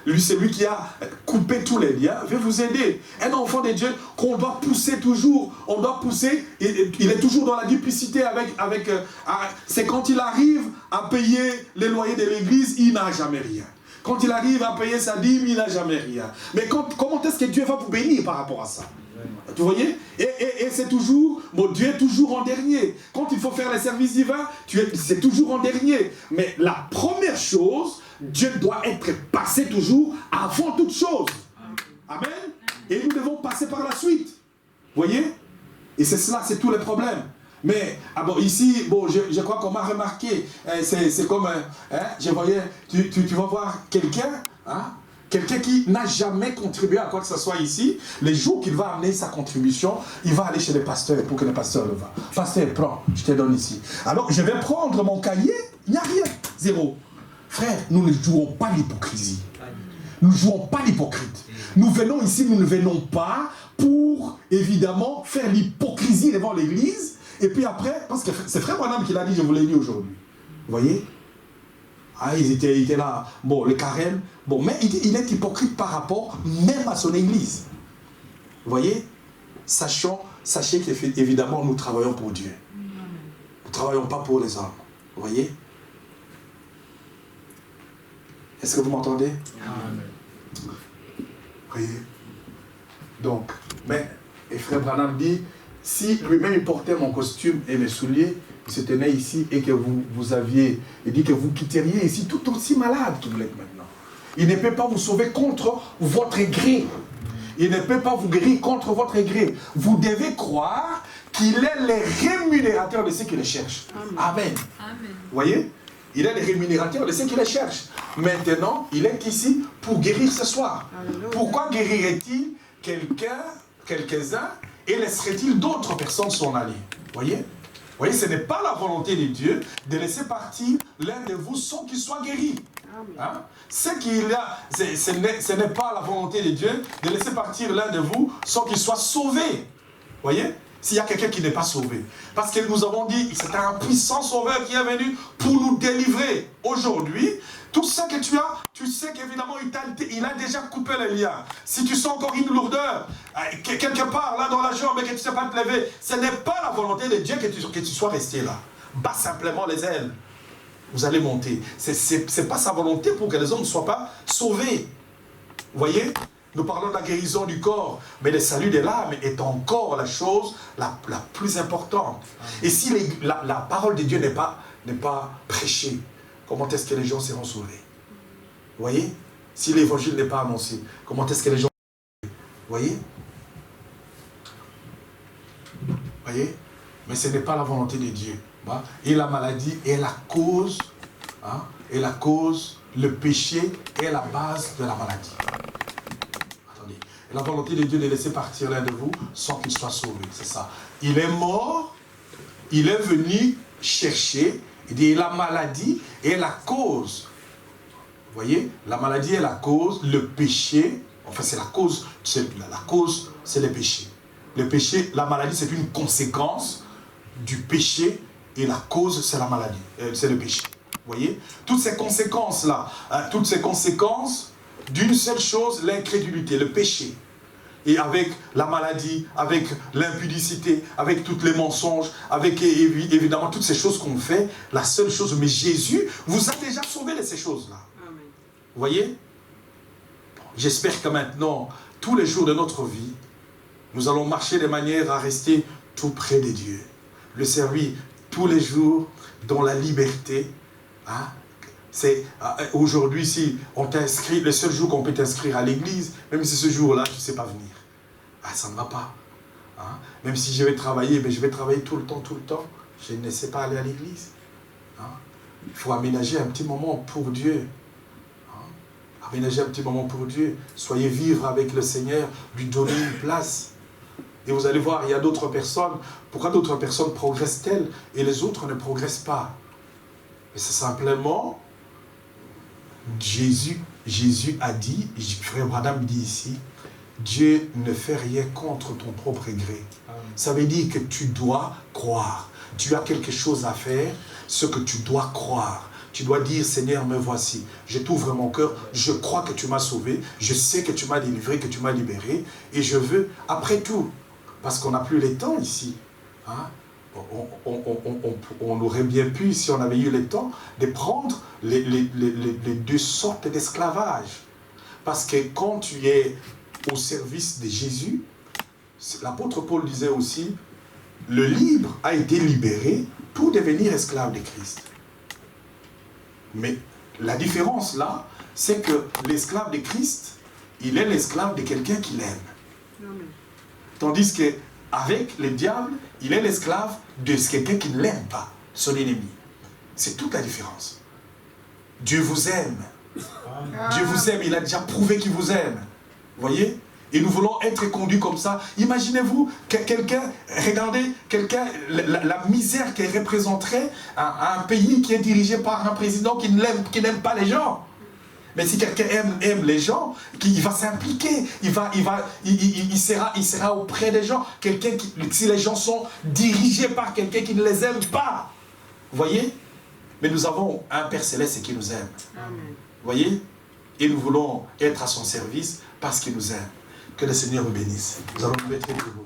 S1: Lui, c'est lui qui a coupé tous les liens, veut vous aider. Un enfant de Dieu qu'on doit pousser toujours, on doit pousser, il est toujours dans la duplicité c'est quand il arrive à payer les loyers de l'église, il n'a jamais rien. Quand il arrive à payer sa dîme, il n'a jamais rien. Mais comment est-ce que Dieu va vous bénir par rapport à ça? Vous voyez? Et c'est toujours, Dieu est toujours en dernier. Quand il faut faire les services divins, c'est toujours en dernier. Mais la première chose, Dieu doit être passé toujours avant toute chose. Amen. Et nous devons passer par la suite. Vous voyez? Et c'est cela, c'est tous les problèmes. Mais ici, je crois qu'on m'a remarqué, c'est comme, je voyais, tu vas voir quelqu'un, quelqu'un qui n'a jamais contribué à quoi que ce soit ici, les jours qu'il va amener sa contribution, il va aller chez le pasteur pour que le pasteur le voie. Pasteur, prends, je te donne ici. Alors, je vais prendre mon cahier, il n'y a rien, zéro. Frère, nous ne jouons pas l'hypocrisie. Nous ne jouons pas l'hypocrite. Nous venons ici, nous ne venons pas pour, évidemment, faire l'hypocrisie devant l'église. Et puis après, parce que c'est frère Branham qui l'a dit, je vous l'ai dit aujourd'hui. Vous voyez? Ils étaient là, le carême. Mais il est hypocrite par rapport même à son église. Vous voyez? Sachez qu'évidemment, nous travaillons pour Dieu. Nous ne travaillons pas pour les hommes. Vous voyez? Est-ce que vous m'entendez? Amen. Voyez? Donc, et frère Branham dit, si lui-même il portait mon costume et mes souliers, il se tenait ici et que vous aviez, il dit que vous quitteriez ici tout aussi malade que vous l'êtes maintenant. Il ne peut pas vous sauver contre votre gré. Il ne peut pas vous guérir contre votre gré. Vous devez croire qu'il est le rémunérateur de ceux qui le cherchent. Amen. Amen. Vous voyez? Il est le rémunérateur de ceux qui le cherchent. Maintenant, il est ici pour guérir ce soir. Alléluia. Pourquoi guérirait-il quelques-uns et laisserait-il d'autres personnes s'en aller? Vous voyez, ce n'est pas la volonté de Dieu de laisser partir l'un de vous sans qu'il soit guéri. Ce n'est pas la volonté de Dieu de laisser partir l'un de vous sans qu'il soit sauvé. Vous voyez? S'il y a quelqu'un qui n'est pas sauvé. Parce que nous avons dit, c'est un puissant sauveur qui est venu pour nous délivrer. Aujourd'hui, tout ce que tu as, tu sais qu'évidemment, il a déjà coupé les liens. Si tu sens encore une lourdeur, quelque part, là, dans la jambe, et que tu ne sais pas te lever, ce n'est pas la volonté de Dieu que tu sois resté là. Bas simplement les ailes. Vous allez monter. Ce n'est pas sa volonté pour que les hommes ne soient pas sauvés. Vous voyez? Nous parlons de la guérison du corps, mais le salut de l'âme est encore la chose la plus importante. Et si la parole de Dieu n'est pas prêchée, comment est-ce que les gens seront sauvés? Vous voyez? Si l'évangile n'est pas annoncé, comment est-ce que les gens seront sauvés? Vous voyez? Vous voyez? Mais ce n'est pas la volonté de Dieu. Et la maladie est la cause, le péché est la base de la maladie. La volonté de Dieu de laisser partir l'un de vous sans qu'il soit sauvé. C'est ça. Il est mort, il est venu chercher, il dit la maladie est la cause. Vous voyez, la maladie est la cause, le péché, enfin c'est la cause, c'est le péché. Le péché, la maladie c'est une conséquence du péché et la cause c'est la maladie, c'est le péché. Vous voyez, toutes ces conséquences-là, toutes ces conséquences d'une seule chose, l'incrédulité, le péché. Et avec la maladie, avec l'impudicité, avec tous les mensonges, avec évidemment toutes ces choses qu'on fait, la seule chose, mais Jésus vous a déjà sauvé de ces choses-là. Vous voyez? J'espère que maintenant, tous les jours de notre vie, nous allons marcher de manière à rester tout près de Dieu. Le servir tous les jours dans la liberté. Hein? C'est aujourd'hui, si on t'inscrit, le seul jour qu'on peut t'inscrire à l'église, même si ce jour-là, tu ne sais pas venir. Ça ne va pas. Hein? Même si je vais travailler, mais je vais travailler tout le temps. Je ne sais pas aller à l'église. Hein? Il faut aménager un petit moment pour Dieu. Hein? Aménager un petit moment pour Dieu. Soyez vivre avec le Seigneur, lui donner une place. Et vous allez voir, il y a d'autres personnes. Pourquoi d'autres personnes progressent-elles et les autres ne progressent pas? Et c'est simplement, Jésus a dit, frère Branham dit ici, Dieu ne fait rien contre ton propre gré. Ça veut dire que tu dois croire. Tu as quelque chose à faire, ce que tu dois croire. Tu dois dire, Seigneur, me voici. Je t'ouvre mon cœur, je crois que tu m'as sauvé, je sais que tu m'as délivré, que tu m'as libéré, et je veux, après tout, parce qu'on n'a plus le temps ici, hein, on aurait bien pu, si on avait eu le temps, de prendre les deux sortes d'esclavage. Parce que quand tu es au service de Jésus, l'apôtre Paul disait aussi, le libre a été libéré pour devenir esclave de Christ. Mais la différence là, c'est que l'esclave de Christ, il est l'esclave de quelqu'un qui l'aime. Tandis que avec le diable, il est l'esclave de quelqu'un qui ne l'aime pas, son ennemi. C'est toute la différence. Dieu vous aime. Dieu vous aime, il a déjà prouvé qu'il vous aime. Vous voyez? Et nous voulons être conduits comme ça. Imaginez-vous que quelqu'un, regardez, la misère qu'il représenterait un pays qui est dirigé par un président qui n'aime pas les gens. Mais si quelqu'un aime les gens, il va s'impliquer, il sera auprès des gens. Si les gens sont dirigés par quelqu'un qui ne les aime pas, vous voyez? Mais nous avons un Père Céleste qui nous aime. Amen. Vous voyez? Et nous voulons être à son service parce qu'il nous aime. Que le Seigneur vous bénisse. Nous allons nous mettre debout.